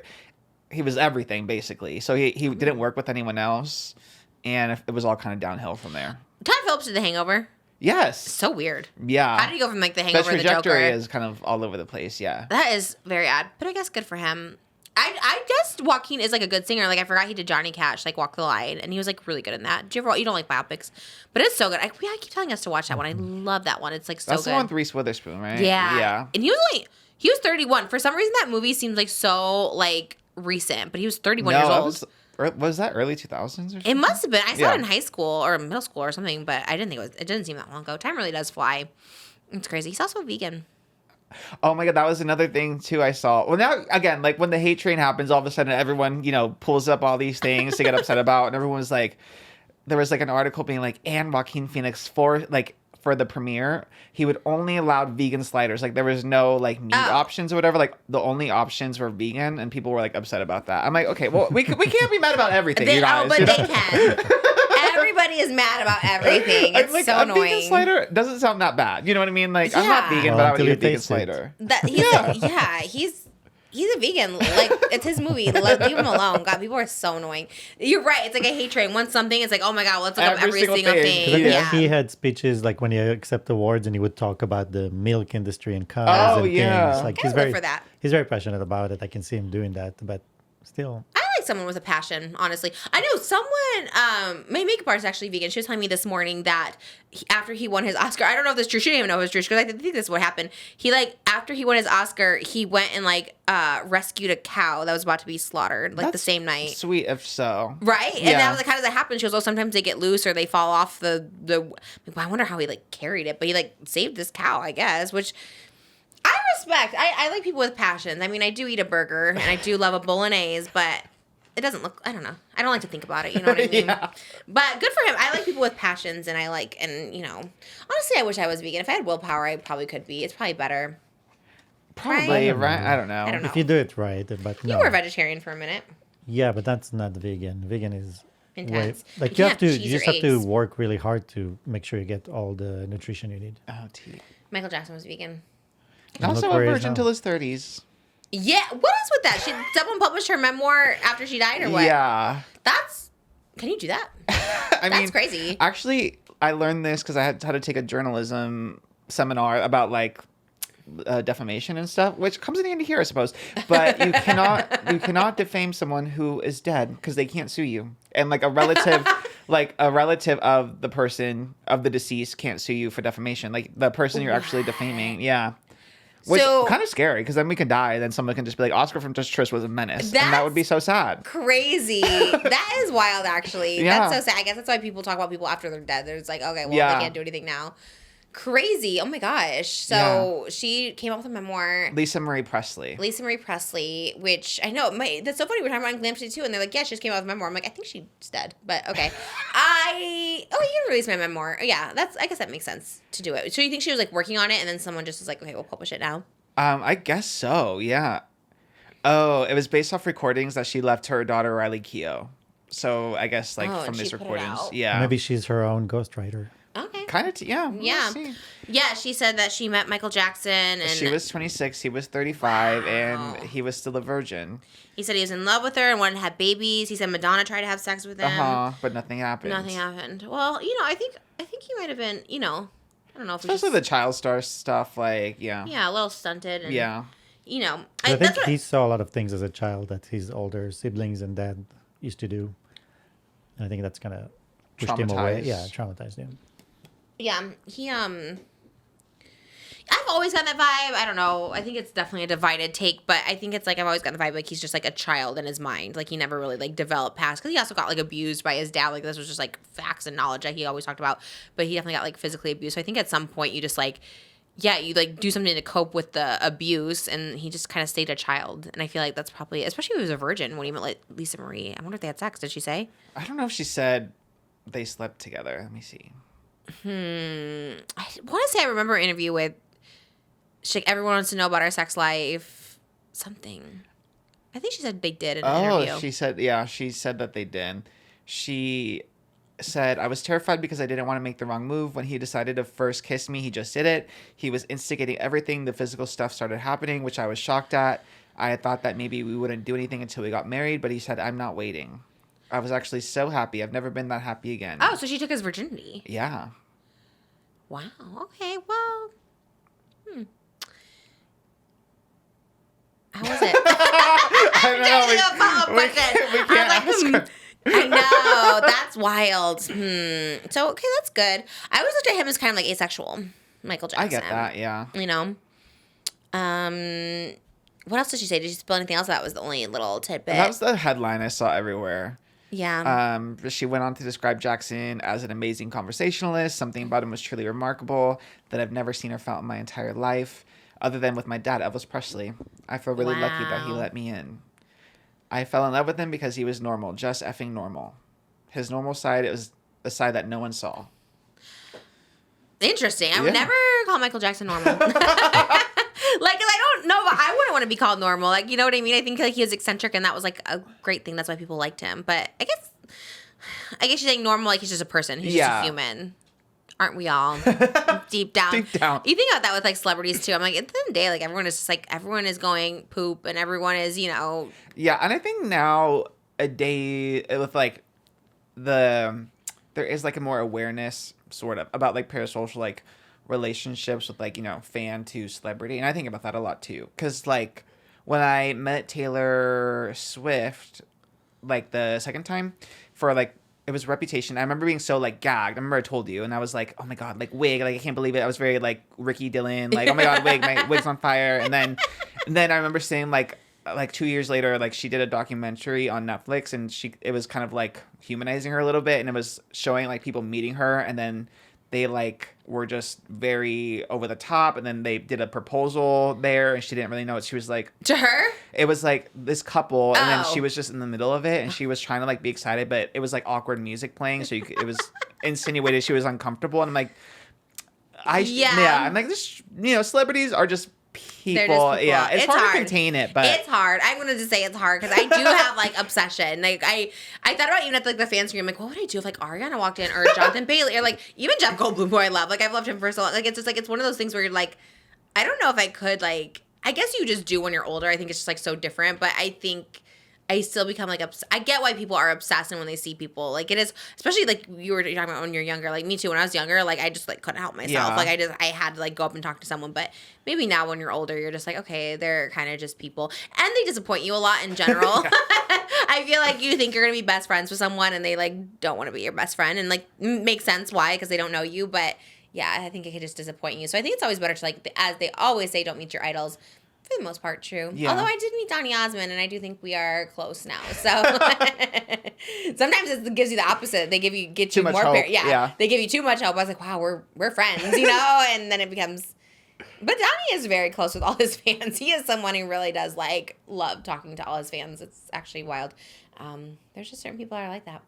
He was everything basically. So he didn't work with anyone else, and it was all kind of downhill from there. Todd Phillips did The Hangover. Yes. So weird. Yeah. How did he go from like The Hangover to The Joker? The trajectory is kind of all over the place. Yeah. That is very odd, but I guess good for him. I guess Joaquin is like a good singer. Like I forgot he did Johnny Cash, like Walk the Line, and he was like really good in that. You don't like biopics, but it's so good. I keep telling us to watch that one. I love that one. It's like so That's good. the one with Reese Witherspoon, right? Yeah. Yeah. And he was 31. For some reason, that movie seems like so like recent, but he was 31 years old. Was that early 2000s or something? It must have been. I saw it in hye school or middle school or something, but I didn't think it didn't seem that long ago. Time really does fly. It's crazy. He's also a vegan. Oh my God, that was another thing too I saw. Well, now, again, like when the hate train happens, all of a sudden everyone, pulls up all these things to get upset about. And everyone was like, there was like an article being like, and Joaquin Phoenix for the premiere, he would only allow vegan sliders. Like there was no like meat options or whatever. Like the only options were vegan, and people were like upset about that. I'm like, okay, well, we can't be mad about everything, you guys. But they can. Everybody is mad about everything. It's like, so annoying. A vegan slider doesn't sound that bad. You know what I mean? Like, I'm not vegan, but I would eat a vegan slider. He's a vegan. Like, it's his movie. Leave him alone. God, people are so annoying. You're right. It's like a hate train. Once something, it's like, oh my God, let's look up every single thing. Yeah. He had speeches like when he accepted awards, and he would talk about the milk industry and cows and things. Like he's very passionate about it. I can see him doing that, but still. I like someone with a passion, honestly. I know someone, my makeup artist is actually vegan. She was telling me this morning that after he won his Oscar, I don't know if this is true. She didn't even know it was true because I think this is what happened. He after he won his Oscar, he went and rescued a cow that was about to be slaughtered the same night. Sweet if so. Right? Yeah. And I was like, how does that happen? She goes, sometimes they get loose or they fall off I wonder how he carried it, but he saved this cow, I guess, which I respect. I like people with passions. I mean, I do eat a burger and I do love a bolognese, but it doesn't look, I don't know. I don't like to think about it. You know what I mean? Yeah. But good for him. I like people with passions, and honestly, I wish I was vegan. If I had willpower, I probably could be. It's probably better. Probably, right? I don't know. If you do it right, but no. You were a vegetarian for a minute. Yeah, but that's not vegan. Vegan is intense. You just have to work really hard to make sure you get all the nutrition you need. Oh, tea. Michael Jackson was vegan. Also a virgin till his 30s. Yeah, what is with that? Someone published her memoir after she died, or what? Yeah. Can you do that? That's crazy. Actually, I learned this because I had to take a journalism seminar about defamation and stuff, which comes in handy here, I suppose. But you cannot defame someone who is dead because they can't sue you, and a relative. A relative of the person of the deceased can't sue you for defamation. The person you're actually defaming. Yeah. Which kind of scary because then we can die. Then someone can just be like, Oscar from Trish was a menace. And that would be so sad. Crazy. That is wild, actually. Yeah. That's so sad. I guess that's why people talk about people after they're dead. They're just like, okay, well, they can't do anything now. Crazy. Oh my gosh. So she came up with a memoir. Lisa Marie Presley. Lisa Marie Presley, which I know, that's so funny. We're talking about Glam City too, and they're like, yeah, she just came out with a memoir. I'm like, I think she's dead, but okay. You can release my memoir. Yeah, I guess that makes sense to do it. So you think she was like working on it, and then someone just was like, okay, we'll publish it now? I guess so, yeah. Oh, it was based off recordings that she left her daughter, Riley Keough. So I guess from these recordings. Yeah. Maybe she's her own ghostwriter. Okay. Kind of, yeah. Yeah. Yeah, she said that she met Michael Jackson. And she was 26, he was 35, and he was still a virgin. He said he was in love with her and wanted to have babies. He said Madonna tried to have sex with him. But nothing happened. Nothing happened. Well, I think he might have been, I don't know if especially the child star stuff, Yeah, a little stunted. And, I think he saw a lot of things as a child that his older siblings and dad used to do. And I think that's kind of pushed him away. Yeah, traumatized him. Yeah, I've always gotten that vibe. I don't know. I think it's definitely a divided take, but I think it's like I've always gotten the vibe like he's just like a child in his mind. Like he never really like developed past, because he also got like abused by his dad. Like this was just like facts and knowledge that he always talked about, but he definitely got like physically abused. So I think at some point you just like, you like do something to cope with the abuse, and he just kind of stayed a child. And I feel like that's probably, especially if he was a virgin when he met like Lisa Marie. I wonder if they had sex. Did she say? I don't know if she said they slept together. Let me see. I want to say I remember an interview with, she's like, everyone wants to know about our sex life. Something. I think she said they did in an interview. She said that they did. She said, I was terrified because I didn't want to make the wrong move. When he decided to first kiss me, he just did it. He was instigating everything. The physical stuff started happening, which I was shocked at. I had thought that maybe we wouldn't do anything until we got married, but he said, I'm not waiting. I was actually so happy. I've never been that happy again. Oh, so she took his virginity. Yeah. Wow. Okay. Well. How was it? I know. A follow-up question. We can't ask her. I know. That's wild. So, okay, that's good. I always looked at him as kind of like asexual, Michael Jackson. I get that, yeah. What else did she say? Did she spill anything else? That was the only little tidbit. That was the headline I saw everywhere. Yeah. She went on to describe Jackson as an amazing conversationalist. Something about him was truly remarkable that I've never seen or felt in my entire life, other than with my dad, Elvis Presley. I feel really lucky that he let me in. I fell in love with him because he was normal, just effing normal. His normal side was a side that no one saw. Interesting. I would never call Michael Jackson normal. Like, I don't know, but I wouldn't want to be called normal. Like, you know what I mean? I think like he was eccentric, and that was like a great thing. That's why people liked him. But I guess you're saying normal, like he's just a person. He's just a human. Aren't we all? Deep down. Deep down. You think about that with like celebrities too. I'm like, at the end of the day, like everyone is just like, everyone is going poop, and everyone is, Yeah, and I think now a day with like there is like a more awareness sort of about like parasocial like relationships with like, fan to celebrity. And I think about that a lot too. Cause like when I met Taylor Swift, like the second time for like, it was Reputation. I remember being so like gagged. I remember I told you, and I was like, oh my God, like wig. Like I can't believe it. I was very like Ricky Dillon, like, oh my God, wig, my wig's on fire. And then I remember saying like 2 years later, like she did a documentary on Netflix, and it was kind of like humanizing her a little bit, and it was showing like people meeting her, and then they like were just very over the top, and then they did a proposal there, and she didn't really know what she was like. To her? It was like this couple, and then she was just in the middle of it, and she was trying to like be excited, but it was like awkward music playing, so it was insinuated she was uncomfortable, and I'm like, I'm like, this, celebrities are just people. Yeah, it's hard to contain it, but it's hard. I'm gonna just say it's hard because I do have like obsession. Like I thought about even at like the fan screen. I'm like, what would I do if like Ariana walked in, or Jonathan Bailey, or like even Jeff Goldblum, who I love. Like I've loved him for so long. Like it's just like it's one of those things where you're like, I don't know if I could like. I guess you just do when you're older. I think it's just like so different. But I think I still become like I get why people are obsessed, and when they see people, like it is, especially like you were talking about when you're younger. Like me too. When I was younger, like I just like couldn't help myself. Yeah. Like I had to like go up and talk to someone. But maybe now when you're older, you're just like, okay, they're kind of just people, and they disappoint you a lot in general. I feel like you think you're gonna be best friends with someone, and they like don't want to be your best friend, and like makes sense why, because they don't know you. But yeah, I think it could just disappoint you. So I think it's always better to like, as they always say, don't meet your idols. For the most part, true. Yeah. Although I did meet Donny Osmond, and I do think we are close now. So sometimes it gives you the opposite. They get Too you much more. hope. Yeah, they give you too much hope. I was like, wow, we're friends, you know. And then it becomes. But Donny is very close with all his fans. He is someone who really does love talking to all his fans. It's actually wild. There's just certain people that are like that.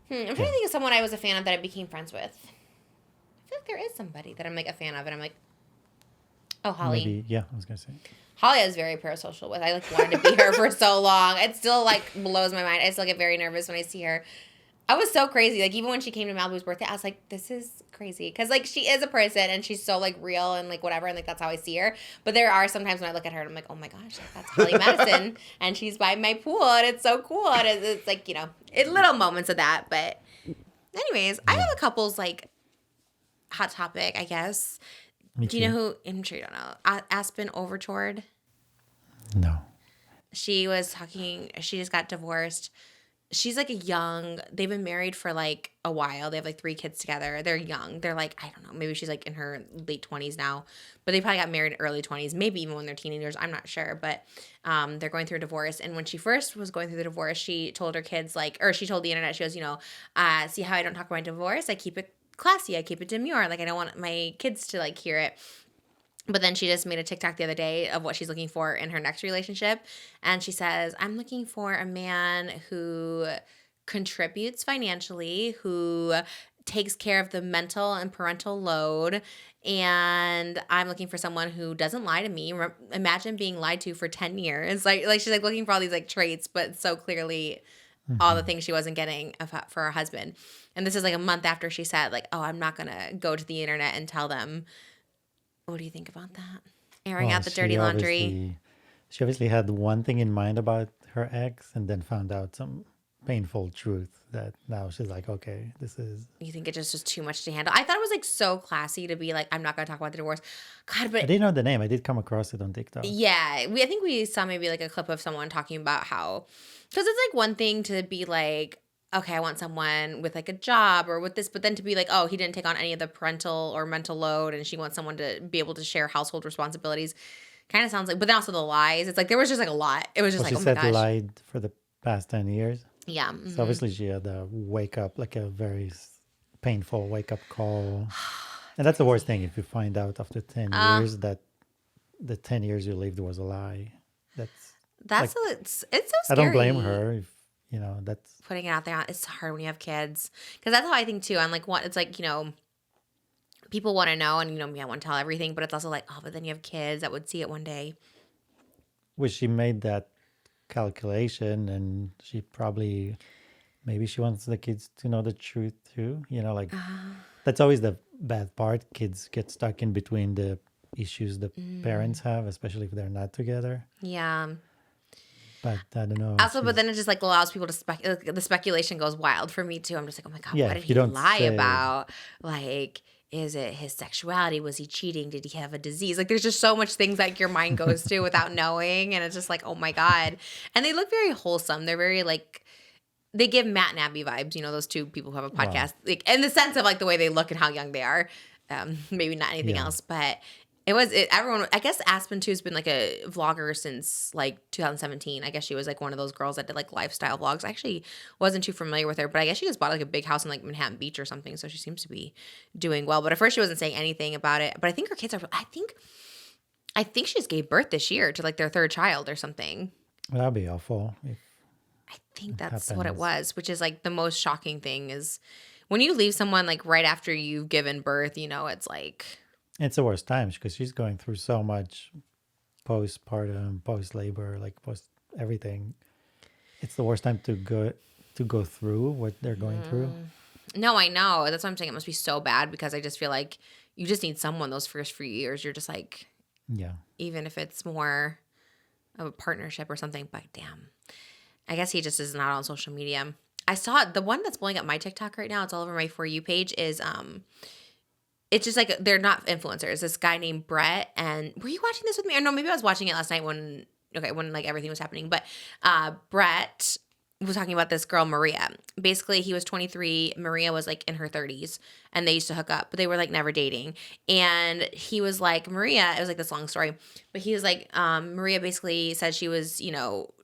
I'm trying to think of someone I was a fan of that I became friends with. I feel like there is somebody that I'm like a fan of, and I'm like, oh, Holly. Maybe, yeah, I was gonna say. Holly I was very parasocial with. I wanted to be her for so long. It still blows my mind. I still get very nervous when I see her. I was so crazy. Even when she came to Malibu's birthday, I was like, this is crazy. Because, she is a person, and she's so, real and, whatever, and, that's how I see her. But there are sometimes when I look at her, and I'm like, oh, my gosh, that's Holly Madison, and she's by my pool, and it's so cool. And it's little moments of that. But anyways, I have a couple's, hot topic, I guess. Do you know who? I'm sure you don't know. ASPYN Overtured? No. She was talking, she just got divorced. She's they've been married for a while. They have 3 kids together. They're young. They're I don't know, maybe she's in her late 20s now. But they probably got married in early 20s, maybe even when they're teenagers. I'm not sure. But they're going through a divorce. And when she first was going through the divorce, she told her kids, or she told the internet, she goes, see how I don't talk about my divorce? I keep it classy. I keep it demure. I don't want my kids to hear it. But then she just made a TikTok the other day of what she's looking for in her next relationship. And she says, I'm looking for a man who contributes financially, who takes care of the mental and parental load. And I'm looking for someone who doesn't lie to me. Imagine being lied to for 10 years. She's looking for all these traits, but so clearly all the things she wasn't getting for her husband. And this is a month after she said, oh, I'm not going to go to the internet and tell them. What do you think about that? Airing out the dirty laundry. She obviously had one thing in mind about her ex and then found out some painful truth that now she's okay, this is... You think it just was too much to handle? I thought it was so classy to be I'm not going to talk about the divorce. God, but... I didn't know the name. I did come across it on TikTok. Yeah. I think we saw maybe a clip of someone talking about how... Because it's one thing to be okay, I want someone with a job or with this, but then to be oh, he didn't take on any of the parental or mental load, and she wants someone to be able to share household responsibilities. Kind of sounds but then also the lies. It's there was just a lot. It was just she oh my said gosh. Lied for the past 10 years. Yeah. Mm-hmm. So obviously she had a wake up, a very painful wake up call. And that's the worst thing if you find out after 10 years that the 10 years you lived was a lie. It's so scary. I don't blame her if that's putting it out there. It's hard when you have kids, because that's how I think too. I'm it's people want to know, and me, I want to tell everything, but it's also oh, but then you have kids that would see it one day. Well, she made that calculation, and she probably, maybe she wants the kids to know the truth too. That's always the bad part. Kids get stuck in between the issues the parents have, especially if they're not together. Yeah. But I don't know. Also, but then it just allows people to the speculation goes wild for me too. I'm just oh my God, what did he lie about? Is it his sexuality? Was he cheating? Did he have a disease? There's just so much things your mind goes to without knowing, and it's just oh my God. And they look very wholesome. They're very they give Matt and Abby vibes. Those two people who have a podcast, in the sense of the way they look and how young they are. Maybe not anything else, but. Everyone, I guess ASPYN too has been a vlogger since 2017. I guess she was one of those girls that did lifestyle vlogs. I actually wasn't too familiar with her, but I guess she just bought a big house in Manhattan Beach or something. So she seems to be doing well. But at first she wasn't saying anything about it. But I think her kids are, I think she just gave birth this year to their 3rd child or something. That'd be awful. I think that's what it was, which is the most shocking thing is when you leave someone right after you've given birth, it's It's the worst times because she's going through so much postpartum, post-labor, post everything. It's the worst time to go through what they're going through. No, I know. That's what I'm saying. It must be so bad because I just feel you just need someone those first few years. You're just yeah. Even if it's more of a partnership or something, but damn. I guess he just is not on social media. I saw the one that's blowing up my TikTok right now. It's all over my For You page is it's just they're not influencers. This guy named Brett, and were you watching this with me? Or no, maybe I was watching it last night when everything was happening. But Brett was talking about this girl, Maria. Basically, he was 23. Maria was like in her 30s, and they used to hook up, but they were like never dating. And he was like, Maria, it was like this long story, but he was like, Maria basically said she was,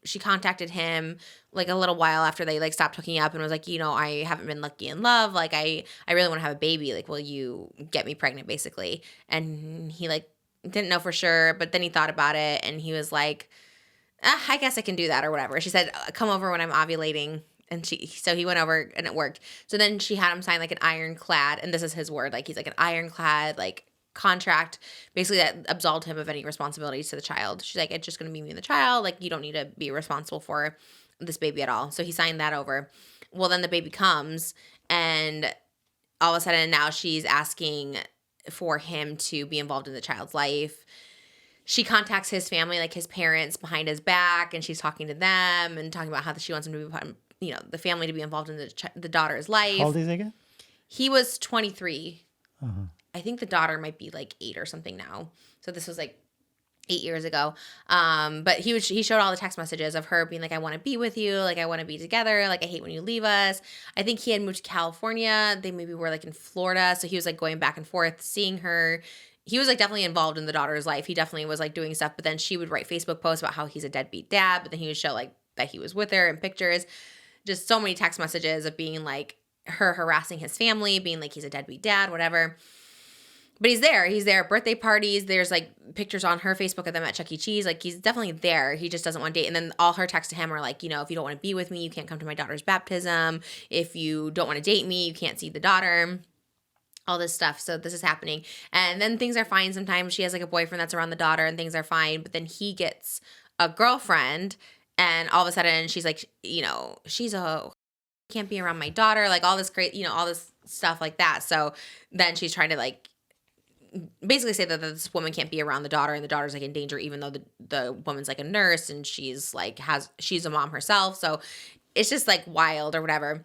she contacted him like a little while after they like stopped hooking up and was like, I haven't been lucky in love. Like, I really want to have a baby. Like, will you get me pregnant, basically? And he like didn't know for sure, but then he thought about it and he was like, I guess I can do that or whatever. She said, come over when I'm ovulating. And so he went over and it worked. So then she had him sign like an ironclad, and this is his word, like he's like an ironclad, like contract, basically that absolved him of any responsibilities to the child. She's like, it's just going to be me and the child. Like, you don't need to be responsible for this baby at all. So he signed that over. Well, then the baby comes, and all of a sudden now she's asking for him to be involved in the child's life. She contacts his family, like his parents, behind his back, and she's talking to them and talking about how she wants him to be, the family to be involved in the daughter's life. How old is he again? He was 23. Uh-huh. I think the daughter might be like 8 or something now. So this was like 8 years ago. But he showed all the text messages of her being like, I want to be with you. Like, I want to be together. Like, I hate when you leave us. I think he had moved to California. They maybe were like in Florida. So he was like going back and forth, seeing her. He was like definitely involved in the daughter's life. He definitely was like doing stuff, but then she would write Facebook posts about how he's a deadbeat dad, but then he would show like that he was with her in pictures. Just so many text messages of being like her harassing his family, being like he's a deadbeat dad, whatever. But he's there. He's there at birthday parties. There's like pictures on her Facebook of them at Chuck E. Cheese. Like, he's definitely there. He just doesn't want to date. And then all her texts to him are like, if you don't want to be with me, you can't come to my daughter's baptism. If you don't want to date me, you can't see the daughter. All this stuff. So this is happening. And then things are fine sometimes. She has like a boyfriend that's around the daughter and things are fine. But then he gets a girlfriend and all of a sudden she's like, she's can't be around my daughter. Like all this great, all this stuff like that. So then she's trying to like basically say that this woman can't be around the daughter and the daughter's like in danger, even though the woman's like a nurse and she's like she's a mom herself. So it's just like wild or whatever.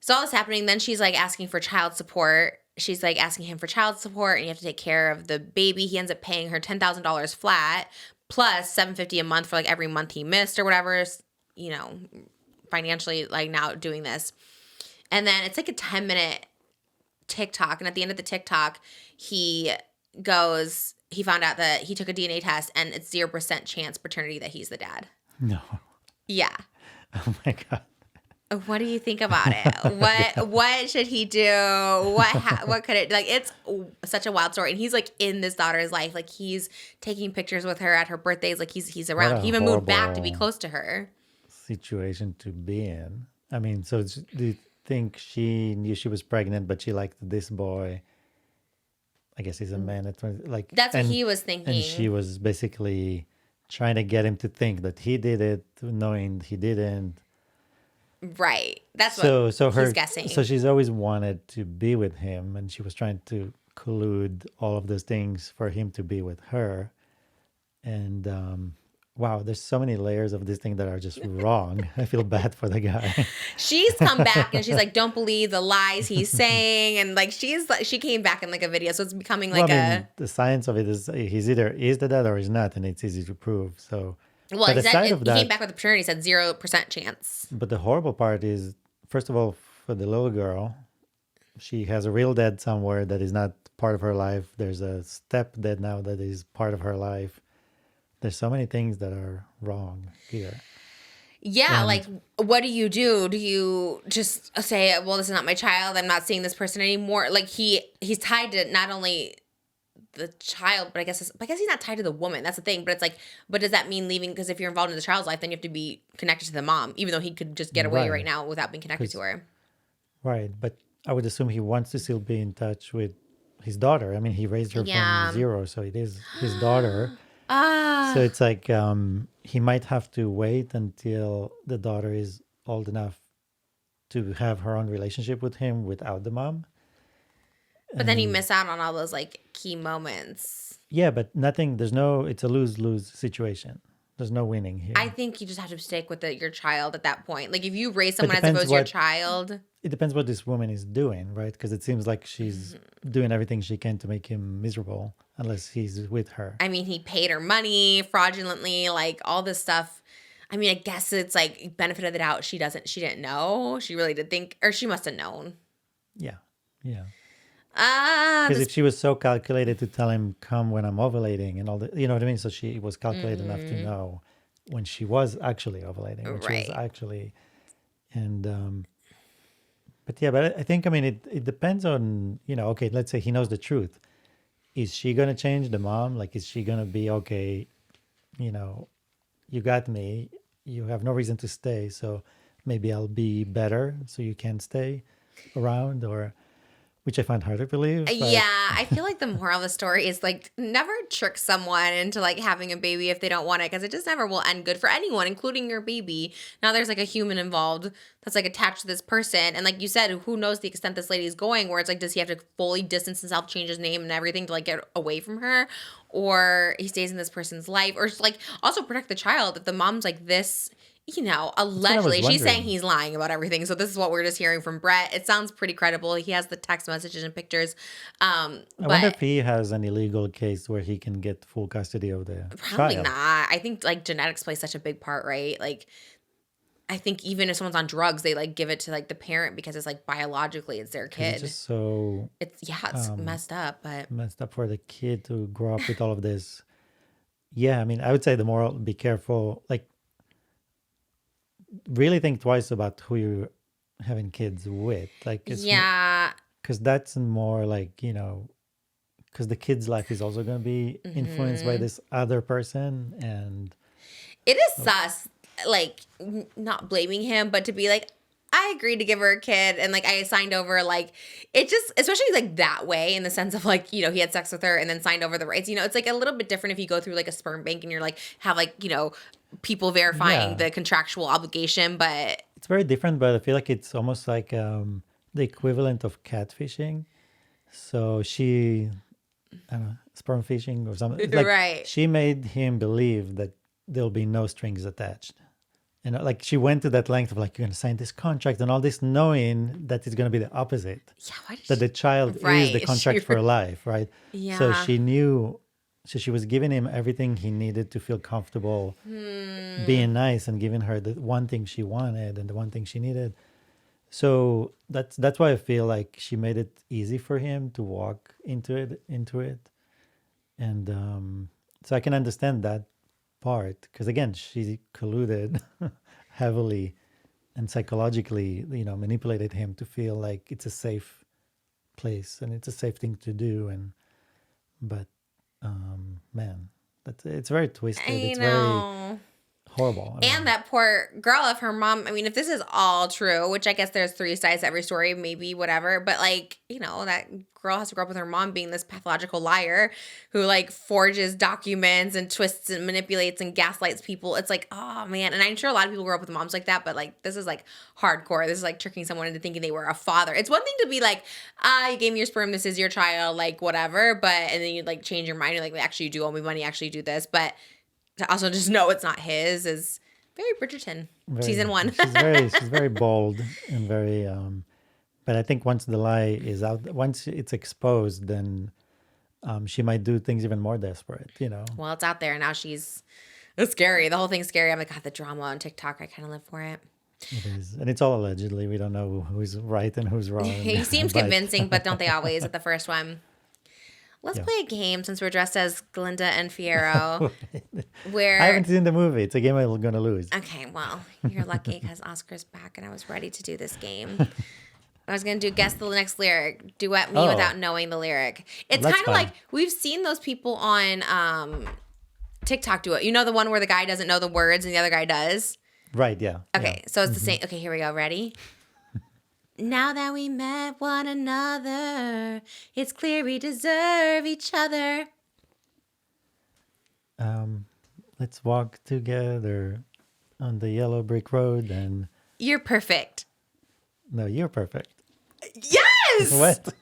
So all this happening. Then she's like asking for child support. She's like asking him for child support and you have to take care of the baby. He ends up paying her $10,000 flat plus $750 a month for like every month he missed or whatever, financially like now doing this. And then it's like a 10-minute TikTok. And at the end of the TikTok, he found out that he took a DNA test and it's 0% chance paternity that he's the dad. No. Yeah. Oh my God. What do you think about it? What should he do? What could it like? It's such a wild story, and he's like in this daughter's life. Like he's taking pictures with her at her birthdays. Like he's around. He even moved back to be close to her. Situation to be in. I mean, so do you think she knew she was pregnant, but she liked this boy? I guess he's a man at 20. Like that's what he was thinking. And she was basically trying to get him to think that he did it, knowing he didn't. Right. That's what he's guessing. So she's always wanted to be with him, and she was trying to collude all of those things for him to be with her. And wow, there's so many layers of this thing that are just wrong. I feel bad for the guy. She's come back and she's like, don't believe the lies he's saying. And like, she came back in like a video. So it's becoming like the science of it is he's either is the dad or he's not, and it's easy to prove. So well, he came back with the paternity, said 0% chance. But the horrible part is, first of all, for the little girl, she has a real dad somewhere that is not part of her life. There's a stepdad now that is part of her life. There's so many things that are wrong here. Yeah, like, what do? Do you just say, well, this is not my child, I'm not seeing this person anymore? Like, he's tied to not only the child, but I guess he's not tied to the woman. That's the thing. But it's like, but does that mean leaving? Because if you're involved in the child's life, then you have to be connected to the mom, even though he could just get away right now without being connected to her. Right, but I would assume he wants to still be in touch with his daughter. I mean, he raised her from zero, so it is his daughter. So it's like he might have to wait until the daughter is old enough to have her own relationship with him without the mom. But then you miss out on all those like key moments. Yeah, but it's a lose-lose situation. There's no winning here. I think you just have to stick with your child at that point. Like if you raise someone as if it was your child. It depends what this woman is doing, right? Because it seems like she's doing everything she can to make him miserable unless he's with her. I mean, he paid her money fraudulently, like all this stuff. I mean, I guess it's like benefit of the doubt. She didn't know. She really did think, or she must have known. Yeah. Because if she was so calculated to tell him, come when I'm ovulating and all that, you know what I mean? So she was calculated enough to know when she was actually ovulating, when she was actually, and, but I think, I mean, it depends on, you know, okay, let's say he knows the truth. Is she going to change, the mom? Like, is she going to be, okay, you know, you got me, you have no reason to stay, so maybe I'll be better so you can stay around, or, which I find hard to believe. But... Yeah, I feel like the moral of the story is like never trick someone into like having a baby if they don't want it, because it just never will end good for anyone, including your baby. Now there's like a human involved that's like attached to this person, and like you said, who knows the extent this lady is going, where it's like, does he have to fully distance himself, change his name and everything to like get away from her, or he stays in this person's life, or just, like also protect the child if the mom's like this. You know, allegedly, she's saying he's lying about everything. So this is what we're just hearing from Brett. It sounds pretty credible. He has the text messages and pictures. I wonder if he has an illegal case where he can get full custody of the probably child. Not. I think like genetics play such a big part, right? Like, I think even if someone's on drugs, they like give it to like the parent because it's like biologically it's their kid. It's just so it's messed up, but messed up for the kid to grow up with all of this. Yeah, I mean, I would say the moral: be careful. Like, really think twice about who you're having kids with. Like, it's because that's more like, you know, because the kid's life is also going to be influenced by this other person, and it is sus. Like, not blaming him, but to be like, I agreed to give her a kid, and like I signed over, like it just, especially like that way, in the sense of like, you know, he had sex with her and then signed over the rights. You know, it's like a little bit different if you go through like a sperm bank and you're like have like, you know, people verifying the contractual obligation, but it's very different. But I feel like it's almost like the equivalent of catfishing. So she, I don't know, sperm fishing or something. Like, right? She made him believe that there'll be no strings attached. You know, like she went to that length of like, you're going to sign this contract and all this, knowing that it's going to be the opposite. Yeah, why did that the child is the contract for life, right? Yeah. So she knew, so she was giving him everything he needed to feel comfortable, being nice and giving her the one thing she wanted and the one thing she needed. So that's why I feel like she made it easy for him to walk into it. And so I can understand that part, because again, she colluded heavily and psychologically, you know, manipulated him to feel like it's a safe place and it's a safe thing to do. But man, it's very twisted. It's very horrible. And that poor girl, if her mom, I mean, if this is all true, which I guess there's three sides to every story, maybe whatever, but like, you know, that girl has to grow up with her mom being this pathological liar who like forges documents and twists and manipulates and gaslights people. It's like, oh man. And I'm sure a lot of people grow up with moms like that, but like, this is like hardcore. This is like tricking someone into thinking they were a father. It's one thing to be like, you gave me your sperm, this is your child, like whatever, but, and then you like change your mind. You're like, actually you do owe me money, actually do this. But to also just know it's not his is very Bridgerton. Season 1. she's very bold and very but I think once the lie is out, once it's exposed, then she might do things even more desperate, you know. Well, it's out there now. It's scary. The whole thing's scary. I'm like, God, the drama on TikTok, I kind of live for it. It is. And it's all allegedly. We don't know who's right and who's wrong. He seems convincing, but don't they always at the first one? Let's play a game since we're dressed as Glinda and Fiyero. Where I haven't seen the movie. It's a game I'm going to lose. Okay, well, you're lucky because Oscar's back and I was ready to do this game. I was going to do guess the next lyric, duet me without knowing the lyric. It's kind of like we've seen those people on TikTok do it. You know the one where the guy doesn't know the words and the other guy does? Right, yeah. Okay, so it's the same. Okay, here we go. Ready? Now that we met one another, it's clear we deserve each other. Let's walk together on the yellow brick road and... You're perfect. No, you're perfect. Yes! What?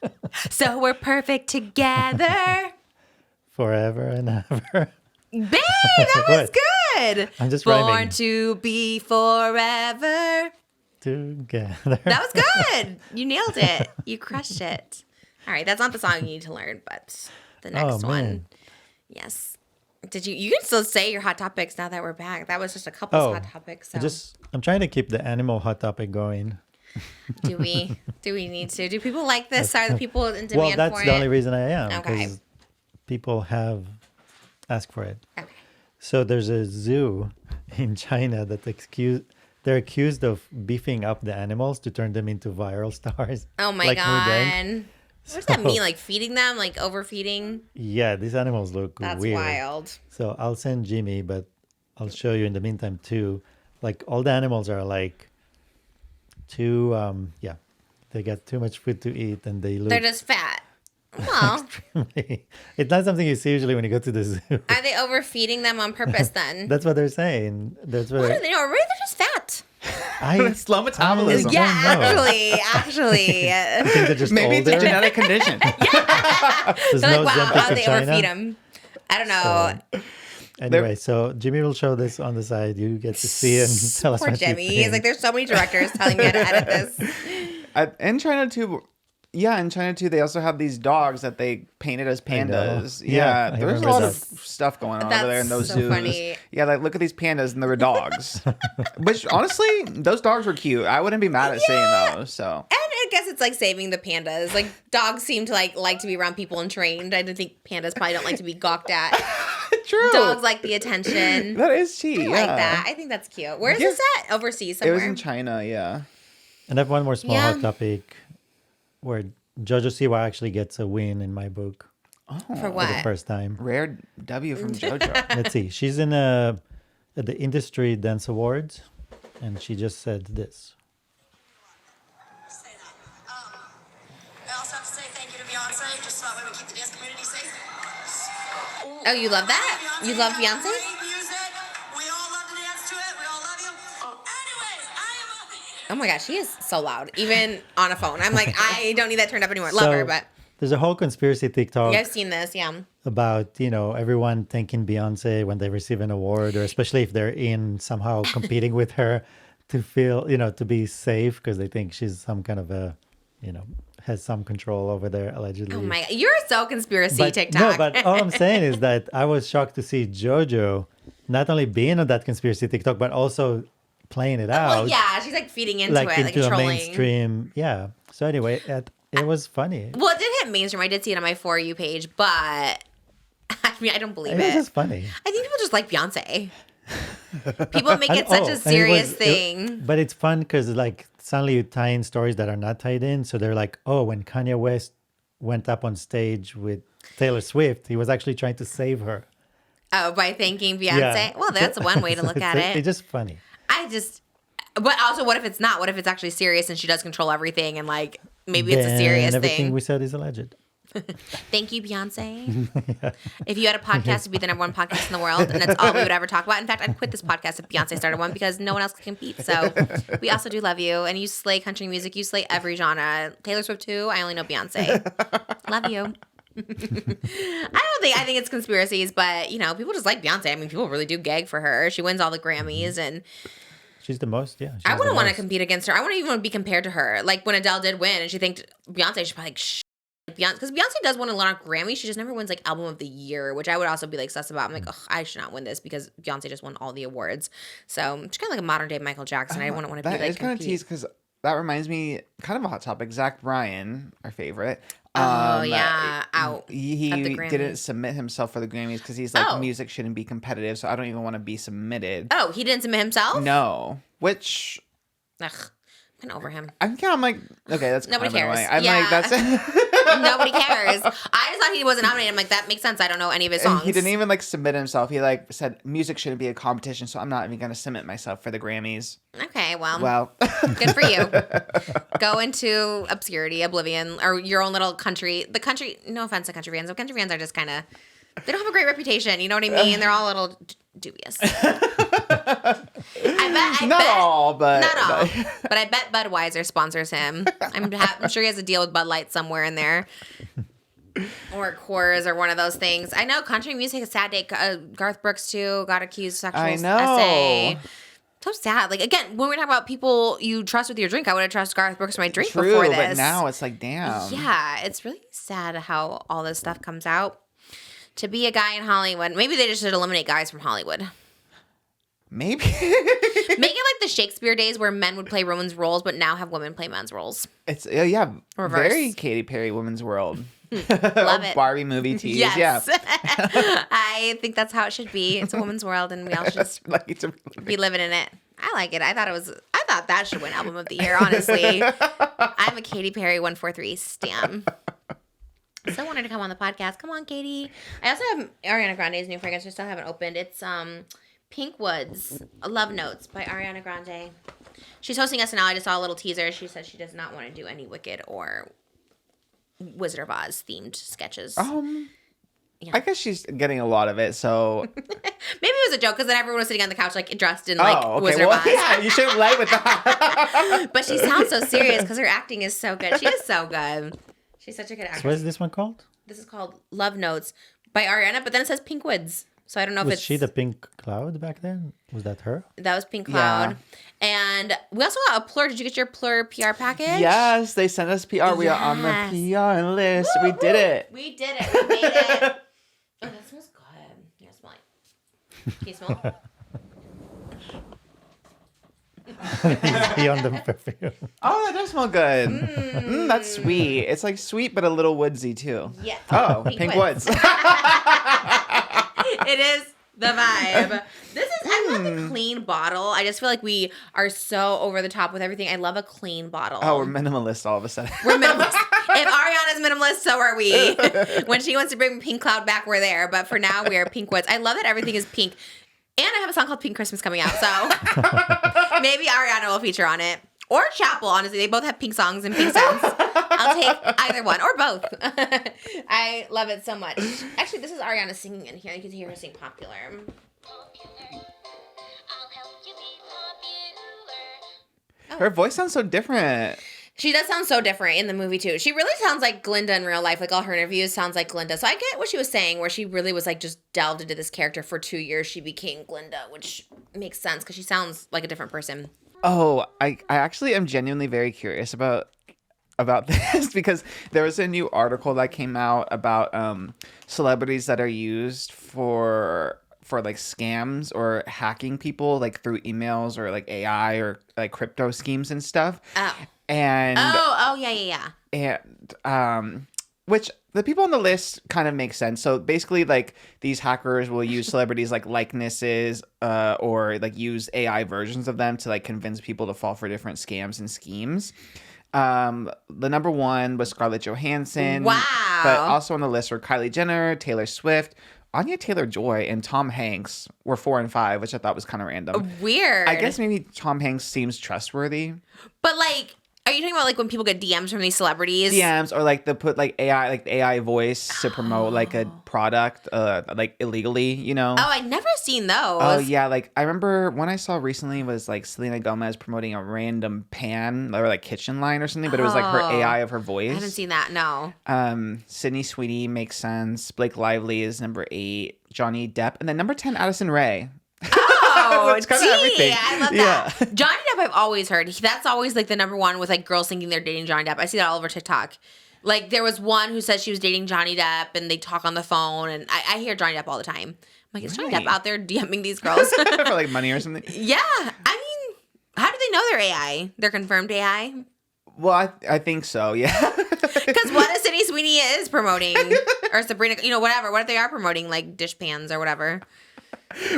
So we're perfect together. Forever and ever. Babe, that was good. I'm just Born rhyming. to be forever. Together. That was good. You nailed it. You crushed it. All right, that's not the song you need to learn, but the next one. Yes. Did you can still say your hot topics now that we're back. That was just a couple hot topics. So. I'm trying to keep the animal hot topic going. Do we need to? Do people like this? Are the people in demand for it? Well, that's the only reason I am. Okay. Because people have asked for it. Okay. So there's a zoo in China that they're accused of beefing up the animals to turn them into viral stars. Oh my like god. What does that mean? Like feeding them? Like overfeeding? Yeah, these animals look That's weird. wild. So I'll send Jimmy, but I'll show you in the meantime too. Like all the animals are like too they got too much food to eat and they're just fat. Well, it's not something you see usually when you go to the zoo. Are they overfeeding them on purpose then? That's what they're saying. That's what do they know? Maybe they're just fat. Slow metabolism. Yeah, actually. I think they're just maybe older. it's a genetic condition. There's They're no like, wow, Ozempic how in they China. overfeed them. I don't know. Anyway, so Jimmy will show this on the side. You get to see it and tell us Poor what Jimmy. you think. He's like, there's so many directors telling me how to edit this. In China too. Yeah, in China too, they also have these dogs that they painted as pandas. Yeah, I there's a remember lot that. of stuff going on That's over there in those so zoos. funny. Yeah, like look at these pandas and they were dogs. Which honestly, those dogs were cute. I wouldn't be mad at seeing those. So. And I guess it's like saving the pandas. Like dogs seem to like to be around people and trained. I don't think pandas probably don't like to be gawked at. True. Dogs like the attention. That is cheap. I like that. I think that's cute. Where is this at? Overseas somewhere. It was in China, yeah. And I have one more small hot topic where JOJO SIWA actually gets a win in my book. Oh, for what? For the first time. Rare W from JOJO. Let's see. She's in at the Industry Dance Awards, and she just said this. I also have to say thank you to Beyonce, just so that way we keep the dance community safe. Oh, you love that? You love Beyonce? Great music. We all love to dance to it. We all love you. Anyways, I am Oh my gosh, she is so loud, even on a phone. I'm like, I don't need that turned up anymore. Love her, but there's a whole conspiracy TikTok I've seen this, yeah. about, everyone thanking Beyonce when they receive an award, or especially if they're in somehow competing with her to feel, to be safe because they think she's some kind of a, has some control over there, allegedly. Oh my god, you're so conspiracy But, TikTok. no, but all I'm saying is that I was shocked to see JOJO not only being on that conspiracy TikTok, but also playing it out. Well, yeah, she's like feeding into it, like into a trolling. mainstream. Yeah. So anyway, it was funny. Well, it did hit mainstream. I did see it on my For You page, but I mean, I don't believe It it. was just funny. I think people just like Beyonce. People make it such a serious thing. But it's fun because like suddenly you tie in stories that are not tied in. So they're like, oh, when Kanye West went up on stage with Taylor Swift, he was actually trying to save her. Oh, by thanking Beyonce? Yeah. Well, that's one way to look at it. It's just funny. But also, what if it's not? What if it's actually serious and she does control everything and like maybe it's a serious everything thing? we said is alleged. Thank you, Beyonce. If you had a podcast, it'd be the #1 podcast in the world, and that's all we would ever talk about. In fact, I'd quit this podcast if Beyonce started one because no one else can compete. So we also do love you, and you slay country music. You slay every genre. Taylor Swift too. I only know Beyonce. Love you. I think it's conspiracies, but people just like Beyonce. I mean, people really do gag for her. She wins all the Grammys, and she's the most. Yeah, I wouldn't want to compete against her. I wouldn't even want to be compared to her. Like when Adele did win, and she thanked Beyonce, she's probably like, shh. Beyonce, because Beyonce does win a lot of Grammys. She just never wins like Album of the Year, which I would also be like sus about. I'm like, oh, I should not win this because Beyonce just won all the awards. So she's kind of like a modern day Michael Jackson. I wouldn't want to be like. That is kind of tease because that reminds me, kind of a hot topic. Zach Bryan, our favorite. Oh yeah, out. He didn't submit himself for the Grammys because he's like, music shouldn't be competitive, so I don't even want to be submitted. Oh, he didn't submit himself? No, which. Ugh, I'm over him. I'm like, okay, that's nobody kind of cares. I'm like, that's it. Nobody cares. I just thought he wasn't nominated. I'm like, that makes sense. I don't know any of his songs. And he didn't even like submit himself. He like said music shouldn't be a competition, so I'm not even gonna submit myself for the Grammys. Okay, well, good for you. Go into obscurity, oblivion, or your own little country. The country. No offense to country fans, but country fans are just kind of. They don't have a great reputation. You know what I mean? They're all a little dubious. I bet. Not all. But I bet Budweiser sponsors him. I'm sure he has a deal with Bud Light somewhere in there. Or Coors or one of those things. I know country music is sad day. Garth Brooks too got accused of sexual essay. So sad. Like again, when we're talking about people you trust with your drink, I would have trusted Garth Brooks with my drink before this. But now it's like, damn. Yeah, it's really sad how all this stuff comes out. To be a guy in Hollywood. Maybe they just should eliminate guys from Hollywood. Maybe. Make it like the Shakespeare days where men would play women's roles, but now have women play men's roles. It's yeah, Reverse. very Katy Perry Women's World. Love it. Barbie movie tease. Yes. Yeah. I think that's how it should be. It's a woman's world, and we all should just be living in it. I like it. I thought that should win Album of the Year, honestly. I'm a Katy Perry 143 stan. So wanted to come on the podcast. Come on, Katie. I also have Ariana Grande's new fragrance. I still haven't opened. It's Pink Woods Love Notes by Ariana Grande. She's hosting SNL. I just saw a little teaser. She said she does not want to do any Wicked or Wizard of Oz themed sketches. Yeah. I guess she's getting a lot of it, so maybe it was a joke because then everyone was sitting on the couch like dressed in like Wizard of Oz. Yeah, you shouldn't lie with that. But she sounds so serious because her acting is so good. She is so good. She's such a good actress. So what is this one called? This is called Love Notes by Ariana, but then it says Pink Woods. So I don't know if was it's... she the pink cloud back then? Was that her? That was Pink Cloud. Yeah. And we also got a Plur. Did you get your Plur PR package? Yes, they sent us PR. We are on the PR list. Woo-hoo! We did it. We did it. We made it. Oh, that smells good. Here, smell it. Can you smell it? Beyond the perfume. Oh, that does smell good. That's sweet. It's like sweet, but a little woodsy too. Yeah. Oh, Pink Woods. It is the vibe. I love the clean bottle. I just feel like we are so over the top with everything. I love a clean bottle. Oh, we're minimalist all of a sudden. We're minimalist. If Ariana's minimalist, so are we. When she wants to bring Pink Cloud back, we're there. But for now, we are Pink Woods. I love that everything is pink. And I have a song called Pink Christmas coming out, so maybe Ariana will feature on it. Or Chapel, honestly. They both have pink songs and pink scents. I'll take either one, or both. I love it so much. Actually, this is Ariana singing in here. You can hear her sing Popular. Her voice sounds so different. She does sound so different in the movie, too. She really sounds like Glinda in real life. Like, all her interviews sounds like Glinda. So I get what she was saying, where she really was, like, just delved into this character for 2 years. She became Glinda, which makes sense, because she sounds like a different person. Oh, I actually am genuinely very curious about this, because there was a new article that came out about celebrities that are used for like scams or hacking people, like through emails or like AI or like crypto schemes and stuff. Oh. And yeah. And which the people on the list kind of make sense. So basically, like, these hackers will use celebrities like likenesses or like use AI versions of them to like convince people to fall for different scams and schemes. The number one was Scarlett Johansson. Wow. But also on the list were Kylie Jenner, Taylor Swift, Anya Taylor-Joy, and Tom Hanks were 4 and 5, which I thought was kind of random. Weird. I guess maybe Tom Hanks seems trustworthy. But like, are you talking about like when people get DMs from these celebrities? DMs, or like they put like AI voice to promote like a product like illegally, you know? Oh, I'd never seen those. Oh yeah, like I remember one I saw recently was like Selena Gomez promoting a random pan or like kitchen line or something, but it was like her AI of her voice. I haven't seen that, no. Sydney Sweeney makes sense. Blake Lively is number 8. Johnny Depp, and then number 10, Addison Rae. Oh, it's kind of everything. I love that. Johnny Depp, I've always heard. That's always like the number one with like girls thinking they're dating Johnny Depp. I see that all over TikTok. Like there was one who said she was dating Johnny Depp and they talk on the phone, and I hear Johnny Depp all the time. I'm like, is Johnny Depp out there DMing these girls? For like money or something? Yeah. I mean, how do they know they're AI? They're confirmed AI? Well, I think so, yeah. Because what if Sydney Sweeney is promoting? Or Sabrina, whatever. What if they are promoting like dish pans or whatever?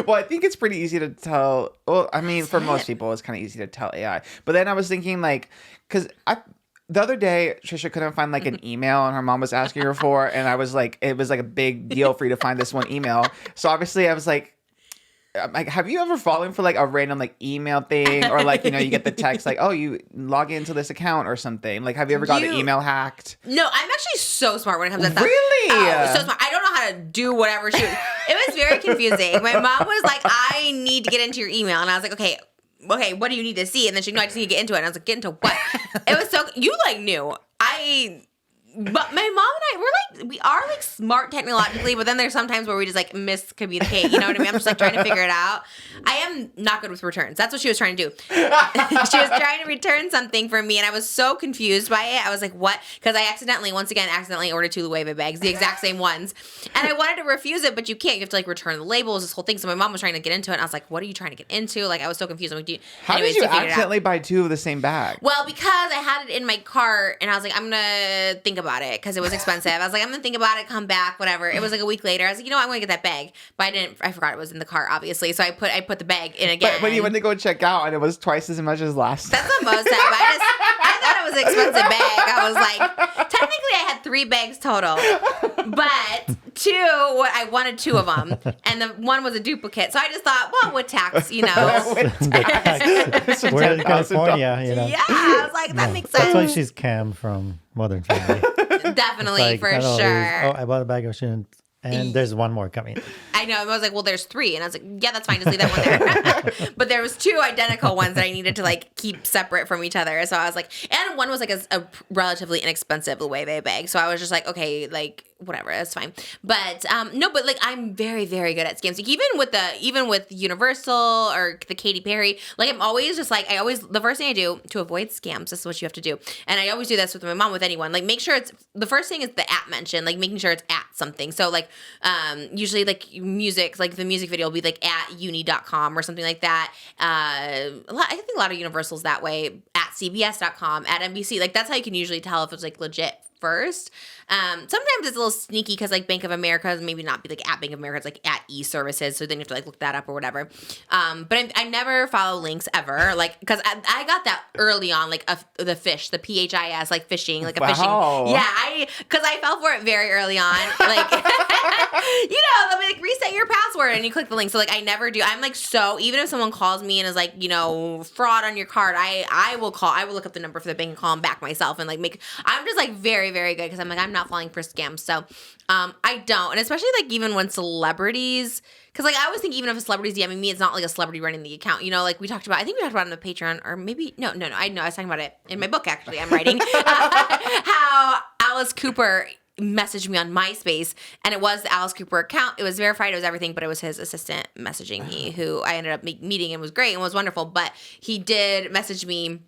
Well, I think it's pretty easy to tell. Well, I mean, for most people, it's kind of easy to tell AI. But then I was thinking, like, because the other day, Trisha couldn't find, like, an email, and her mom was asking her for, and I was like, it was, like, a big deal for you to find this one email. So, obviously, I was like, have you ever fallen for, like, a random, like, email thing? Or, like, you know, you get the text, like, oh, you log into this account or something. Like, have you ever got an email hacked? No, I'm actually so smart when it comes to that. Really? Oh, so smart. I don't know how to do whatever she... It was very confusing. My mom was like, I need to get into your email. And I was like, okay, what do you need to see? And then she knew I just need to get into it. And I was like, get into what? It was so... You, like, knew. I But my mom and I, we are like smart technologically, but then there's sometimes where we just like miscommunicate. You know what I mean? I'm just like trying to figure it out. I am not good with returns. That's what she was trying to do. She was trying to return something for me, and I was so confused by it. I was like, what? Because I accidentally ordered 2 Loewe bags, the exact same ones. And I wanted to refuse it, but you can't. You have to like return the labels, this whole thing. So my mom was trying to get into it, and I was like, what are you trying to get into? Like, I was so confused. I'm like, How did you accidentally buy 2 of the same bag? Well, because I had it in my cart, and I was like, I'm going to think about it because it was expensive. I was like, I'm going to think about it, come back, whatever. It was like a week later. I was like, you know what? I'm going to get that bag. But I forgot it was in the cart, obviously. So I put the bag in again. But when you went to go check out and it was twice as much as last time. That's the most time. I thought it was an expensive bag. I was like, technically I had 3 bags total. But 2, I wanted 2 of them. And the one was a duplicate. So I just thought, well, with tax, you know. We're in California, you know. Yeah, I was like, that makes sense. That's why she's Cam from Modern Family. Definitely, like, for sure. I bought a bag of shit, and there's one more coming. I know. I was like, well, there's 3. And I was like, yeah, that's fine. Just leave that one there. But there was 2 identical ones that I needed to like keep separate from each other. So I was like, and one was like a relatively inexpensive Loewe bag. So I was just like, okay, like whatever, that's fine. But no, but like I'm very, very good at scams. Like even with Universal or the Katy Perry, like I'm always just like the first thing I do to avoid scams, this is what you have to do. And I always do this with my mom, with anyone. Like make sure it's the first thing is the at mention, like making sure it's at something. So like usually like music, like the music video will be like at uni.com or something like that. I think a lot of Universal's that way, at cbs.com, at NBC. Like that's how you can usually tell if it's like legit first. Sometimes it's a little sneaky because like Bank of America maybe not be like at Bank of America, it's like at e-services, so then you have to like look that up or whatever. But I never follow links ever, like because I got that early on, like the fish, the PHIS, like phishing, like a phishing. Yeah, because I fell for it very early on, like you know, they'll be like reset your password and you click the link. So like I never do. I'm like, so even if someone calls me and is like, you know, fraud on your card, I will look up the number for the bank and call them back myself and like I'm just like very, very good because I'm like, I'm not falling for scams. So I don't. And especially like even when celebrities, because like I always think even if a celebrity's DMing me, it's not like a celebrity running the account. You know, like I think we talked about it on the Patreon, or maybe no. I know I was talking about it in my book actually. I'm writing how Alice Cooper messaged me on MySpace, and it was the Alice Cooper account. It was verified, it was everything, but it was his assistant messaging me, who I ended up meeting and was great and was wonderful. But he did message me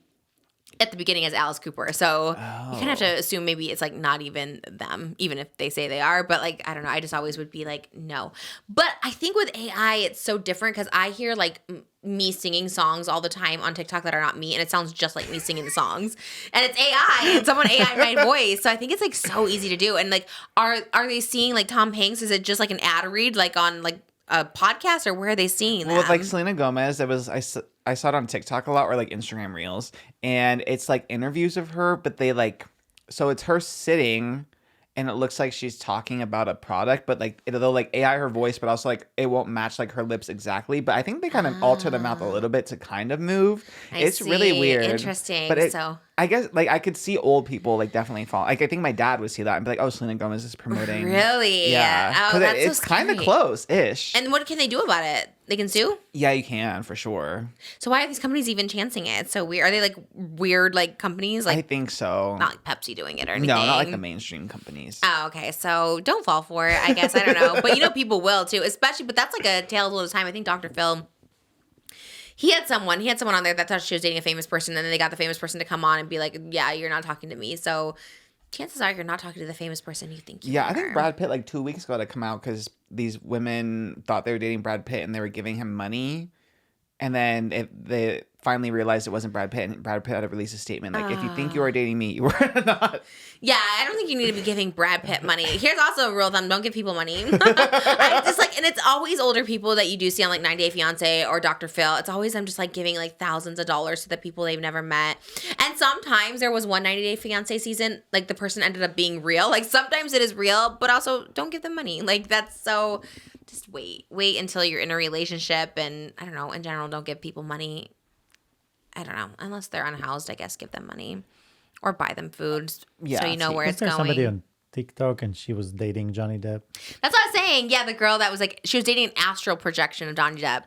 at the beginning as Alice Cooper. So you kind of have to assume maybe it's like not even them, even if they say they are. But like, I don't know. I just always would be like, no. But I think with AI, it's so different because I hear like me singing songs all the time on TikTok that are not me, and it sounds just like me singing the songs. And it's AI, and someone AI my voice. So I think it's like so easy to do. And like, are they seeing like Tom Hanks? Is it just like an ad read like on like a podcast, or where are they seeing them? Well, with like Selena Gomez, I saw it on TikTok a lot, or like Instagram Reels, and it's like interviews of her, but they like, so it's her sitting and it looks like she's talking about a product, but like they'll like AI her voice, but also like it won't match like her lips exactly. But I think they kind of alter the mouth a little bit to kind of move. It's really weird. Interesting. But I guess like I could see old people like definitely fall. Like I think my dad would see that and be like, "Oh, Selena Gomez is promoting." Really? Yeah. Oh, that's it's so kind of scary. close-ish. And what can they do about it? They can sue? Yeah, you can for sure. So why are these companies even chancing it? It's so weird. Are they like weird like companies? Like I think so. Not like Pepsi doing it or anything. No, not like the mainstream companies. Oh, okay. So don't fall for it. I guess I don't know, but you know people will too, especially. But that's like a tale of all the time. I think Dr. Phil. He had someone on there that thought she was dating a famous person, and then they got the famous person to come on and be like, "Yeah, you're not talking to me." So chances are you're not talking to the famous person you think you are. I think Brad Pitt like 2 weeks ago had to come out because these women thought they were dating Brad Pitt and they were giving him money, and then they finally realized it wasn't Brad Pitt, and Brad Pitt had to release a statement like, "If you think you are dating me, you are not." Yeah, I don't think you need to be giving Brad Pitt money. Here's also a rule of thumb: don't give people money. I just like, and it's always older people that you do see on like 90 Day Fiance or Dr. Phil. It's always them just like giving like thousands of dollars to the people they've never met. And sometimes there was one 90 Day Fiance season, like the person ended up being real. Like sometimes it is real, but also don't give them money. Like that's so. Just wait until you're in a relationship, and I don't know. In general, don't give people money. I don't know, unless they're unhoused. I guess give them money. Or buy them food, so you know where it's going. Somebody on TikTok and she was dating Johnny Depp. That's what I was saying. Yeah, the girl that was like, she was dating an astral projection of Johnny Depp.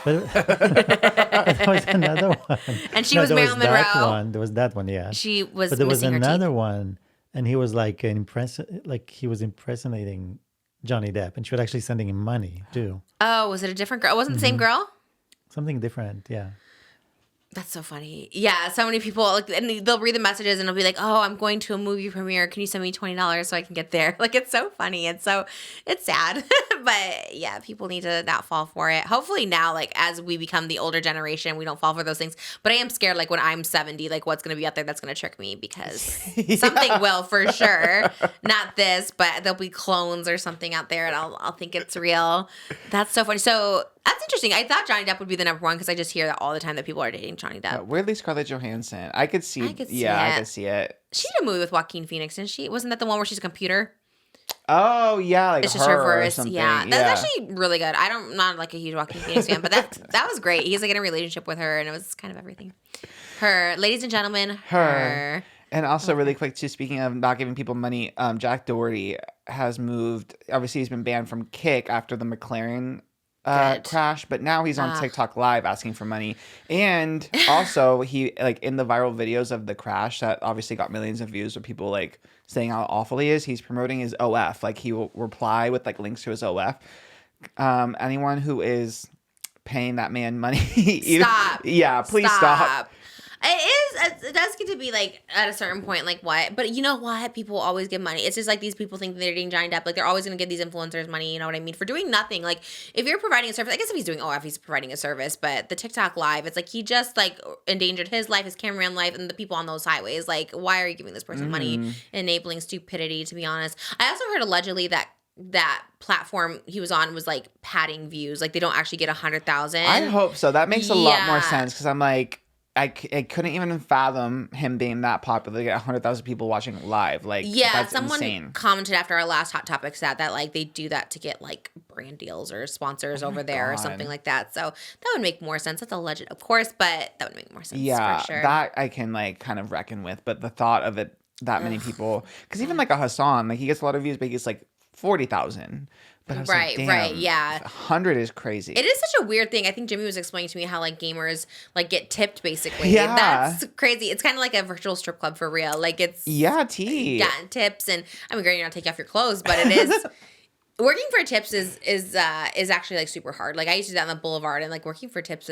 But there was another one. And she was Marilyn Monroe. There was that one, yeah. She was But there was missing her another teeth. one and he was like he was impersonating Johnny Depp, and she was actually sending him money too. Oh, was it a different girl? It wasn't the same girl? Something different, yeah. That's so funny. Yeah, so many people, like, and they'll read the messages and they'll be like, "Oh, I'm going to a movie premiere. Can you send me $20 so I can get there?" Like, it's so funny. It's sad. But yeah, people need to not fall for it. Hopefully now, like, as we become the older generation, we don't fall for those things. But I am scared, like, when I'm 70, like, what's going to be out there that's going to trick me, because something will for sure. Not this, but there'll be clones or something out there and I'll think it's real. That's so funny. So that's interesting. I thought Johnny Depp would be the number one because I just hear that all the time that people are dating Johnny Depp. Weirdly, Scarlett Johansson. I could see. I could see it. She did a movie with Joaquin Phoenix, didn't she? Wasn't that the one where she's a computer? Oh yeah, like it's just her or voice. something. Yeah, that's actually really good. I'm not like a huge Joaquin Phoenix fan, but that was great. He's like in a relationship with her, and it was kind of everything. Her, ladies and gentlemen, her. And also, really quick, too, speaking of not giving people money, Jack Doherty has moved. Obviously, he's been banned from Kick after the McLaren crash, but now he's on TikTok Live asking for money. And also, he, like, in the viral videos of the crash that obviously got millions of views of people, like, saying how awful he is, he's promoting his OF. Like, he will reply with, like, links to his OF. Anyone who is paying that man money. Stop. Yeah, please stop. It does get to be like at a certain point, like what? But you know what? People always give money. It's just like these people think they're dating Johnny Depp. Like they're always going to give these influencers money. You know what I mean? For doing nothing. Like if you're providing a service, I guess if he's doing OF, he's providing a service. But the TikTok Live, it's like he just like endangered his life, his cameraman life, and the people on those highways. Like why are you giving this person money? Enabling stupidity, to be honest. I also heard allegedly that platform he was on was like padding views. Like they don't actually get 100,000. I hope so. That makes a lot more sense because I'm like, I couldn't even fathom him being that popular to get 100,000 people watching live. Like, that's someone insane. Commented after our last Hot Topic stat that like they do that to get like brand deals or sponsors over there or something like that. So that would make more sense. That's alleged, of course, but that would make more sense. Yeah, for sure. that I can like kind of reckon with. But the thought of it, that many people, because even like a Hassan, like he gets a lot of views, but he gets like 40,000. But I was like, damn, yeah. 100 is crazy. It is such a weird thing. I think Jimmy was explaining to me how like gamers like get tipped basically. Yeah. That's crazy. It's kind of like a virtual strip club for real. Like it's tips, and I mean, girl, you're not taking off your clothes, but it is. Working for tips is actually like super hard. Like I used to do that on the Boulevard, and like working for tips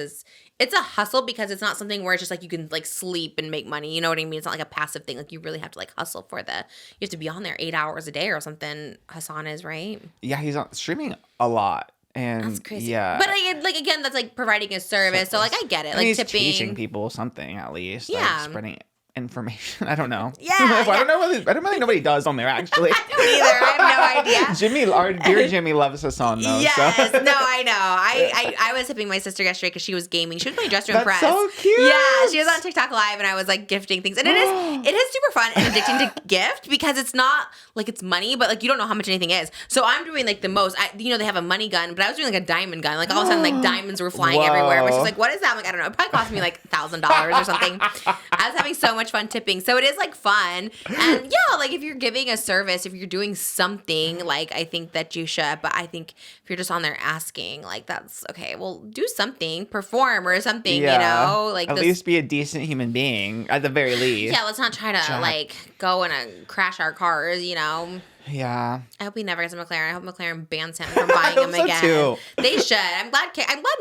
it's a hustle because it's not something where it's just like you can like sleep and make money. You know what I mean? It's not like a passive thing. Like you really have to like hustle for you have to be on there 8 hours a day or something. Hassan is, right? Yeah, he's on streaming a lot. And that's crazy. Yeah. But like again, that's like providing a service. So like I get it. Like he's tipping. teaching people something at least. Yeah. Like spreading information. I don't know. Yeah. I don't really know what he does on there actually. I don't either. I have no idea. Our dear Jimmy loves Hassan though. Yes. So. No, I know. I was tipping my sister yesterday because she was gaming. She was playing Dress to Impress. That's so cute. Yeah, she was on TikTok Live and I was like gifting things. And it is super fun and addicting to gift because it's not like it's money, but like you don't know how much anything is. So I'm doing like the most. They have a money gun, but I was doing like a diamond gun. Like all of a sudden like diamonds were flying everywhere. But she's like, what is that? I'm like, I don't know. It probably cost me like $1,000 or something. I was having so much fun tipping. So it is like fun. And yeah, like if you're giving a service, if you're doing something, like I think that you should. But I think if you're just on there asking, like that's okay. Well, do something, perform or something, you know? Like at least be a decent human being at the very least. Yeah, let's not try to like go and crash our cars, you know? Yeah. I hope he never gets a McLaren. I hope McLaren bans him from buying him again. Too. They should. I'm glad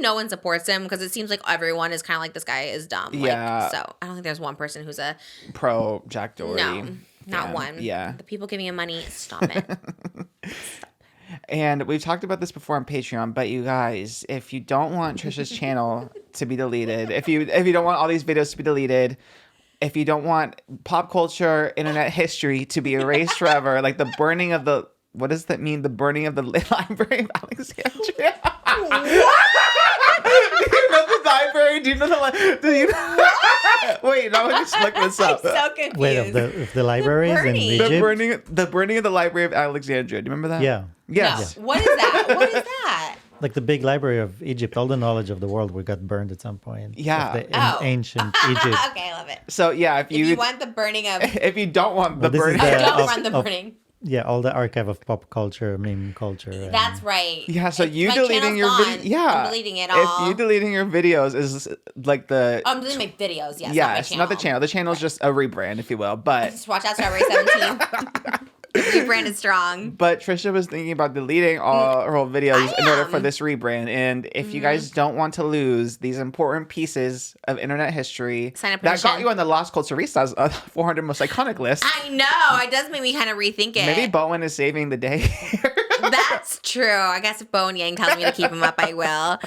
no one supports him because it seems like everyone is kind of like this guy is dumb. Yeah. Like, so I don't think there's one person who's a pro Jack Doherty. No, not one. Yeah. The people giving him money, stop it. And we've talked about this before on Patreon, but you guys, if you don't want Trisha's channel to be deleted, if you don't want all these videos to be deleted, if you don't want pop culture, internet history to be erased forever, like the burning of the, what does that mean? The burning of the Library of Alexandria. What? Do you know the library? Do you know the Wait, no, let me just look this up. I'm so confused. Wait, of the libraries in Egypt? The burning of the Library of Alexandria. Do you remember that? Yeah. Yes. No. What is that? What is that? Like the big library of Egypt, all the knowledge of the world got burned at some point. Yeah. In ancient Egypt. Okay, I love it. So yeah, if you want the burning of, if you don't want the burning, burning, I don't want the burning. all the archive of pop culture, meme culture. That's right. Yeah, so you my deleting channel's your gone. video. Yeah. I'm deleting it all. If you deleting your videos is like the. Oh, I'm deleting my videos. Yes. Yes, not not the channel. The channel is just a rebrand, if you will. But Just watch out, Strawberry 17. The rebrand is strong. But Trisha was thinking about deleting all her old videos in order for this rebrand. And if you guys don't want to lose these important pieces of internet history Sign a that petition. got you on the Las Culturistas 400 most iconic list, I know. It does make me kind of rethink it. maybe Bowen is saving the day. That's true. I guess if Bowen Yang tells me to keep him up, I will.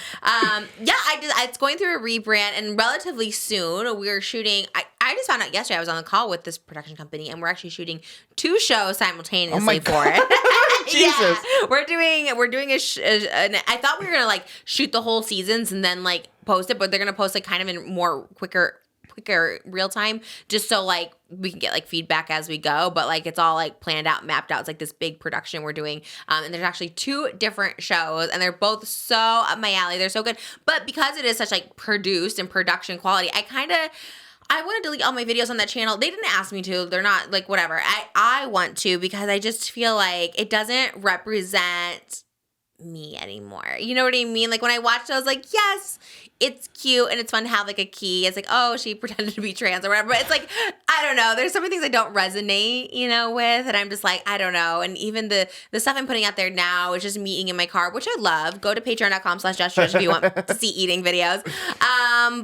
It's going through a rebrand, and relatively soon we're shooting. I just found out yesterday. I was on the call with this production company, and we're actually shooting 2 shows simultaneously for it. Jesus. Yeah, we're doing I thought we were gonna like shoot the whole seasons and then like post it, but they're gonna post like kind of in more quicker real time, just so like we can get like feedback as we go, but like it's all like planned out, mapped out. It's like this big production we're doing, and there's actually 2 different shows, and they're both so up my alley. They're so good, but because it is such like produced and production quality, I want to delete all my videos on that channel. They didn't ask me to. They're not like whatever. I want to, because I just feel like it doesn't represent me anymore. You know what I mean? Like when I watched it, I was like, yes, it's cute and it's fun to have like a key. It's like, oh, she pretended to be trans or whatever. But it's like, I don't know. There's so many things I don't resonate, with. And I'm just like, I don't know. And even the stuff I'm putting out there now is just me eating in my car, which I love. Go to patreon.com/JustTrish if you want to see eating videos.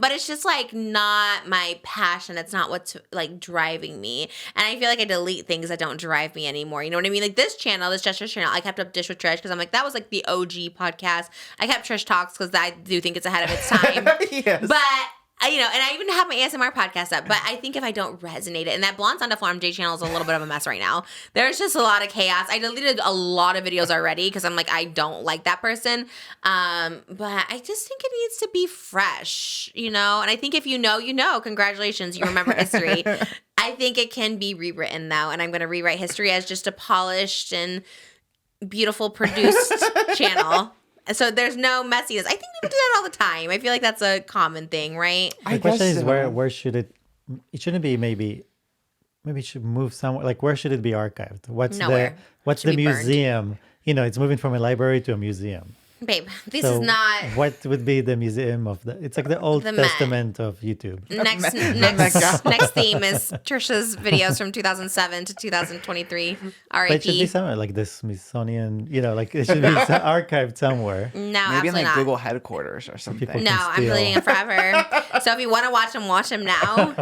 But it's just like not my passion. It's not what's like driving me. And I feel like I delete things that don't drive me anymore. You know what I mean? Like this channel, this Just Trish channel, I kept up Dish with Trish because I'm like, that was like the OG podcast. I kept Trish Talks because I do think it's ahead of its time. Yes. But and I even have my ASMR podcast up, but I think if I don't resonate it, and that blndsundoll4mj channel is a little bit of a mess right now. There's just a lot of chaos. I deleted a lot of videos already because I'm like, I don't like that person. But I just think it needs to be fresh, And I think if you know, congratulations, you remember history. I think it can be rewritten though, and I'm going to rewrite history as just a polished and beautiful produced channel. So there's no messiness. I think people do that all the time. I feel like that's a common thing, right? The question is where should it shouldn't be maybe it should move somewhere. Like where should it be archived? What's the museum? It's moving from a library to a museum. Babe, this is not. What would be the museum of the? It's like the Old Testament of YouTube. Next theme is Trisha's videos from 2007 to 2023. But R.I.P. it should be somewhere like the Smithsonian. Like it should be archived somewhere. No, maybe absolutely in like not. Google headquarters or something. No, I'm deleting them forever. So if you want to watch them now,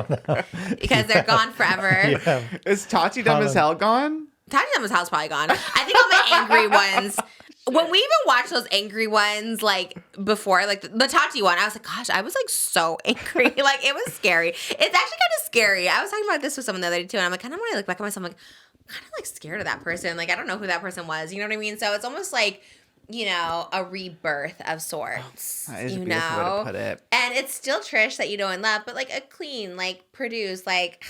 because they're gone forever. Yeah. Is Tati Dumb as Hell gone? Tati Dumb as Hell's probably gone. I think all my angry ones. When we even watched those angry ones, like before, like the Tati one, I was like, gosh, I was like so angry. Like it was scary. It's actually kind of scary. I was talking about this with someone the other day too, and I'm like, kind of when I look back at myself, I'm like, I'm kind of like scared of that person. Like I don't know who that person was. You know what I mean? So it's almost like, a rebirth of sorts. That is a beautiful way to put it. And it's still Trish that you know and love, but like a clean, like produced, like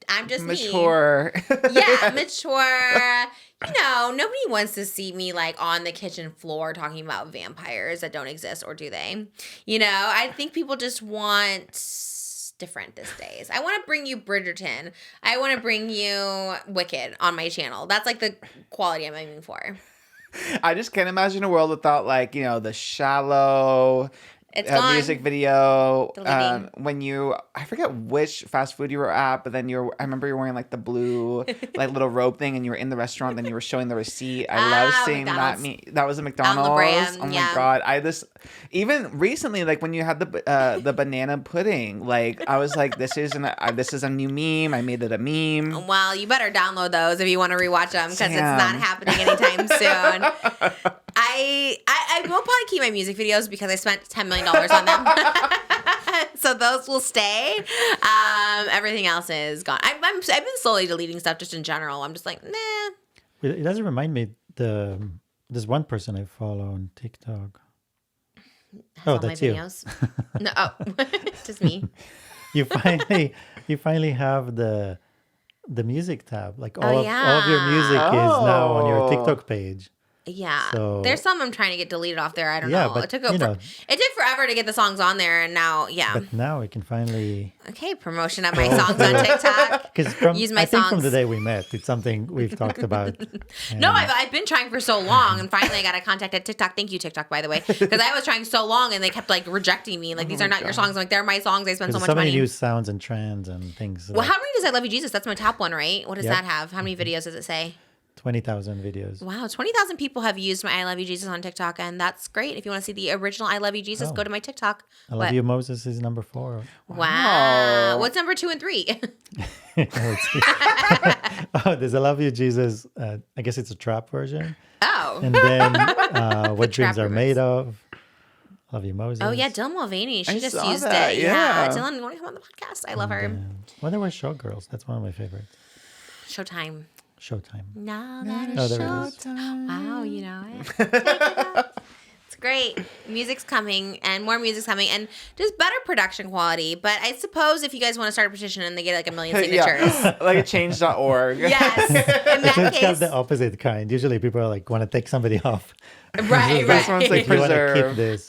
I'm just mature. Me. Yeah, mature. Nobody wants to see me like on the kitchen floor talking about vampires that don't exist, or do they? I think people just want different these days. I want to bring you Bridgerton. I want to bring you Wicked on my channel. That's like the quality I'm aiming for. I just can't imagine a world without like, The Shallow. It's music video Deleting. I forget which fast food you were at, but then I remember you were wearing like the blue like little robe thing, and you were in the restaurant, then you were showing the receipt. I love seeing McDonald's. that was a McDonald's. Oh my god, even recently, like when you had the banana pudding, like I was like, this is a new meme. I made it a meme. Well, you better download those if you want to rewatch them, because it's not happening anytime soon. I will probably keep my music videos because I spent $10 million on them. So those will stay. Everything else is gone. I've been slowly deleting stuff just in general. I'm just like, nah. It doesn't remind me there's one person I follow on TikTok. That's you. No, just me. You finally have the music tab. Like all of your music is now on your TikTok page. Yeah, So- there's some I'm trying to get deleted off there. I don't Yeah, know. but, It took you know- it took forever to get the songs on there, and now, But now we can finally. Okay, promotion of my songs on TikTok. Because Use my I think from songs. the day we met, it's something we've talked about. No, I've been trying for so long, and finally I got a contact at TikTok. Thank you, TikTok, by the way, because I was trying so long, and they kept like rejecting me. Like, these are not your songs. I'm like, they're my songs. I spend so There's much so many money. new sounds and trends and things. Well, how many does I Love You Jesus? That's my top one, right? What does Yep. that have? How many videos does it say? 20,000 videos. Wow, 20,000 people have used my I Love You Jesus on TikTok, and that's great. If you want to see the original I Love You Jesus, Oh. go to my TikTok. I Love What? You Moses is number 4. Wow. What's number 2 and 3? Oh, there's I Love You Jesus. I guess it's a trap version. Oh. And then What Dreams trap Are Made Of. Love You Moses. Oh, yeah, Dylan Mulvaney. She I just saw used that, it. yeah. Dylan, you want to come on the podcast? I love her. Well, there was Showgirls. That's one of my favorites. Showtime. Showtime. Now that Oh, it's there it is. showtime. Wow, you know it. It's great. Music's coming, and more music's coming, and just better production quality. But I suppose if you guys want to start a petition and they get like 1 million signatures. Yeah. Like a change.org. Yes. In It's that got case. the opposite kind. Usually people are like want to take somebody off. Right, This one's like You want to preserve. keep this.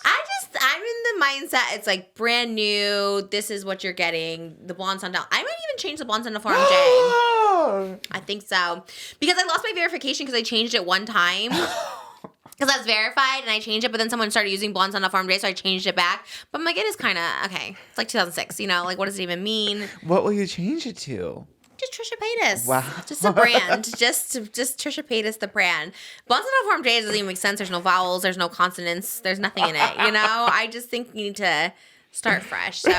I'm in the mindset. It's like brand new. This is what you're getting. The blonde sundoll. I might even change the blonde sundoll for MJ. I think so, because I lost my verification because I changed it one time. Because I was verified and I changed it, but then someone started using blonde sundoll for MJ, so I changed it back. But I'm like, it is kind of okay. It's like 2006. You know, like what does it even mean? What will you change it to? Just Trisha Paytas. Wow. Just a brand. just Trisha Paytas, the brand. Blonde sundoll for MJ doesn't even make sense. There's no vowels. There's no consonants. There's nothing in it. You know, I just think you need to start fresh. So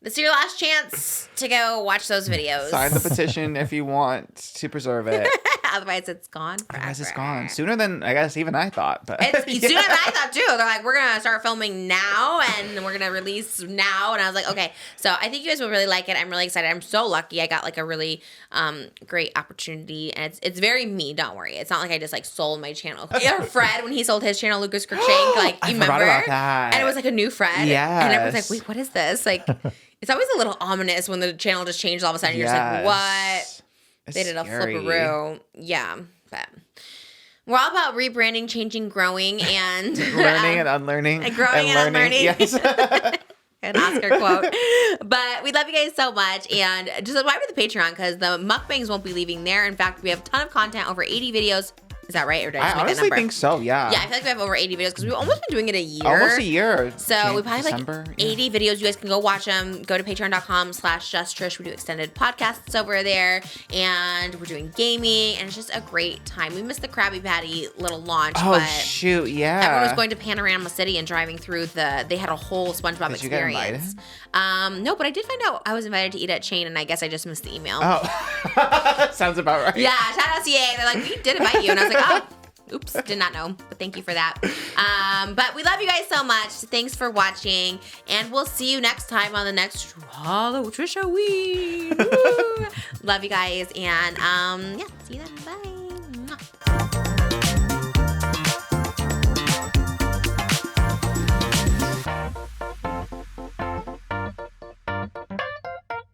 this is your last chance to go watch those videos. Sign the petition if you want to preserve it. Otherwise, it's gone forever. Otherwise, it's gone sooner than I guess even I thought. But It's sooner than I thought too. They're like, we're gonna start filming now, and we're gonna release now. And I was like, okay. So I think you guys will really like it. I'm really excited. I'm so lucky. I got like a really great opportunity, and it's very me. Don't worry. It's not like I just like sold my channel. Or Fred, when he sold his channel, Lucas Cruikshank, like I you forgot remember? about that. And it was like a new Fred. Yes. And everyone's like, wait, what is this? Like, it's always a little ominous when the channel just changed all of a sudden. You're just like, what? It's They did a scary. flipperoo. Yeah, but we're all about rebranding, changing, growing, and Learning and unlearning. and growing and learning. unlearning. Yes. An Oscar quote. But we love you guys so much. And just subscribe to the Patreon because the mukbangs won't be leaving there. In fact, we have a ton of content, over 80 videos. Is that right? Or did I just I make that honestly number? think so, yeah. Yeah, I feel like we have over 80 videos because we've almost been doing it a year. Almost a year. So we probably have December, like 80 videos. You guys can go watch them. Go to patreon.com/justtrish. We do extended podcasts over there. And we're doing gaming. And it's just a great time. We missed the Krabby Patty little launch. Oh, but shoot, yeah. everyone was going to Panorama City and driving through they had a whole SpongeBob Did you get experience. No, but I did find out I was invited to eat at Chain, and I guess I just missed the email. Oh, sounds about right. Yeah, shout out to CA. They're like, we did invite you. And I was like, oh. Oops, did not know, but thank you for that. But we love you guys so much. Thanks for watching, and we'll see you next time on the next Trisha Week. Love you guys, and yeah, see you then. Bye.